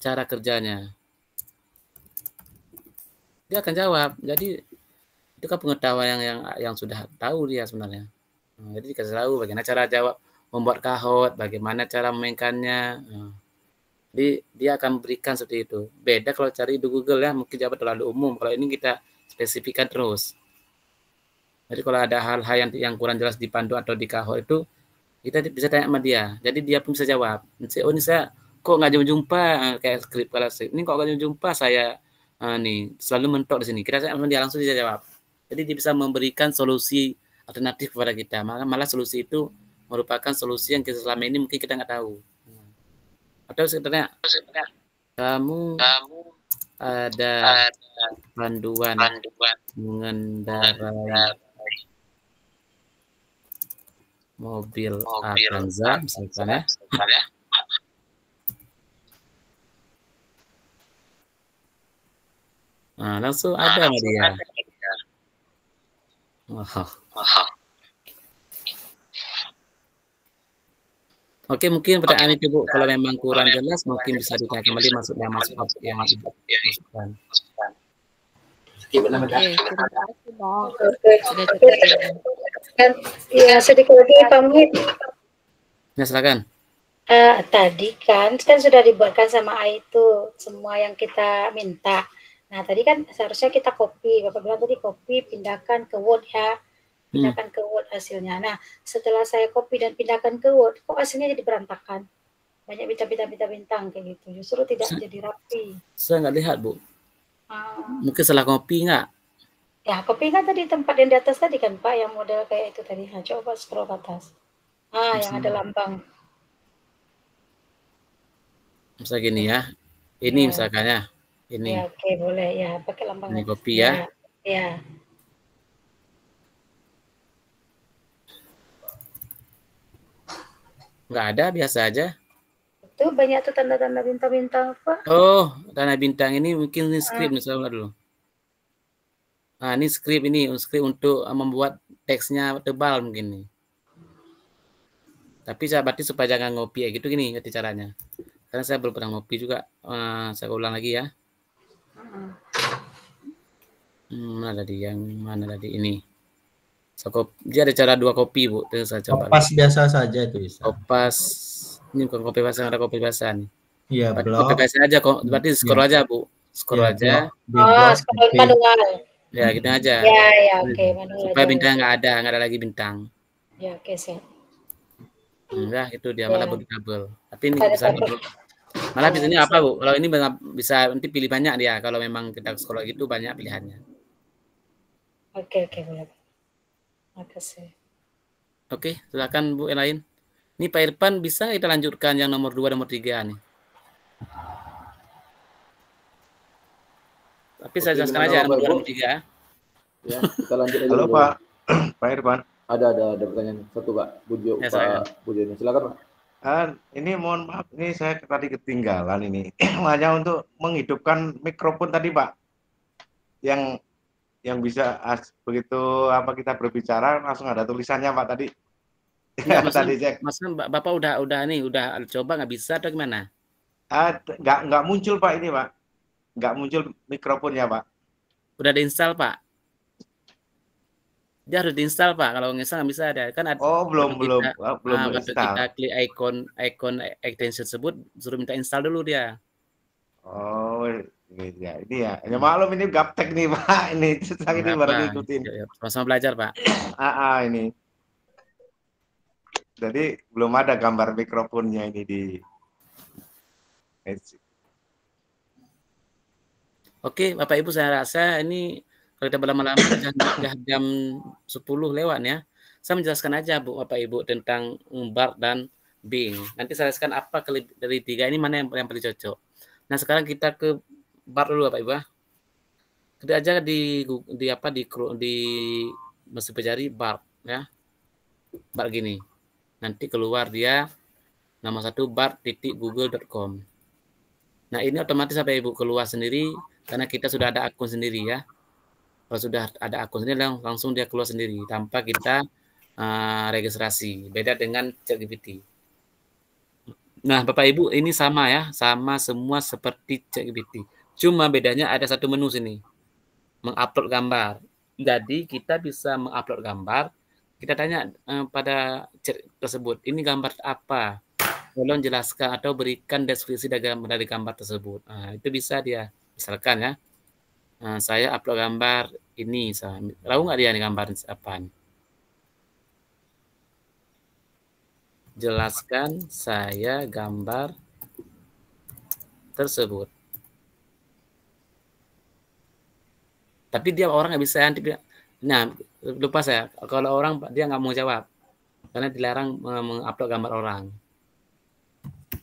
[SPEAKER 2] cara kerjanya? Dia akan jawab. Jadi itu kan pengetahuan yang sudah tahu dia sebenarnya. Nah, jadi dikasih tahu bagaimana cara jawab, membuat Kahoot, bagaimana cara memainkannya. Nah, jadi dia akan berikan seperti itu. Beda kalau cari di Google ya, mungkin jawab terlalu umum. Kalau ini kita spesifikkan terus. Jadi kalau ada hal-hal yang kurang jelas di Pandu atau di Kahoot itu, kita bisa tanya sama dia. Jadi dia pun bisa jawab. Oh ini saya kok nggak jumpa kayak skrip, kalau ini kok nggak jumpa saya nih selalu mentok di sini. Kita tanya sama dia, langsung dia jawab. Jadi dia bisa memberikan solusi alternatif kepada kita. Malah solusi itu merupakan solusi yang kita selama ini mungkin kita nggak tahu. Atau sebenarnya kamu ada panduan mengendarai mobil Avanza misalkan ya. Nah, langsung ada sama dia. Oke, mungkin pertanyaan itu Bu, kalau memang kurang jelas mungkin bisa ditanya kembali yang masuk yang masukkan.
[SPEAKER 4] Ya, sedikit lagi Pak Muhib.
[SPEAKER 2] Ya, silakan.
[SPEAKER 4] Tadi kan sudah dibuatkan sama AI itu semua yang kita minta. Nah, tadi kan seharusnya kita copy. Bapak bilang tadi copy, pindahkan ke Word ya. Pindahkan ke Word hasilnya. Nah, setelah saya copy dan pindahkan ke Word, kok hasilnya jadi berantakan. Banyak bintang-bintang kayak gitu. Justru tidak jadi rapi.
[SPEAKER 2] Saya nggak lihat, Bu. Mungkin salah copy nggak?
[SPEAKER 4] Ya, copy kan tadi tempat yang di atas tadi kan, Pak, yang model kayak itu tadi. Nah, coba scroll ke atas. Yang ada lambang.
[SPEAKER 2] Misalnya gini ya. Ini misalkan ya. Ini.
[SPEAKER 4] Ya, oke, boleh ya. Pakai lambang.
[SPEAKER 2] Ini copy ya.
[SPEAKER 4] Ya.
[SPEAKER 2] Nggak ada, biasa aja.
[SPEAKER 4] Itu banyak tuh tanda-tanda bintang-bintang, Pak.
[SPEAKER 2] Oh, tanda bintang ini mungkin ini script misalnya dulu. Nah, ini script untuk membuat teksnya tebal mungkin nih. Tapi saya berarti supaya jangan ngopi ya gitu gini ngerti caranya. Karena saya belum pernah ngopi juga. Saya ulang lagi ya. Mana tadi ini. Dia ada cara 2 kopi, Bu. Saya coba.
[SPEAKER 8] Kopas biasa saja itu bisa.
[SPEAKER 2] Kopas. Ini bukan kopi basah, ada kopi basah nih.
[SPEAKER 8] Iya, blog.
[SPEAKER 2] Copy paste aja kok. Berarti scroll aja, Bu. Scroll
[SPEAKER 8] Iya,
[SPEAKER 2] aja.
[SPEAKER 4] Oh, scroll manual.
[SPEAKER 2] Ya, gitu aja.
[SPEAKER 4] Ya, oke, manual
[SPEAKER 2] Supaya
[SPEAKER 4] aja.
[SPEAKER 2] bintang nggak ada lagi bintang.
[SPEAKER 4] Ya, oke, siap.
[SPEAKER 2] Enggak, itu dia
[SPEAKER 4] Ya.
[SPEAKER 2] malah double. Tapi ini bisa malah di sini apa, Bu? Kalau ini bisa nanti pilih banyak dia. Kalau memang kita scroll gitu banyak pilihannya.
[SPEAKER 4] Oke, boleh. Makasih.
[SPEAKER 2] Oke, silakan Bu yang lain. Ini Pak Irfan bisa kita lanjutkan yang nomor 2, nomor 3 nih. Tapi saya jelaskan aja nomor 2, nomor 3.
[SPEAKER 1] Ya, kita lanjut aja.
[SPEAKER 3] Halo
[SPEAKER 1] dulu.
[SPEAKER 3] Pak, Pak Irfan.
[SPEAKER 1] Ada pertanyaan satu Pak Bujo,
[SPEAKER 2] Ya,
[SPEAKER 1] Pak Bujo ini. Silakan Pak.
[SPEAKER 3] Ini mohon maaf, ini saya tadi ketinggalan ini. Hanya untuk menghidupkan mikrofon tadi Pak. Yang bisa begitu apa kita berbicara langsung ada tulisannya Pak tadi.
[SPEAKER 2] Ya, maksudnya Bapak udah coba nggak bisa atau gimana?
[SPEAKER 3] Nggak muncul Pak ini Pak. Nggak muncul mikrofonnya Pak.
[SPEAKER 2] Udah diinstal Pak? Dia harus diinstal Pak. Kalau nginstal nggak bisa ada. Kan ada.
[SPEAKER 3] Oh belum
[SPEAKER 2] Waktu
[SPEAKER 3] install.
[SPEAKER 2] kita klik icon extension tersebut, suruh minta install dulu dia.
[SPEAKER 3] Oh ini ya. Ya maklum ini gaptek nih Pak. Ini susah ini baru ngikutin.
[SPEAKER 2] Sama-sama belajar Pak.
[SPEAKER 3] Ini. Jadi belum ada gambar mikrofonnya ini di.
[SPEAKER 2] Oke, Bapak Ibu, saya rasa ini kalau kita berlama-lama sudah jam 10 lewat ya. Saya menjelaskan aja Bu, Bapak Ibu tentang BART dan Bing. Nanti saya jelaskan apa dari 3 ini mana yang paling cocok. Nah, sekarang kita ke BART dulu Bapak Ibu. Ketik aja di mesin pencari BART ya. BART gini. Nanti keluar dia nomor 1 bart.google.com. Nah, ini otomatis Bapak Ibu keluar sendiri karena kita sudah ada akun sendiri ya. Kalau sudah ada akun sendiri langsung dia keluar sendiri tanpa kita registrasi. Beda dengan ChatGPT. Nah, Bapak Ibu ini sama ya, sama semua seperti ChatGPT. Cuma bedanya ada satu menu sini. Mengupload gambar. Jadi kita bisa mengupload gambar. Kita tanya pada chat tersebut, ini gambar apa? Tolong jelaskan atau berikan deskripsi dari gambar tersebut. Nah, itu bisa dia. Misalkan ya, saya upload gambar ini. Tahu nggak dia nih gambar apa? Jelaskan saya gambar tersebut. Tapi dia orang nggak bisa nanti. Nah, lupa saya. Kalau orang dia nggak mau jawab karena dilarang mengupload gambar orang.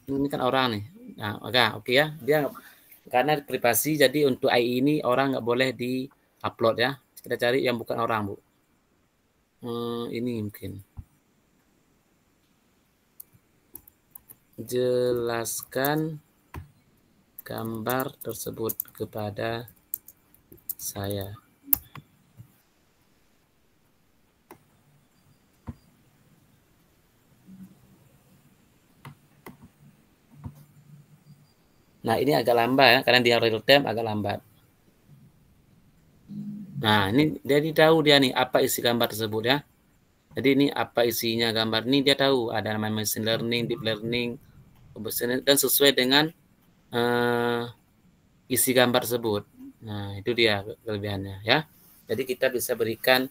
[SPEAKER 2] Ini kan orang nih. Nah, oke ya. Dia karena privasi, jadi untuk AI ini orang nggak boleh di-upload ya. Kita cari yang bukan orang, Bu. Ini mungkin. Jelaskan gambar tersebut kepada saya. Nah, ini agak lambat ya, karena dia real time agak lambat. Nah, ini dia tahu dia nih apa isi gambar tersebut ya. Jadi ini apa isinya gambar ini dia tahu. Ada namanya machine learning, deep learning, dan sesuai dengan isi gambar tersebut. Nah, itu dia kelebihannya ya. Jadi kita bisa berikan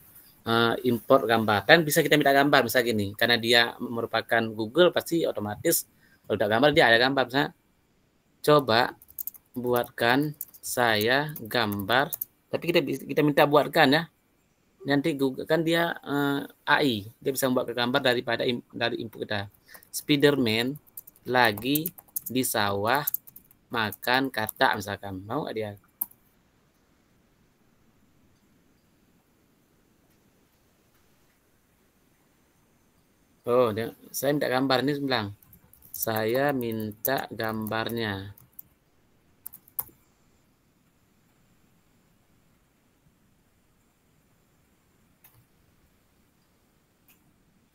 [SPEAKER 2] import gambar. Dan bisa kita minta gambar misalnya gini. Karena dia merupakan Google pasti otomatis kalau ada gambar dia ada gambar misalnya. Coba buatkan saya gambar, tapi kita minta buatkan ya. Nanti Google kan dia AI, dia bisa membuat gambar dari input kita. Spiderman lagi di sawah makan katak misalkan, mau nggak dia? Oh, saya minta gambar ini bilang. Saya minta gambarnya.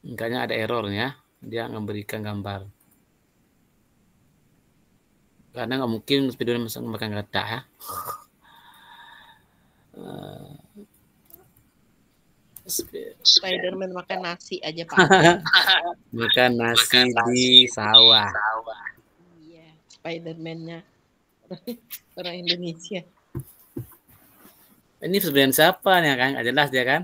[SPEAKER 2] Makanya ada errornya, dia memberikan gambar. Karena nggak mungkin Spiderman makan katak ya.
[SPEAKER 9] Spiderman makan nasi aja Pak.
[SPEAKER 2] Makan nasi di sawah.
[SPEAKER 9] Iya. Spiderman-nya orang Indonesia.
[SPEAKER 2] Ini sebenarnya siapa nih kan? Nggak jelas dia kan?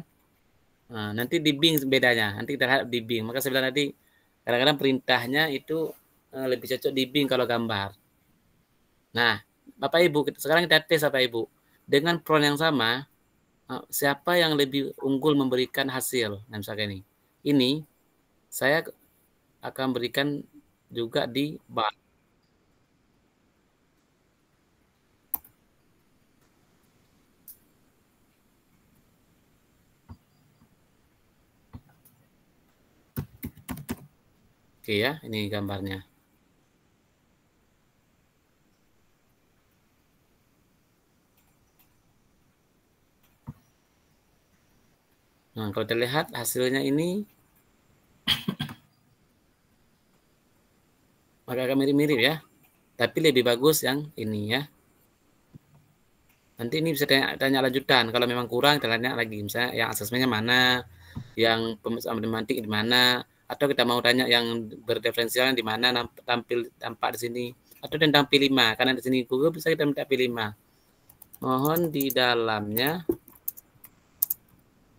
[SPEAKER 2] Nah, nanti di Bing bedanya. Nanti kita lihat di Bing. Maka saya bilang tadi kadang-kadang perintahnya itu lebih cocok di Bing kalau gambar. Nah, Bapak Ibu, sekarang kita tes Bapak Ibu. Dengan prompt yang sama, siapa yang lebih unggul memberikan hasil? Nah, misalkan ini saya akan berikan juga di bar. Oke ya, ini gambarnya. Nah, kalau terlihat hasilnya ini agak mirip-mirip ya. Tapi lebih bagus yang ini ya. Nanti ini bisa tanya lanjutan. Kalau memang kurang, kita tanya lagi. Misalnya yang asesmennya mana, yang matematik di mana, atau kita mau tanya yang berdiferensialnya di mana, tampak di sini. Atau tentang P5, karena di sini Google bisa kita minta P5. Mohon di dalamnya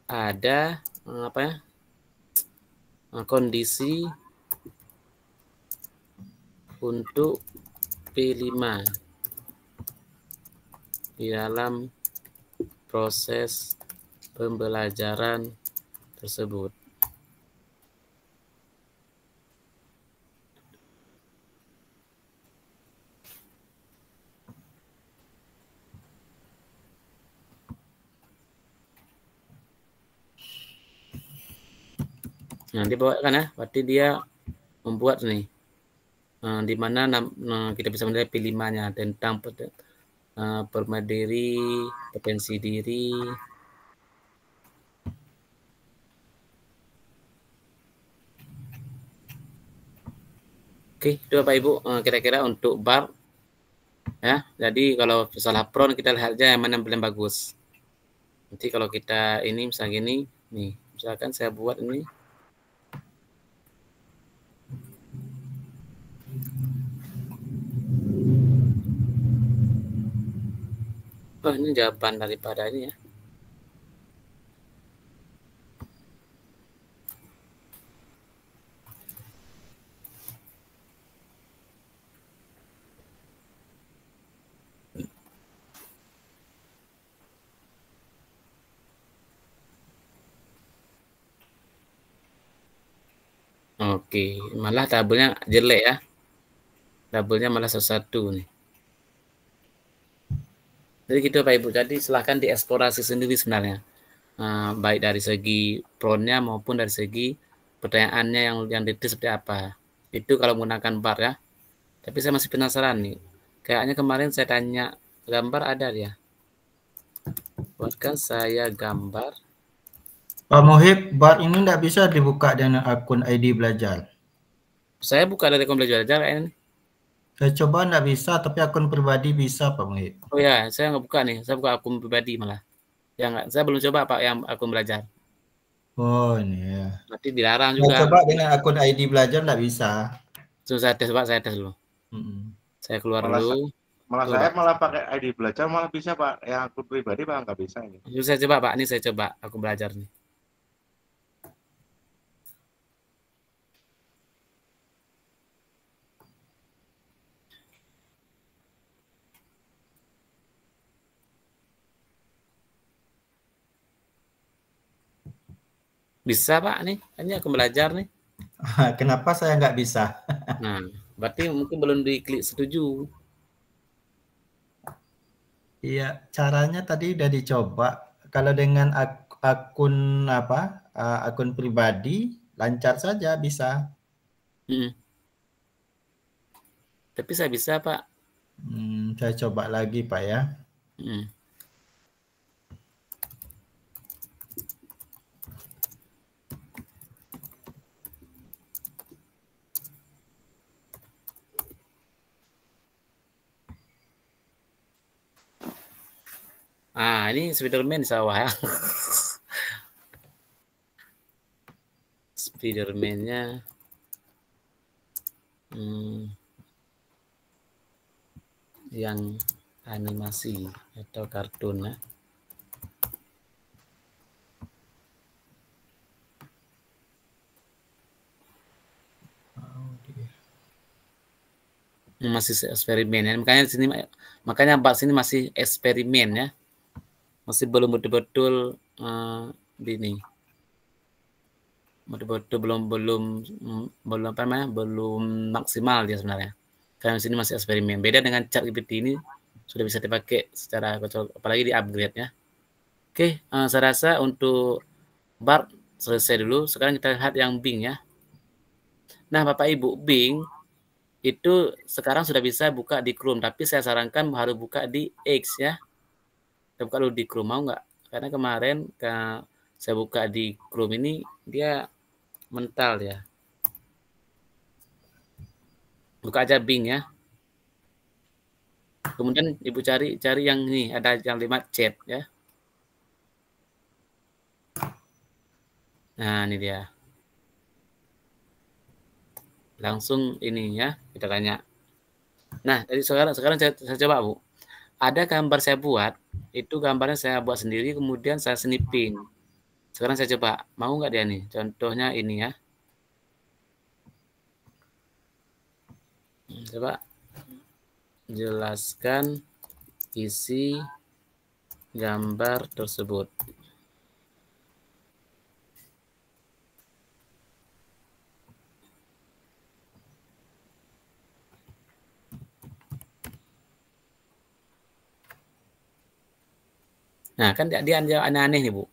[SPEAKER 2] ada apa ya? Kondisi untuk P5 di dalam proses pembelajaran tersebut. Nah, dibawakan ya, berarti dia membuat nih di mana kita bisa menilai P5-nya tentang permadiri, potensi diri, oke, itu Bapak Ibu kira-kira untuk bar ya. Jadi kalau salah prompt kita lihat aja yang mana yang paling bagus. Nanti kalau kita ini misalnya gini, nih misalkan saya buat ini. Oh, ini jawaban daripada ini ya. Oke, malah tabelnya jelek ya. Tabelnya malah satu nih. Jadi gitu Pak Ibu. Jadi silahkan dieksplorasi sendiri sebenarnya. Baik dari segi prompt-nya maupun dari segi pertanyaannya yang detail seperti apa. Itu kalau menggunakan bar ya. Tapi saya masih penasaran nih. Kayaknya kemarin saya tanya gambar ada ya. Buatkan saya gambar.
[SPEAKER 8] Pak Muhib, bar ini tidak bisa dibuka dengan akun ID belajar.
[SPEAKER 2] Saya buka dari akun belajar kayaknya.
[SPEAKER 8] Saya coba tidak bisa, tapi akun pribadi bisa Pak Muhib.
[SPEAKER 2] Oh ya, saya nggak buka nih. Saya buka akun pribadi malah. Saya belum coba Pak yang akun belajar.
[SPEAKER 8] Oh ini ya.
[SPEAKER 2] Berarti dilarang
[SPEAKER 8] Saya
[SPEAKER 2] juga.
[SPEAKER 8] coba dengan akun ID belajar tidak bisa.
[SPEAKER 2] Saya tes Pak, saya tes dulu. Saya keluar dulu.
[SPEAKER 3] Saya malah pakai ID belajar malah bisa Pak. Yang akun pribadi Pak nggak bisa ini.
[SPEAKER 2] Itu saya coba Pak, ini saya coba akun belajar nih. Bisa Pak nih, ini aku belajar nih.
[SPEAKER 8] Kenapa saya nggak bisa?
[SPEAKER 2] Nah, berarti mungkin belum diklik setuju.
[SPEAKER 8] Iya, caranya tadi udah dicoba. Kalau dengan akun akun pribadi lancar saja bisa.
[SPEAKER 2] Tapi saya bisa Pak.
[SPEAKER 8] Saya coba lagi Pak ya.
[SPEAKER 2] Ini Spiderman di sawah ya. Spiderman-nya. yang animasi atau kartun ya. Masih eksperimen ya, makanya Mbak sini masih eksperimen ya, masih belum betul-betul ini, betul-betul belum apa namanya, belum maksimal dia sebenarnya. Karena sini masih eksperimen. Beda dengan ChatGPT ini sudah bisa dipakai secara apalagi di upgrade ya. Oke, saya rasa untuk Bard selesai dulu. Sekarang kita lihat yang Bing ya. Nah, Bapak Ibu, Bing itu sekarang sudah bisa buka di Chrome, tapi saya sarankan harus buka di X ya. Kita buka dulu di Chrome, mau nggak? Karena kemarin saya buka di Chrome ini dia mental ya. Buka aja Bing ya. Kemudian Ibu cari yang ini, ada yang 5 chat ya. Nah, ini dia. Langsung ini ya, kita tanya. Nah, jadi sekarang saya coba Bu. Ada gambar saya buat, itu gambarnya saya buat sendiri, kemudian saya snipping. Sekarang saya coba, mau nggak dia nih? Contohnya ini ya. Coba jelaskan isi gambar tersebut. Nah, kan dia aneh-aneh nih, Bu.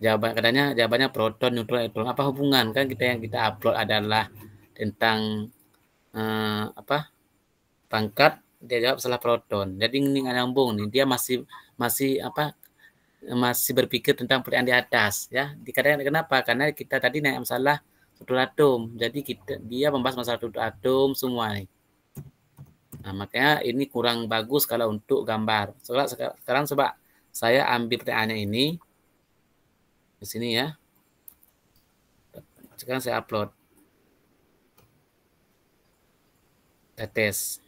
[SPEAKER 2] Jawabannya proton, neutron, elektron. Apa hubungan? Kan yang kita upload adalah tentang pangkat, dia jawab salah proton. Jadi ini nggak nyambung nih. Dia masih berpikir tentang pertanyaan di atas ya. Dikatakan kenapa? Karena kita tadi naik masalah struktur atom. Jadi dia membahas masalah struktur atom semua nih. Nah, makanya ini kurang bagus kalau untuk gambar. Sekarang coba saya ambil pertanyaannya ini di sini ya. Sekarang saya upload. Kita tes.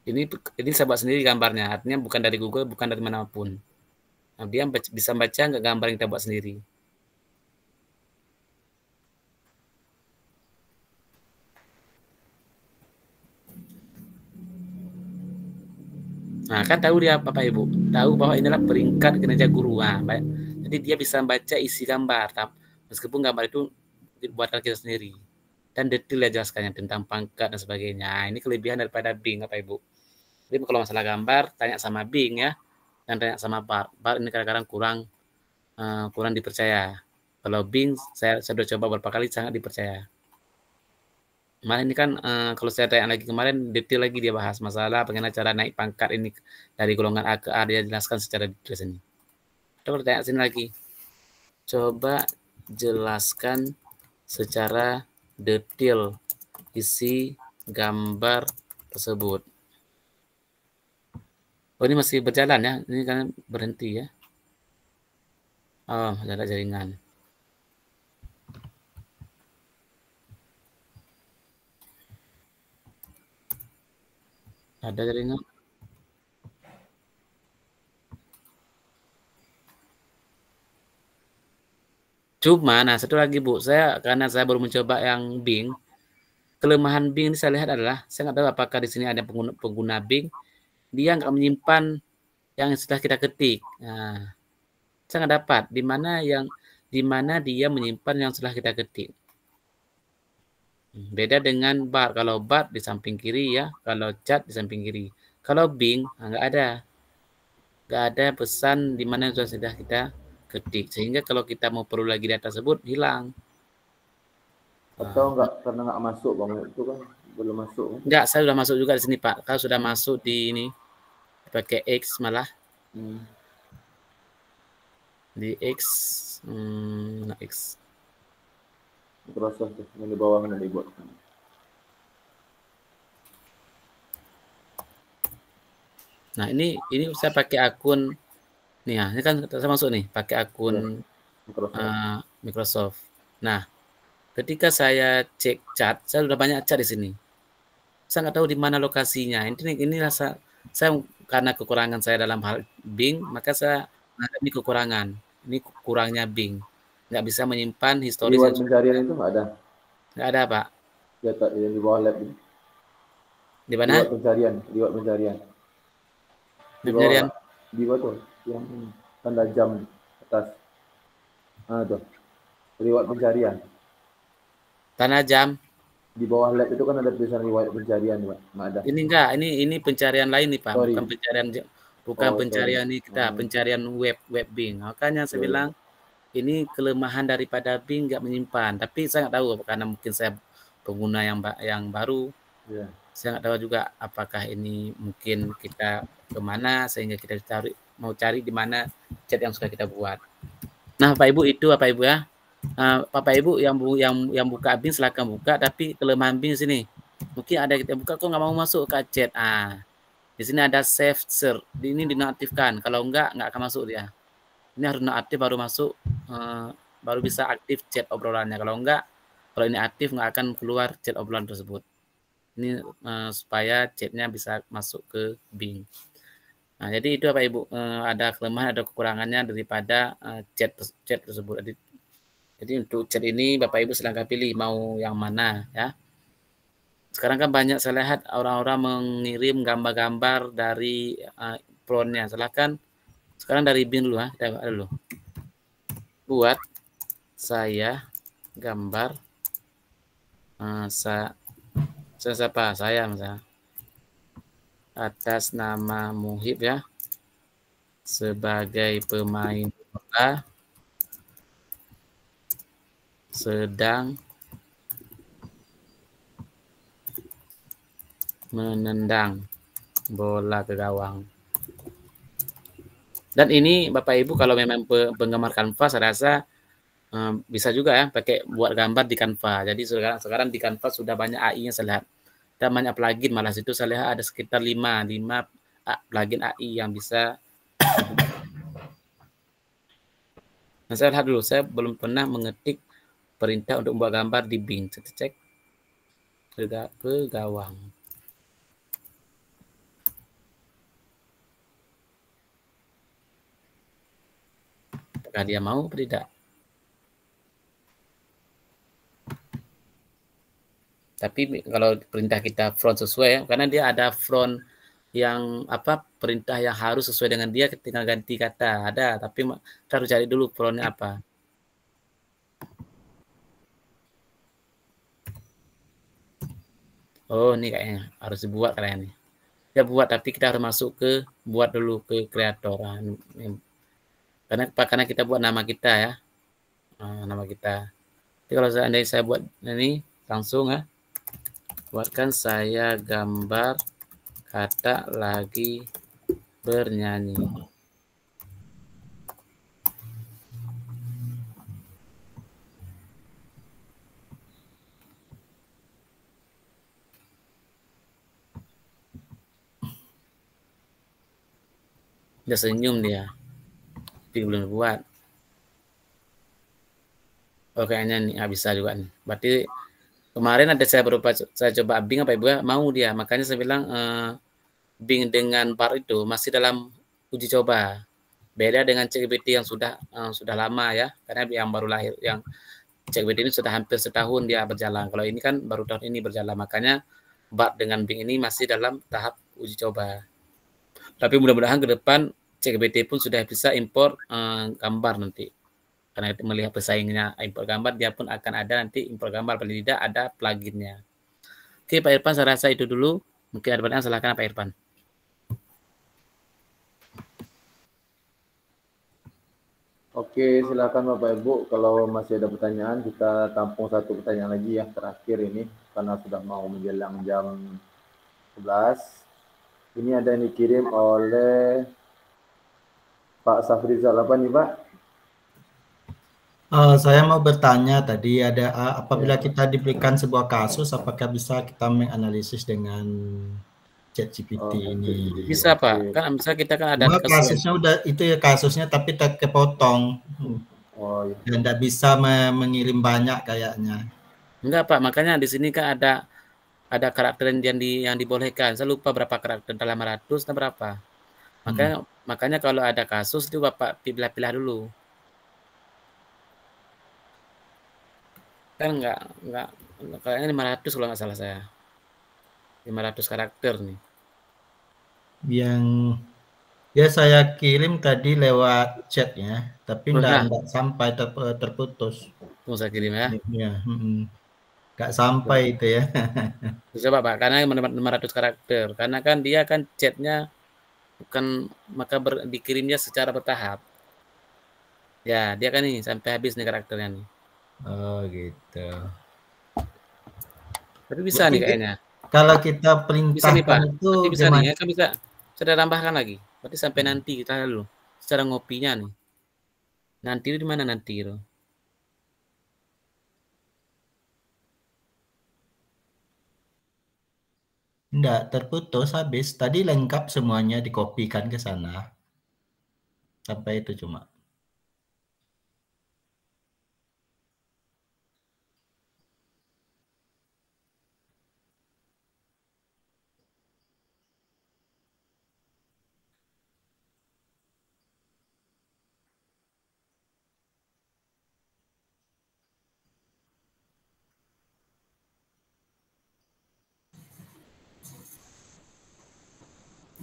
[SPEAKER 2] Ini saya buat sendiri gambarnya. Artinya bukan dari Google, bukan dari manapun. Nah, dia bisa baca nggak gambar yang kita buat sendiri. Nah, kan tahu dia Bapak Ibu, tahu bahwa inilah peringkat kinerja guru. Nah, jadi dia bisa membaca isi gambar, meskipun gambar itu dibuatkan kita sendiri. Dan detail ya jelaskannya tentang pangkat dan sebagainya. Nah, ini kelebihan daripada Bing Bapak Ibu. Jadi kalau masalah gambar, tanya sama Bing ya, dan tanya sama Bard. Bard ini kadang-kadang kurang dipercaya. Kalau Bing, saya sudah coba beberapa kali, sangat dipercaya. Kemarin ini kan kalau saya tanya lagi kemarin detail lagi dia bahas masalah bagaimana cara naik pangkat ini dari golongan A ke A, dia jelaskan secara detail sini. Coba tanya sini lagi. Coba jelaskan secara detail isi gambar tersebut. Oh, ini masih berjalan ya. Ini kan berhenti ya. Oh, ada jaringan. Ada jaringan. Cuma, nah satu lagi Bu, karena saya baru mencoba yang Bing, kelemahan Bing ini saya lihat adalah, saya nggak tahu apakah di sini ada pengguna Bing, dia nggak menyimpan yang sudah kita ketik. Nah, saya nggak dapat di mana dia menyimpan yang sudah kita ketik. Beda dengan Bard. Kalau Bard di samping kiri ya, kalau Chat di samping kiri. Kalau Bing nggak ada pesan di mana sudah kita ketik, sehingga kalau kita mau perlu lagi data tersebut hilang.
[SPEAKER 1] Atau enggak karena nggak masuk Bang, itu kan belum masuk kan?
[SPEAKER 2] Enggak, saya sudah masuk juga di sini Pak. Kalau sudah masuk di ini pakai X malah. Di X X.
[SPEAKER 1] Terasa tuh yang di bawah yang dibuat.
[SPEAKER 2] Nah, ini saya pakai akun nih ya, ini kan saya masuk nih pakai akun Microsoft. Nah, ketika saya cek chat, saya sudah banyak chat di sini. Saya nggak tahu di mana lokasinya. Ini rasa saya karena kekurangan saya dalam hal Bing, maka saya ini kekurangan. Ini kurangnya Bing. Nggak bisa menyimpan historis.
[SPEAKER 1] Reward pencarian itu nggak ada.
[SPEAKER 2] Nggak ada, Pak.
[SPEAKER 1] Ya, yang di bawah lab ini.
[SPEAKER 2] Di mana?
[SPEAKER 1] Reward pencarian. Di bawah tuh, yang tanda jam atas. Tuh. Reward pencarian.
[SPEAKER 2] Tanda jam.
[SPEAKER 1] Di bawah lab itu kan ada tulisan riwayat pencarian, Pak. Nggak ada.
[SPEAKER 2] Ini enggak, ini pencarian lain nih, Pak.
[SPEAKER 1] Sorry.
[SPEAKER 2] Bukan pencarian ini kita, pencarian web Bing. Makanya saya bilang ini kelemahan daripada Bing nggak menyimpan. Tapi saya nggak tahu karena mungkin saya pengguna yang baru. Saya nggak tahu juga apakah ini mungkin kita kemana sehingga kita mau cari di mana chat yang sudah kita buat. Nah, Bapak Ibu itu Bapak Ibu ya. Bapak Ibu yang buka Bing silakan buka, tapi kelemahan Bing sini mungkin ada kita buka kok nggak mau masuk ke chat. Di sini ada save search, ini dinonaktifkan, kalau nggak akan masuk dia. Ini harus nonaktif baru masuk, baru bisa aktif chat obrolannya. Kalau ini aktif nggak akan keluar chat obrolan tersebut. Ini supaya chatnya bisa masuk ke Bing. Nah, jadi itu Bapak Ibu, ada kelemahan, ada kekurangannya daripada chat tersebut. Jadi untuk chat ini Bapak Ibu silahkan pilih mau yang mana ya. Sekarang kan banyak saya lihat orang-orang mengirim gambar-gambar dari frontnya. Silahkan sekarang dari Bing dulu ya. Dulu. Buat saya gambar siapa? Saya misalnya. Atas nama Muhib ya. Sebagai pemain bola sedang menendang bola ke gawang. Dan ini Bapak Ibu kalau memang penggemar Canva saya rasa bisa juga ya pakai buat gambar di Canva. Jadi sekarang di Canva sudah banyak AI-nya saya lihat. Dan banyak plugin, malah situ saya lihat ada sekitar 5 plugin AI yang bisa. Nah, saya lihat dulu, saya belum pernah mengetik perintah untuk membuat gambar di Bing. Saya cek ke gawang. Apakah dia mau atau tidak? Tapi kalau perintah kita front sesuai ya, karena dia ada front yang perintah yang harus sesuai dengan dia, tinggal ganti kata ada, tapi kita harus cari dulu frontnya apa. Oh, ini kayaknya harus dibuat kayaknya nih. Ya buat, tapi kita harus masuk ke buat dulu ke kreator. Karena kita buat nama kita ya, nama kita. Jadi kalau saya buat ini langsung ya. Buatkan saya gambar kata lagi bernyanyi. Dia senyum dia. Tapi belum buat. Oh, kayaknya nih nggak bisa juga nih. Berarti kemarin ada saya coba Bing Ibu ya, mau dia. Makanya saya bilang Bing dengan Bard itu masih dalam uji coba. Beda dengan ChatGPT yang sudah lama ya. Karena yang baru lahir, yang ChatGPT ini sudah hampir setahun dia berjalan. Kalau ini kan baru tahun ini berjalan. Makanya Bard dengan Bing ini masih dalam tahap uji coba. Tapi mudah-mudahan ke depan ChatGPT pun sudah bisa import gambar nanti. Karena itu melihat pesaingnya import gambar, dia pun akan ada nanti import gambar, paling tidak ada pluginnya. Oke Pak Irfan, saya rasa itu dulu. Mungkin ada pertanyaan, silakan Pak Irfan.
[SPEAKER 1] Oke, silakan Bapak Ibu. Kalau masih ada pertanyaan, kita tampung satu pertanyaan lagi ya, terakhir ini, karena sudah mau menjelang jam 11. Ini ada yang dikirim oleh Pak Safrizal. Apa nih Pak?
[SPEAKER 8] Saya mau bertanya tadi, ada apabila kita diberikan sebuah kasus, apakah bisa kita menganalisis dengan ChatGPT ini?
[SPEAKER 2] Bisa Pak, kan misalnya kita kan ada
[SPEAKER 8] kasusnya udah itu ya kasusnya, tapi tak kepotong.
[SPEAKER 1] Oh, iya.
[SPEAKER 8] Dan tidak bisa mengirim banyak kayaknya.
[SPEAKER 2] Enggak Pak, makanya di sini kan ada karakter yang dibolehkan. Saya lupa berapa karakter, 800 atau berapa. Makanya kalau ada kasus itu Bapak pilih-pilih dulu. Kan enggak kayaknya 500 kalau nggak salah saya. 500 karakter nih.
[SPEAKER 8] Yang ya saya kirim tadi lewat chat ya, tapi enggak sampai terputus.
[SPEAKER 2] Tunggu saya kirim ya.
[SPEAKER 8] Iya, enggak sampai itu ya.
[SPEAKER 2] Coba Pak, karena 500 karakter. Karena kan dia kan chatnya bukan, maka dikirimnya secara bertahap. Ya, dia kan nih sampai habis nih karakternya nih.
[SPEAKER 8] Oh gitu.
[SPEAKER 2] Tapi bisa nih kayaknya.
[SPEAKER 8] Kalau kita perintahkan itu
[SPEAKER 2] bisa nih ya, kan bisa. Saya tambahkan lagi. Berarti sampai nanti kita dulu secara ngopinya nih. Nanti itu di mana nanti itu?
[SPEAKER 8] Enggak, terputus habis. Tadi lengkap semuanya dikopikan ke sana. Sampai itu cuma.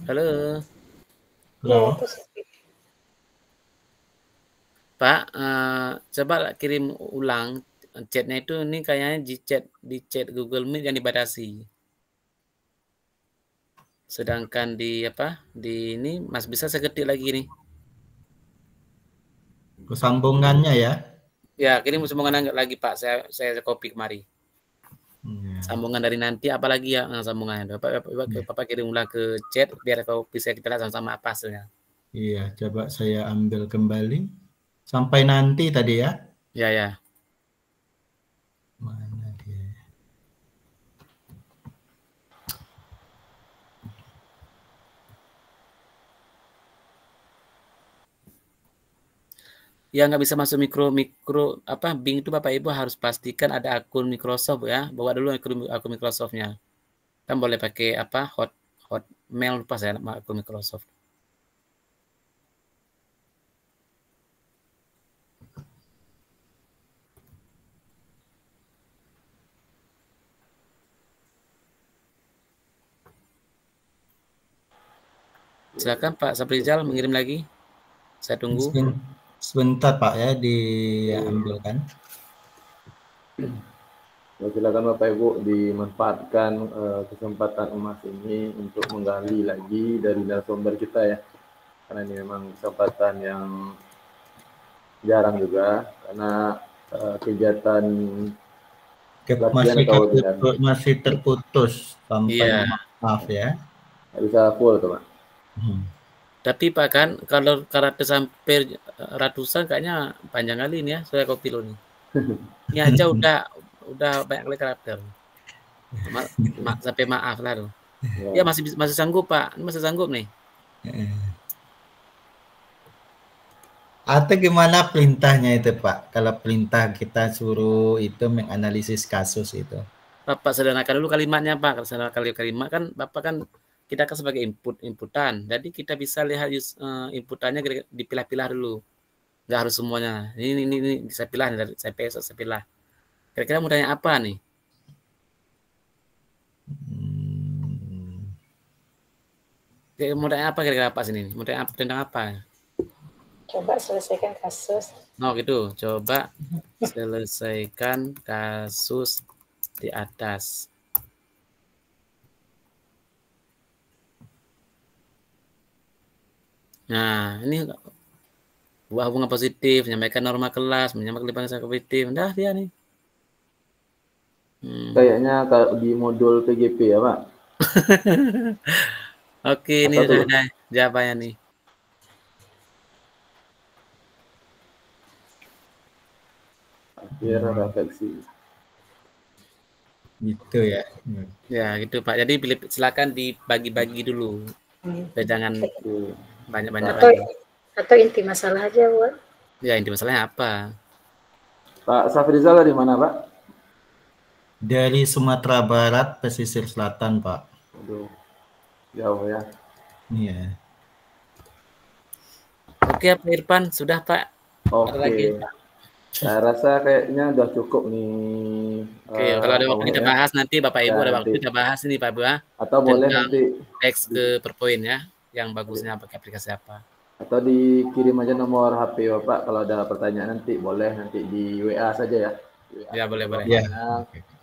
[SPEAKER 2] Halo.
[SPEAKER 8] Halo.
[SPEAKER 2] Pak, coba kirim ulang chatnya itu, ini kayaknya di chat Google Meet yang dibatasi. Sedangkan di ini Mas bisa saya ketik lagi nih.
[SPEAKER 8] Sambungannya ya?
[SPEAKER 2] Ya, kirim sambungan lagi Pak. Saya copy kemari. Sambungan dari nanti apalagi ya sambungannya. Bapak kirim ulang ke chat biar bisa kita lihat sama-sama apa hasilnya.
[SPEAKER 8] Iya, coba saya ambil kembali. Sampai nanti tadi ya?
[SPEAKER 2] Ya.
[SPEAKER 8] Mana dia?
[SPEAKER 2] Ya nggak bisa masuk Bing itu Bapak Ibu harus pastikan ada akun Microsoft ya. Bawa dulu akun Microsoft-nya. Kan boleh pakai Hotmail, lupa saya akun Microsoft. Silakan Pak Saprizal mengirim lagi. Saya tunggu.
[SPEAKER 8] Sebentar Pak ya, diambilkan.
[SPEAKER 1] Ya, silakan Bapak Ibu dimanfaatkan kesempatan emas ini untuk menggali lagi dari narasumber kita ya. Karena ini memang kesempatan yang jarang juga, karena kegiatan
[SPEAKER 8] masih terputus sampai maaf ya.
[SPEAKER 1] Nggak bisa full tuh Pak.
[SPEAKER 2] Tapi Pak kan kalau karakter sampai ratusan kayaknya panjang kali ini ya, saya copy lo nih. Ini aja udah banyak kali karakter. Sampai maaf lah tuh. Ya masih sanggup Pak, masih sanggup nih.
[SPEAKER 8] Atau gimana perintahnya itu Pak? Kalau perintah kita suruh itu menganalisis kasus itu.
[SPEAKER 2] Bapak sederhanakan dulu kalimatnya Pak. Kalau kalimat kan Bapak kan kita kan sebagai inputan. Jadi kita bisa lihat inputannya dipilah-pilah dulu. Nggak harus semuanya. Ini saya pilih dari saya pilih. Kira-kira mau tanya apa nih? Mau tanya apa kira-kira Pak sini? Mau tanya tentang apa?
[SPEAKER 4] Coba selesaikan kasus.
[SPEAKER 2] Oh gitu. Coba selesaikan kasus di atas. Nah, ini buah hubungan positif, menyampaikan norma kelas, menyampaikan kelimpangan positif. Udah dia nih.
[SPEAKER 1] Kayaknya kalau di modul PGP ya Pak.
[SPEAKER 2] Oke, ini ada jawabannya nih.
[SPEAKER 1] Akhir refleksi.
[SPEAKER 8] Gitu ya.
[SPEAKER 2] Ya, gitu Pak. Jadi silakan dibagi-bagi dulu. Jangan banyak-banyak.
[SPEAKER 4] Atau inti masalah aja buat.
[SPEAKER 2] Ya, inti masalahnya apa?
[SPEAKER 1] Pak Safrizal dari mana, Pak?
[SPEAKER 8] Dari Sumatera Barat, pesisir selatan, Pak.
[SPEAKER 1] Aduh, jauh ya.
[SPEAKER 8] Iya.
[SPEAKER 2] Oke, Pak Irfan, sudah Pak. Ada lagi?
[SPEAKER 1] Oke. Saya rasa kayaknya udah cukup nih.
[SPEAKER 2] Oke, kalau ada
[SPEAKER 1] Pak
[SPEAKER 2] waktu
[SPEAKER 1] Muhib
[SPEAKER 2] kita
[SPEAKER 1] ya.
[SPEAKER 2] bahas nanti Bapak Ibu
[SPEAKER 1] Ya,
[SPEAKER 2] ada
[SPEAKER 1] nanti.
[SPEAKER 2] waktu kita bahas ini Pak Bu ya.
[SPEAKER 1] Atau boleh
[SPEAKER 2] Tentang
[SPEAKER 1] nanti
[SPEAKER 2] teks ke per poin ya, yang bagusnya pakai aplikasi apa.
[SPEAKER 1] atau dikirim aja nomor HP Bapak kalau ada pertanyaan nanti di WA saja ya. WA
[SPEAKER 2] Ya, boleh.
[SPEAKER 8] Ya.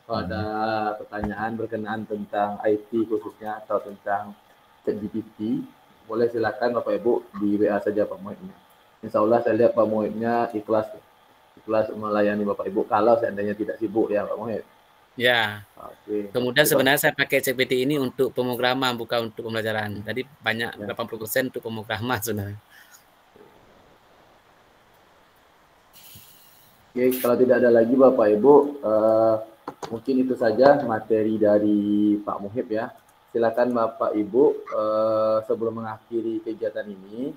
[SPEAKER 1] Kalau ada pertanyaan berkenaan tentang IT khususnya atau tentang ChatGPT, boleh silakan Bapak Ibu di WA saja Pak Muhibnya. Insya Allah saya lihat Pak Muhibnya ikhlas melayani Bapak Ibu kalau seandainya tidak sibuk ya Pak Muhib.
[SPEAKER 2] Ya.
[SPEAKER 1] Oke.
[SPEAKER 2] Kemudian sebenarnya saya pakai ChatGPT ini untuk pemrograman bukan untuk pembelajaran. Tadi banyak
[SPEAKER 1] Ya.
[SPEAKER 2] 80% untuk pemrograman sebenarnya.
[SPEAKER 1] Oke, kalau tidak ada lagi Bapak Ibu, mungkin itu saja materi dari Pak Muhib ya. Silakan Bapak Ibu, sebelum mengakhiri kegiatan ini,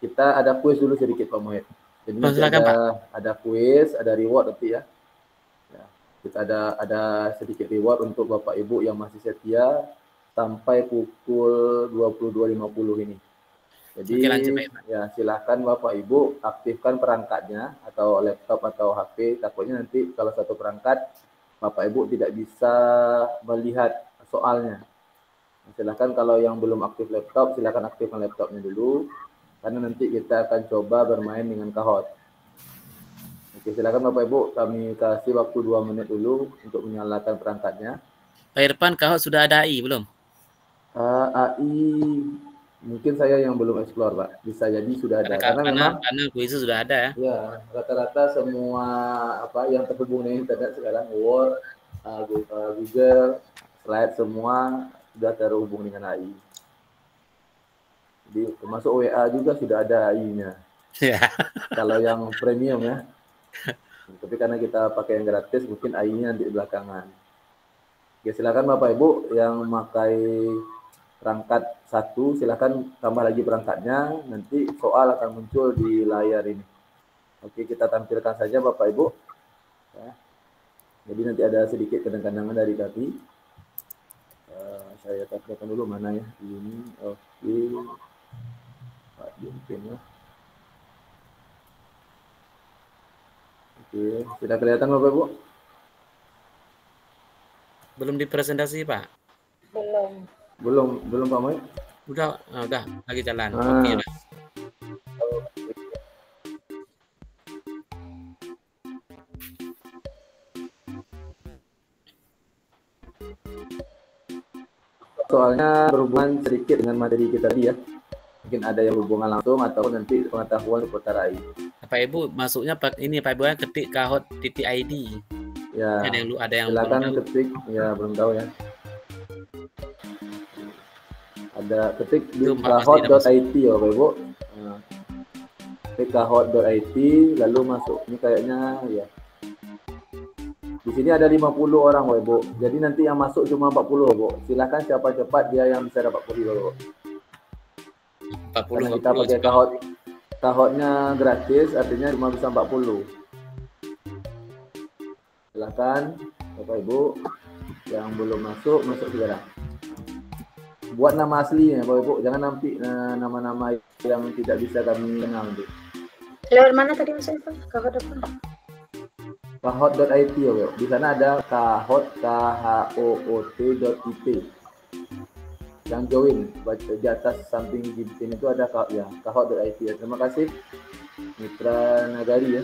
[SPEAKER 1] kita ada kuis dulu sedikit Pak Muhib. Jadi nanti ada kuis, ada reward nanti ya. Kita ada sedikit reward untuk Bapak Ibu yang masih setia sampai pukul 22.50 ini. Jadi ya silahkan Bapak Ibu aktifkan perangkatnya atau laptop atau HP. Takutnya nanti kalau satu perangkat Bapak Ibu tidak bisa melihat soalnya. Silahkan kalau yang belum aktif laptop, silahkan aktifkan laptopnya dulu. Karena nanti kita akan coba bermain dengan Kahoot. Oke, silakan Bapak Ibu, kami kasih waktu 2 menit dulu untuk menyalakan perangkatnya.
[SPEAKER 2] Pak Irfan, Kahoot sudah ada AI belum?
[SPEAKER 1] AI mungkin saya yang belum explore Pak, bisa jadi sudah ada.
[SPEAKER 2] Karena kuisnya sudah ada ya.
[SPEAKER 1] Ya, rata-rata semua yang terhubung dengan internet sekarang, Word, Google, Slide semua sudah terhubung dengan AI. Jadi termasuk WA juga sudah ada AI-nya.
[SPEAKER 2] Ya.
[SPEAKER 1] Kalau yang premium ya. Tapi karena kita pakai yang gratis, mungkin AI-nya nanti belakangan. Oke, silakan Bapak Ibu yang memakai perangkat 1, silakan tambah lagi perangkatnya. Nanti soal akan muncul di layar ini. Oke, kita tampilkan saja Bapak Ibu. Ya. Jadi nanti ada sedikit kadang-kadangan dari kami. Saya tampilkan dulu mana ya ini. Oke. Pak mungkin ya. Oke, sudah kelihatan Bapak Ibu?
[SPEAKER 2] Belum dipresentasi Pak?
[SPEAKER 1] Belum Pak Moy?
[SPEAKER 2] Udah lagi jalan. Oke, Pak.
[SPEAKER 1] Soalnya berhubungan sedikit dengan materi kita tadi ya. Mungkin ada yang hubungan langsung atau nanti pengetahuan seputar AI.
[SPEAKER 2] Bapak Ibu masuknya ini Pak Ibu ketik kahoot.id.
[SPEAKER 1] Ya.
[SPEAKER 2] Ada yang
[SPEAKER 1] silakan ketik ya, belum tahu ya. Ada ketik di kahoot.it ya Bapak Ibu. Ketik kahoot.it lalu masuk. Ini kayaknya ya. Di sini ada 50 orang Bapak Ibu. Jadi nanti yang masuk cuma 40 Bapak Ibu. Silakan siapa cepat dia yang bisa dapat pulih Bapak Ibu.
[SPEAKER 2] 40.
[SPEAKER 1] Karena kita pakai Kahootnya gratis, artinya cuma bisa 40. Silakan Bapak Ibu yang belum masuk segera. Buat nama aslinya Bapak Ibu, jangan nanti nama-nama yang tidak bisa kami kenal nanti.
[SPEAKER 4] Lewat mana tadi Mas Irfan? Kahoot apa?
[SPEAKER 1] Kahoot.it ya Bapak. Di sana ada Kahoot KHOOT.it. Yang join di atas samping GPT itu ada Kahoot.it ya. Terima kasih Mitra Nagari ya.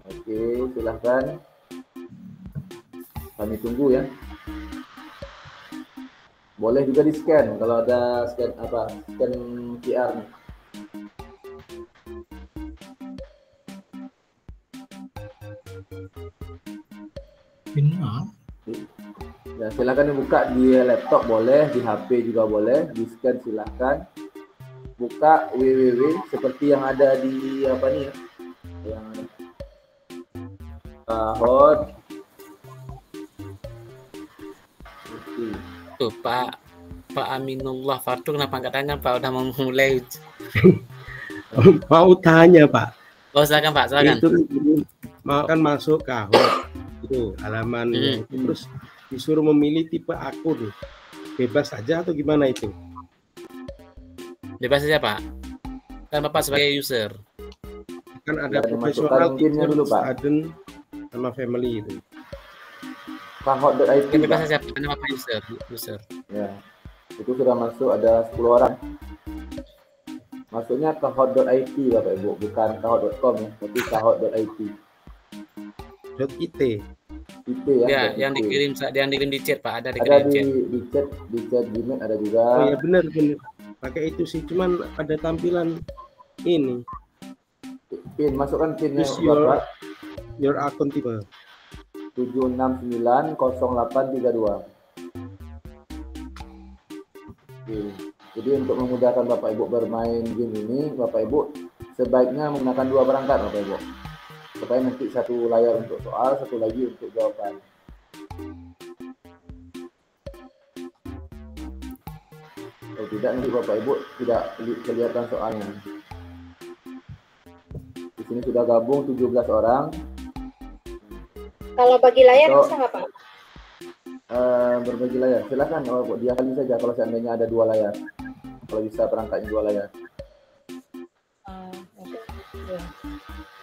[SPEAKER 1] Oke, silahkan kami tunggu ya. Boleh juga di scan kalau ada scan QR nih.
[SPEAKER 8] Benar.
[SPEAKER 1] Ya, silakan dibuka di laptop boleh, di HP juga boleh, di scan silakan. Buka www seperti yang ada di apa nih ya? Yang Kahoot.
[SPEAKER 2] Tuh Pak Aminullah Fardu kenapa nggak tanya Pak udah mau mulai?
[SPEAKER 11] Mau tanya Pak.
[SPEAKER 2] Oh silakan Pak, silakan.
[SPEAKER 11] Itu mau kan masuk Kahoot itu halamannya itu, terus disuruh memilih tipe akun, bebas saja atau gimana itu?
[SPEAKER 2] Bebas saja Pak. Kan Bapak sebagai user.
[SPEAKER 11] Kan ada
[SPEAKER 1] Ya,
[SPEAKER 11] profesional,
[SPEAKER 1] dimasukkan PIN-nya dulu, Pak.
[SPEAKER 11] student, sama family itu.
[SPEAKER 1] Kahoot.it.
[SPEAKER 2] Bebas saja Pak, nama Bapak user.
[SPEAKER 1] Ya, itu sudah masuk ada 10 orang. Maksudnya kahoot.it Bapak Ibu, bukan kahoot.com ya, tapi kahoot.it.
[SPEAKER 11] .it.
[SPEAKER 1] IT ya.
[SPEAKER 2] Ya, yang dikirim di chat Pak, ada
[SPEAKER 1] Ada
[SPEAKER 2] di chat.
[SPEAKER 1] di chat Gmail ada juga.
[SPEAKER 11] Oh ya benar. Pakai itu sih, cuman ada tampilan ini.
[SPEAKER 1] PIN, masukkan PIN-nya
[SPEAKER 11] Use
[SPEAKER 1] Bapak.
[SPEAKER 11] your account tipe
[SPEAKER 1] 7690832. Oke. Jadi untuk memudahkan Bapak Ibu bermain game ini, Bapak Ibu sebaiknya menggunakan 2 perangkat Bapak Ibu. Supaya nanti satu layar untuk soal, satu lagi untuk jawaban. Kalau tidak nanti Bapak Ibu tidak kelihatan soalnya. Di sini sudah gabung 17 orang.
[SPEAKER 4] Kalau bagi layar bisa nggak Pak?
[SPEAKER 1] Berbagi layar, silakan dia kali saja kalau seandainya ada 2 layar. Kalau bisa perangkatnya 2 layar.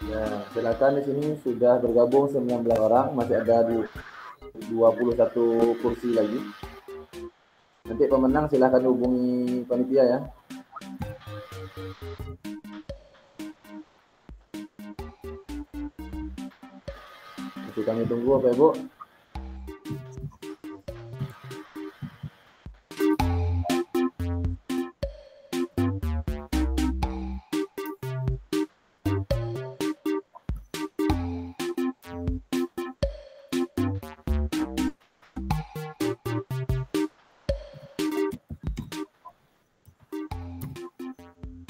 [SPEAKER 1] Ya, silakan. Di sini sudah bergabung 19 orang, masih ada 21 kursi lagi. Nanti pemenang silahkan hubungi panitia ya. Masih kami tunggu Bapak Ibu.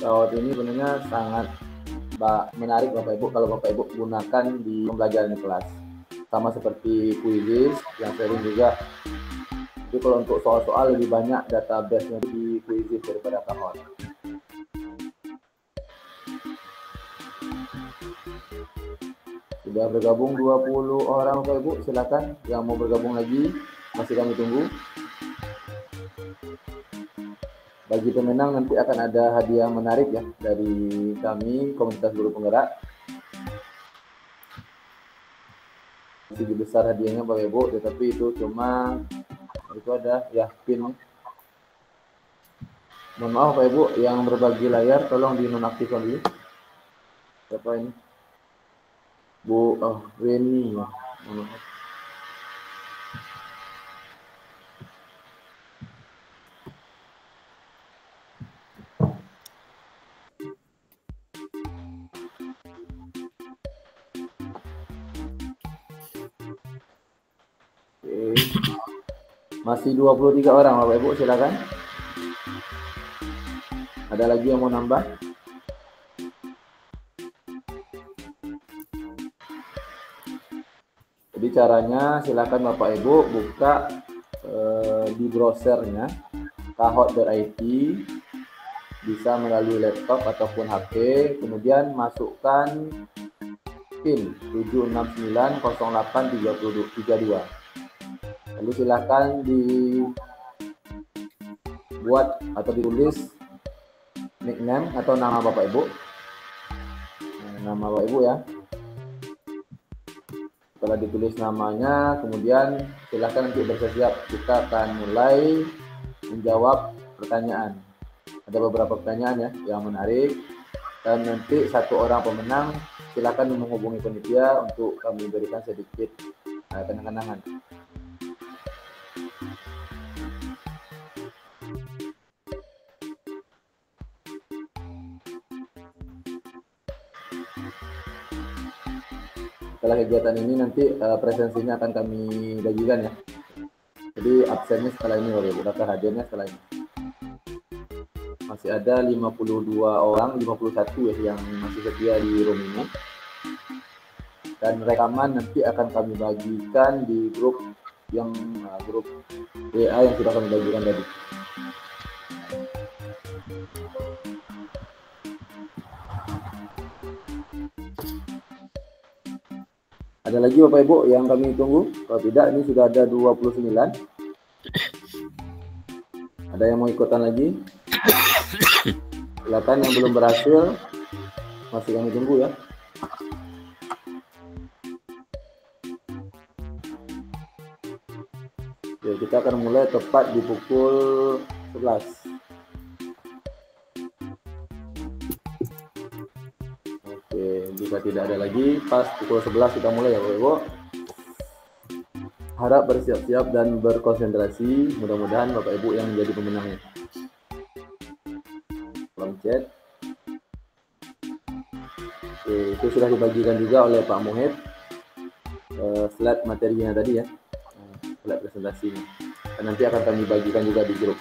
[SPEAKER 1] Kahoot ini sebenarnya sangat menarik Bapak Ibu kalau Bapak Ibu gunakan di pembelajaran di kelas. Sama seperti Quizizz yang sering juga. Jadi kalau untuk soal-soal lebih banyak database-nya di Quizizz daripada Kahoot. Sudah bergabung 20 orang Bapak Ibu, silakan yang mau bergabung lagi masih kami tunggu. Bagi pemenang nanti akan ada hadiah menarik ya dari kami komunitas guru penggerak. Masih besar hadiahnya Bapak Ibu, tetapi itu cuma itu ada ya PIN. Mohon maaf Bapak Ibu yang berbagi layar tolong dinonaktifkan dulu. Siapa ini? Bu Weni ya. Mohon maaf. Masih 23 orang Bapak Ibu, silakan. Ada lagi yang mau nambah? Jadi caranya silakan Bapak Ibu buka di browsernya kahoot.it, bisa melalui laptop ataupun HP, kemudian masukkan PIN 7690832. Lalu silakan dibuat atau ditulis nickname atau nama Bapak Ibu. Nama Bapak Ibu ya. Setelah ditulis namanya, kemudian silakan nanti bersiap. Kita akan mulai menjawab pertanyaan. Ada beberapa pertanyaan ya yang menarik. Dan nanti satu orang pemenang silakan menghubungi panitia untuk kami berikan sedikit kenang-kenangan. Setelah kegiatan ini nanti presensinya akan kami bagikan ya. Jadi absennya setelah ini Bapak Ibu, daftar hadirnya setelah ini. Masih ada 52 orang, 51 ya yang masih setia di room ini. Dan rekaman nanti akan kami bagikan di grup grup WA yang sudah kami bagikan tadi. Ada lagi Bapak Ibu yang kami tunggu? Kalau tidak, ini sudah ada 29. Ada yang mau ikutan lagi? Silakan, yang belum berhasil masih kami tunggu ya. Oke, kita akan mulai tepat di pukul 11. Oke, jika tidak ada lagi, pas pukul 11 kita mulai ya Bapak Ibu. Harap bersiap-siap dan berkonsentrasi. Mudah-mudahan Bapak Ibu yang menjadi pemenangnya. Salam chat. Oke, itu sudah dibagikan juga oleh Pak Muhib. Slide materinya tadi ya. Slide presentasinya. Dan nanti akan kami bagikan juga di grup.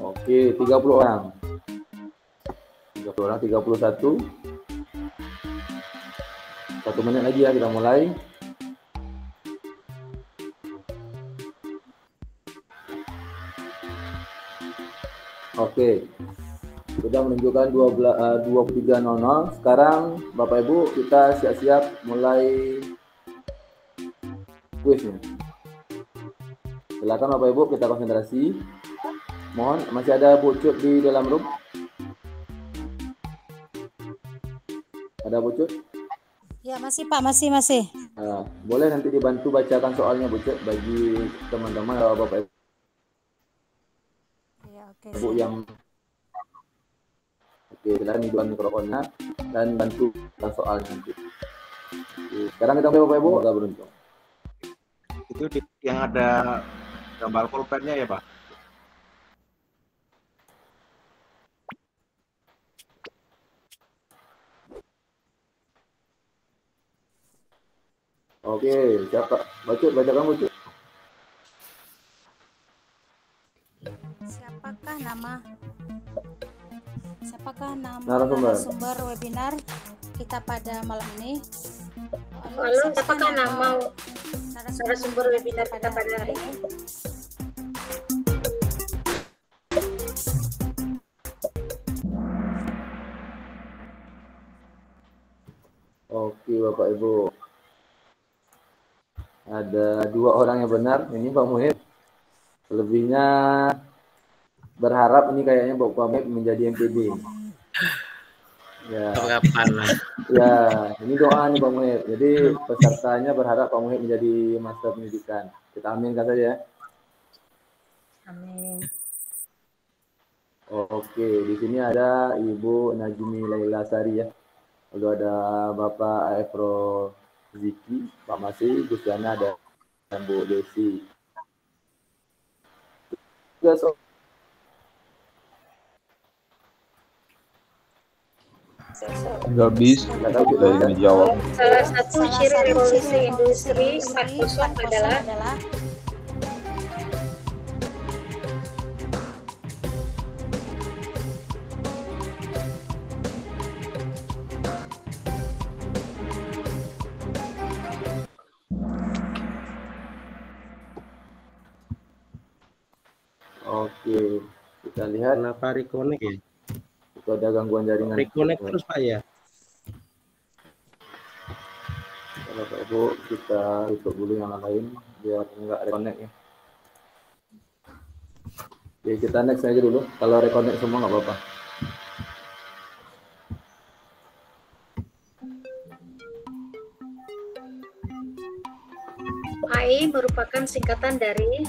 [SPEAKER 1] Oke, 30 orang. 30 orang, 31. 1 menit lagi ya, kita mulai. Oke, sudah menunjukkan 23.00. Sekarang Bapak Ibu kita siap-siap mulai kuisnya. Silakan Bapak Ibu, kita konsentrasi. Mohon, masih ada Bu Cut di dalam room? Ada Bu Cut?
[SPEAKER 12] Ya, masih Pak, masih.
[SPEAKER 1] Nah, boleh nanti dibantu bacakan soalnya Bu Cut bagi teman-teman atau Bapak Ibu.
[SPEAKER 12] Ya, oke.
[SPEAKER 1] Bu yang oke, silakan hidupkan mikrofonnya dan bantu soal nanti. Oke, sekarang kita mulai Bapak Ibu, semoga beruntung.
[SPEAKER 3] Itu yang ada gambar pulpennya ya Pak?
[SPEAKER 1] Oke, siapa? Bacakan Bu Cut.
[SPEAKER 12] Siapakah nama
[SPEAKER 1] Narasumber
[SPEAKER 12] webinar kita pada malam ini?
[SPEAKER 4] Lalu siapakah nama narasumber webinar kita pada hari ini?
[SPEAKER 1] Oke Bapak Ibu, ada 2 orang yang benar. Ini Pak Muhib. Selebihnya berharap ini kayaknya Bapak Muhib menjadi MPD. Ya. Ya, ini doa nih Pak Muhib. Jadi pesertanya berharap Pak Muhib menjadi master pendidikan. Kita aminkan saja ya.
[SPEAKER 4] Amin.
[SPEAKER 1] Oke, di sini ada Ibu Najmi Laila Sari ya. Lalu ada Bapak Efro Ziki, Pak Masih, Gus Yana, dan Bu Desi.
[SPEAKER 13] Nggak bisa, kita menjawab.
[SPEAKER 4] Salah satu ciri revolusi industri 4.0 adalah
[SPEAKER 1] Oke, kita lihat.
[SPEAKER 11] Kenapa reconnect ya?
[SPEAKER 1] Itu ada gangguan jaringan.
[SPEAKER 11] Reconnect terus Pak ya?
[SPEAKER 1] Kalau Bapak Ibu, kita tutup dulu yang lain biar enggak reconnect ya. Oke, kita next aja dulu. Kalau reconnect semua nggak apa-apa.
[SPEAKER 4] AI merupakan singkatan dari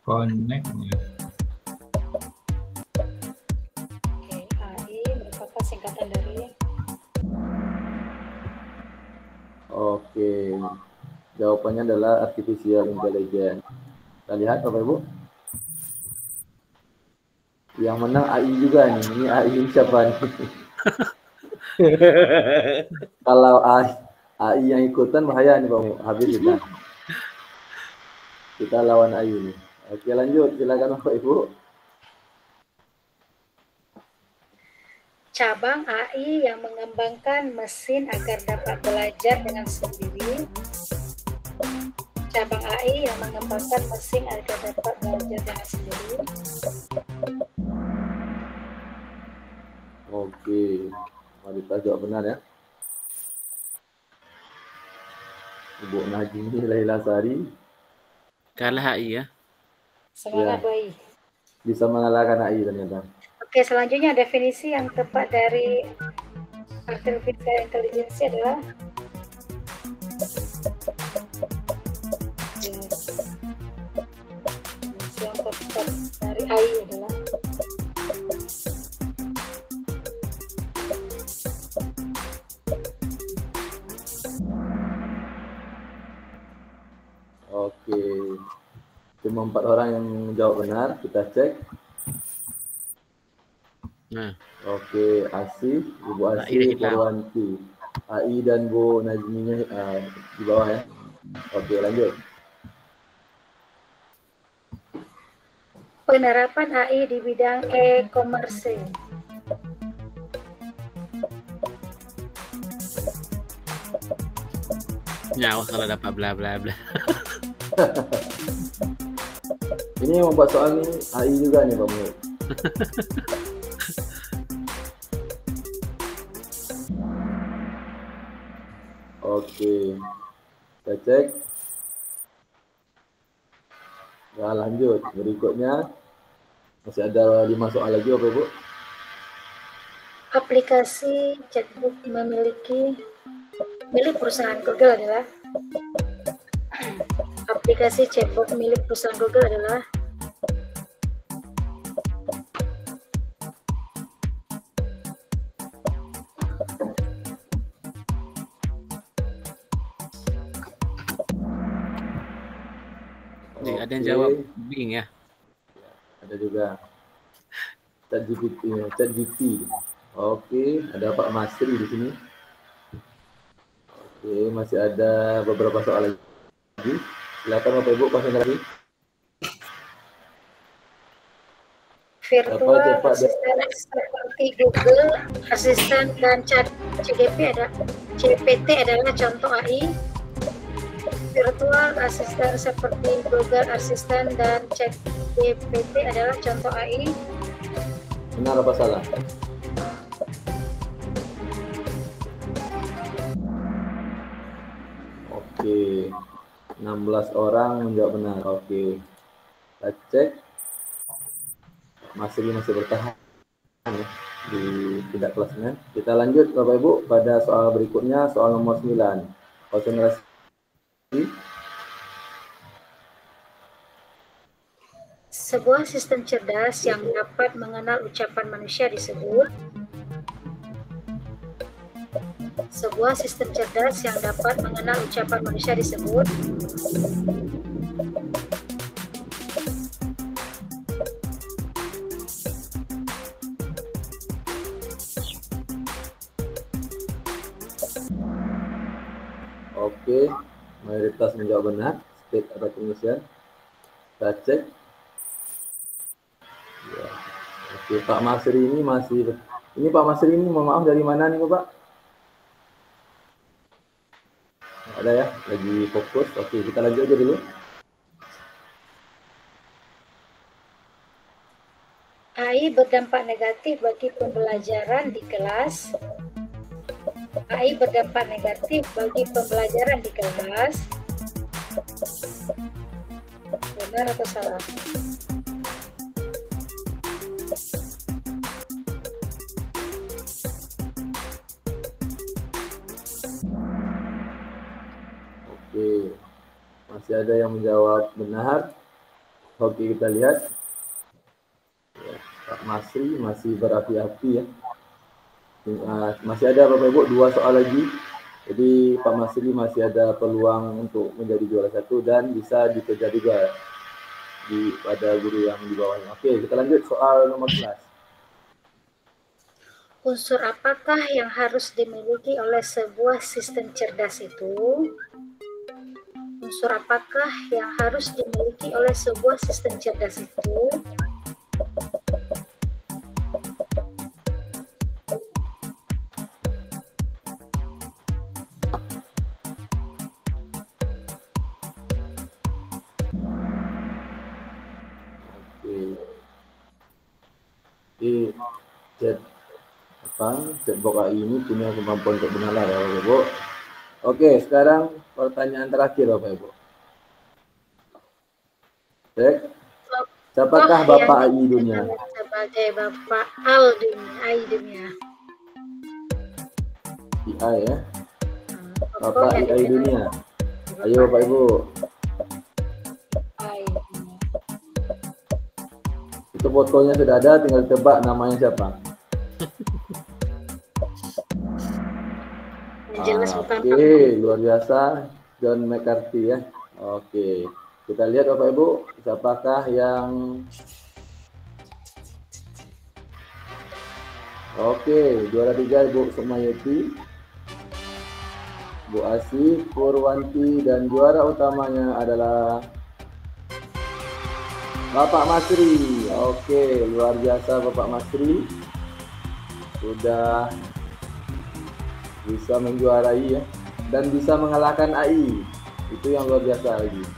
[SPEAKER 8] Connect ya.
[SPEAKER 4] Oke, AI merupakan singkatan dari
[SPEAKER 1] Oke, jawabannya adalah artificial intelligence. Kita lihat Bapak Ibu. Yang menang AI juga nih. Ini AI siapa nih? Kalau AI yang ikutan bahaya nih Bang, habis kita. Kita lawan AI nih. Oke, lanjut, silakan Bapak Ibu.
[SPEAKER 4] cabang AI yang mengembangkan mesin agar dapat belajar dengan sendiri. cabang AI yang mengembangkan mesin agar dapat belajar dengan sendiri.
[SPEAKER 1] Oke, Marita jawab benar ya. Ibu Najmi Laila Sari.
[SPEAKER 2] Kalah AI ya.
[SPEAKER 4] Semangat
[SPEAKER 1] Ya.
[SPEAKER 4] bayi.
[SPEAKER 1] Bisa mengalahkan AI ternyata.
[SPEAKER 4] Oke, selanjutnya definisi yang tepat dari artificial intelligence adalah yang tepat dari AI adalah
[SPEAKER 1] Oke, cuma 4 orang yang jawab benar. Kita cek.
[SPEAKER 2] Nah,
[SPEAKER 1] Oke, Asih, Ibu
[SPEAKER 2] AI
[SPEAKER 1] Asih,
[SPEAKER 2] hilang.
[SPEAKER 1] Purwanti, AI dan Bu Najminya di bawah ya. Oke, lanjut.
[SPEAKER 4] penerapan AI di bidang e-commerce.
[SPEAKER 2] nyawa kalau dapat bla bla bla.
[SPEAKER 1] Ini yang membuat soal nih AI juga nih Pak Muhammad. Oke, kita cek. Ya, lanjut. Berikutnya masih ada 5 soal lagi apa Bu?
[SPEAKER 4] Aplikasi chatbot milik perusahaan Google adalah aplikasi chatbot milik perusahaan Google adalah
[SPEAKER 2] Nih, ada yang jawab Bing ya.
[SPEAKER 1] Ada juga ChatGPT. Oke, ada Pak Masri di sini. Oke, masih ada beberapa soal lagi. Silakan Bapak Ibu konsentrasi.
[SPEAKER 4] virtual assistant seperti Google Assistant dan GPT adalah contoh AI. Virtual Assistant seperti Google Assistant dan ChatGPT adalah contoh AI.
[SPEAKER 1] Benar apa salah? Oke, 16 orang menjawab benar. Oke, kita cek. Masih bertahan ya, di tidak kelasnya. Kita lanjut Bapak Ibu pada soal berikutnya, soal nomor 9. Konsentrasi.
[SPEAKER 4] Sebuah sistem cerdas yang dapat mengenal ucapan manusia disebut sebuah sistem cerdas yang dapat mengenal ucapan manusia disebut
[SPEAKER 1] Oke, mayoritas menjawab benar. State atau pengisian. Kita cek. Ya. Oke, Pak Masri ini masih. Ini Pak Masri ini mohon maaf dari mana nih Bapak? Ada ya, lagi fokus. Oke, kita lanjut aja dulu.
[SPEAKER 4] AI berdampak negatif bagi pembelajaran di kelas. AI berdampak negatif bagi pembelajaran di kelas. Benar atau salah?
[SPEAKER 1] Oke, masih ada yang menjawab benar. Oke, kita lihat. Ya, Pak Masri masih berapi-api ya. Masih ada Bapak Ibu 2 soal lagi. Jadi Pak Masri masih ada peluang untuk menjadi juara 1 dan bisa dikejar juga pada guru yang di bawahnya. Oke, kita lanjut soal nomor 11.
[SPEAKER 4] Unsur apakah yang harus dimiliki oleh sebuah sistem cerdas itu? Unsur apakah yang harus dimiliki oleh sebuah sistem cerdas itu?
[SPEAKER 1] Di chatbot AI ini punya kemampuan untuk bernalar ya Bapak Ibu. Oke, sekarang pertanyaan terakhir Bapak Ibu. Cek. Siapakah Bapak AI dunia?
[SPEAKER 4] Sebagai Bapak Al dunia, AI dunia.
[SPEAKER 1] AI ya. Bapak AI dunia. Ayo Bapak Ibu. Itu fotonya sudah ada, tinggal tebak namanya siapa. Oke, luar biasa, John McCarthy ya. Oke, kita lihat Bapak Ibu, siapakah yang juara 3 Ibu Sumayeti, Bu Asih, Purwanti, dan juara utamanya adalah Bapak Masri. Oke, luar biasa Bapak Masri. Sudah bisa menjuarai ya. Dan bisa mengalahkan AI. Itu yang luar biasa lagi.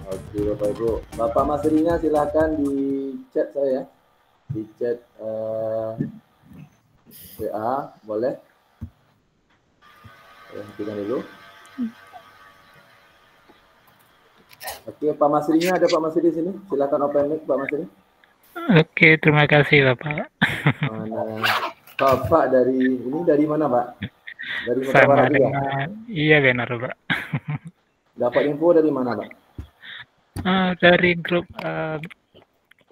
[SPEAKER 1] Oke Bapak Ibu. Bapak Masrinya silahkan di chat saya. Di chat WA, boleh? Hentikan dulu. Oke, Pak Masrinya ada Pak Masri di sini. Silakan open mic Pak Masri.
[SPEAKER 14] Oke, terima kasih Bapak.
[SPEAKER 1] Mana Bapak dari mana Pak? Dari Kota
[SPEAKER 14] Sama
[SPEAKER 1] Barat juga?
[SPEAKER 14] dengan, iya benar Pak.
[SPEAKER 1] Dapat info dari mana Pak?
[SPEAKER 14] Dari grup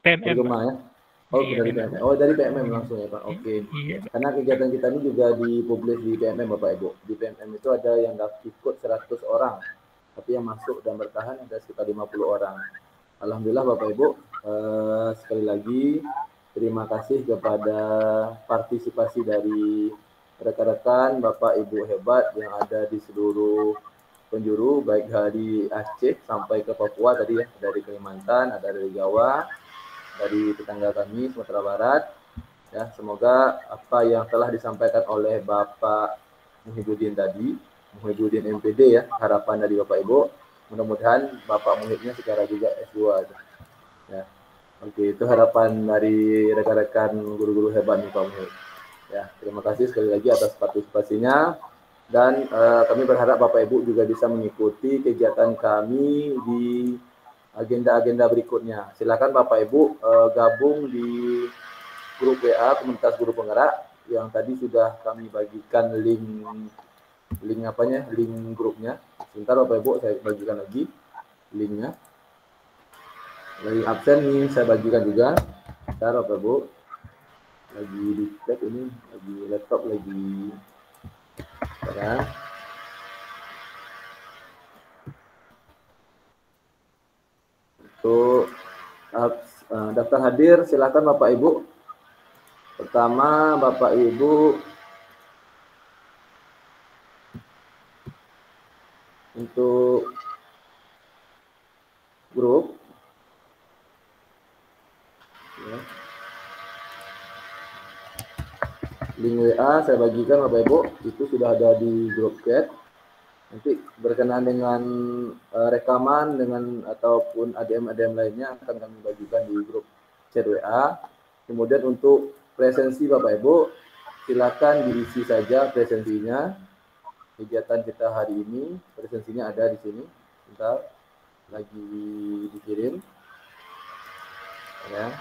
[SPEAKER 14] PMM.
[SPEAKER 1] Dari Gemah ya? Oh iya, dari PMM. Oh dari PMM langsung ya Pak. Oke.
[SPEAKER 14] Iya.
[SPEAKER 1] Karena kegiatan kita ini juga dipublish di PMM Bapak Ibu. Di PMM itu ada yang ikut 100 orang. Tapi yang masuk dan bertahan ada sekitar 50 orang. Alhamdulillah Bapak Ibu, sekali lagi terima kasih kepada partisipasi dari rekan-rekan Bapak Ibu hebat yang ada di seluruh penjuru, baik dari Aceh sampai ke Papua tadi ya, dari Kalimantan, ada dari Jawa, dari tetangga kami Sumatera Barat. Ya, semoga apa yang telah disampaikan oleh Bapak Muhyiddin tadi, Muhyiddin MPD ya, harapan dari Bapak Ibu, mudah-mudahan Bapak Muhyiddinnya secara juga S2 ya. Oke, itu harapan dari rekan-rekan guru-guru hebat nih Pak Muhyiddin. Ya, terima kasih sekali lagi atas partisipasinya dan kami berharap Bapak Ibu juga bisa mengikuti kegiatan kami di agenda-agenda berikutnya. Silakan Bapak Ibu gabung di grup WA Komunitas Guru Penggerak yang tadi sudah kami bagikan link grupnya. Sebentar Bapak Ibu saya bagikan lagi linknya. Dari absen nih saya bagikan juga. Sebentar Bapak Ibu. Lagi di chat ini, lagi laptop lagi. Sekarang. Untuk daftar hadir silakan Bapak Ibu. Pertama Bapak Ibu untuk grup ya. Link WA saya bagikan Bapak Ibu, itu sudah ada di grup chat. Nanti berkenaan dengan rekaman dengan ataupun ADM lainnya akan kami bagikan di grup chat WA. Kemudian untuk presensi Bapak Ibu, silakan diisi saja presensinya. Kegiatan kita hari ini, presensinya ada di sini. Bentar, lagi dikirim. Ya.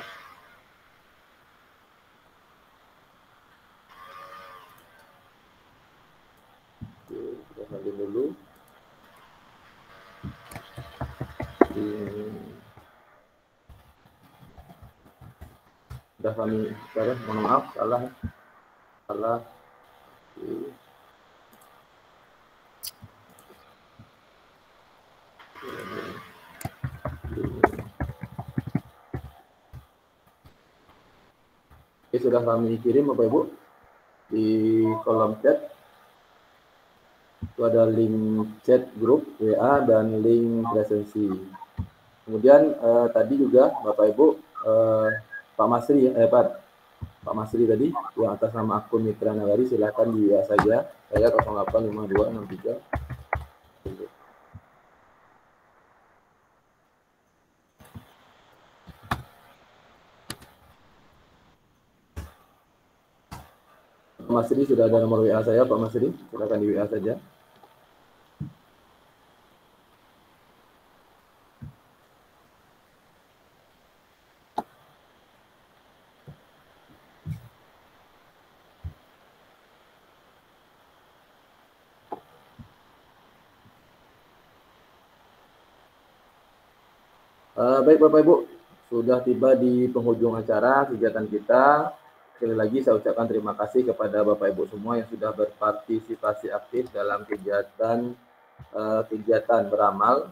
[SPEAKER 1] Oke, kita salin dulu. Sudah kami, mohon maaf, salah. Oke. Oke, sudah kami kirim Bapak Ibu di kolom chat. Itu ada link chat grup WA dan link presensi. Kemudian tadi juga Bapak Ibu Pak Masri Pak Masri tadi yang atas nama akun Mitra Nagari silakan di WA saja. Saya 085263. Masri sudah ada nomor WA saya, Pak Masri, silakan di WA saja. Baik Bapak Ibu, sudah tiba di penghujung acara kegiatan kita. Sekali lagi saya ucapkan terima kasih kepada Bapak Ibu semua yang sudah berpartisipasi aktif dalam kegiatan beramal,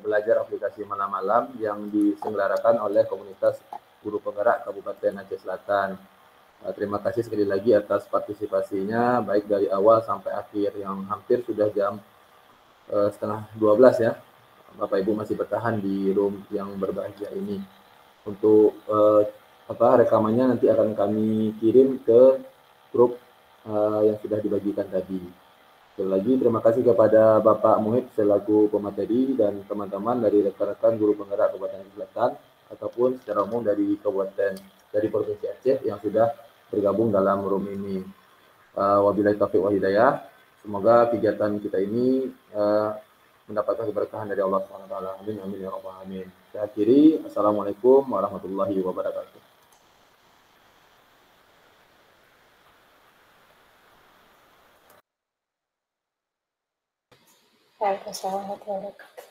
[SPEAKER 1] belajar aplikasi malam-malam yang diselenggarakan oleh komunitas guru penggerak Kabupaten Aceh Selatan. Terima kasih sekali lagi atas partisipasinya, baik dari awal sampai akhir, yang hampir sudah jam setengah 12 ya. Bapak Ibu masih bertahan di room yang berbahagia ini. Untuk rekamannya nanti akan kami kirim ke grup yang sudah dibagikan tadi. Sekali lagi terima kasih kepada Bapak Muhib selaku pemateri dan teman-teman dari rekan-rekan guru penggerak Kabupaten Selatan ataupun secara umum dari Kabupaten dari Provinsi Aceh yang sudah bergabung dalam room ini. Wabillahi taufiq wal hidayah. Semoga kegiatan kita ini mendapatkan keberkahan dari Allah SWT. Amin, amin, ya rabbal alamin. Saya akhiri. Assalamualaikum warahmatullahi wabarakatuh.
[SPEAKER 4] Waalaikumsalam warahmatullahi wabarakatuh.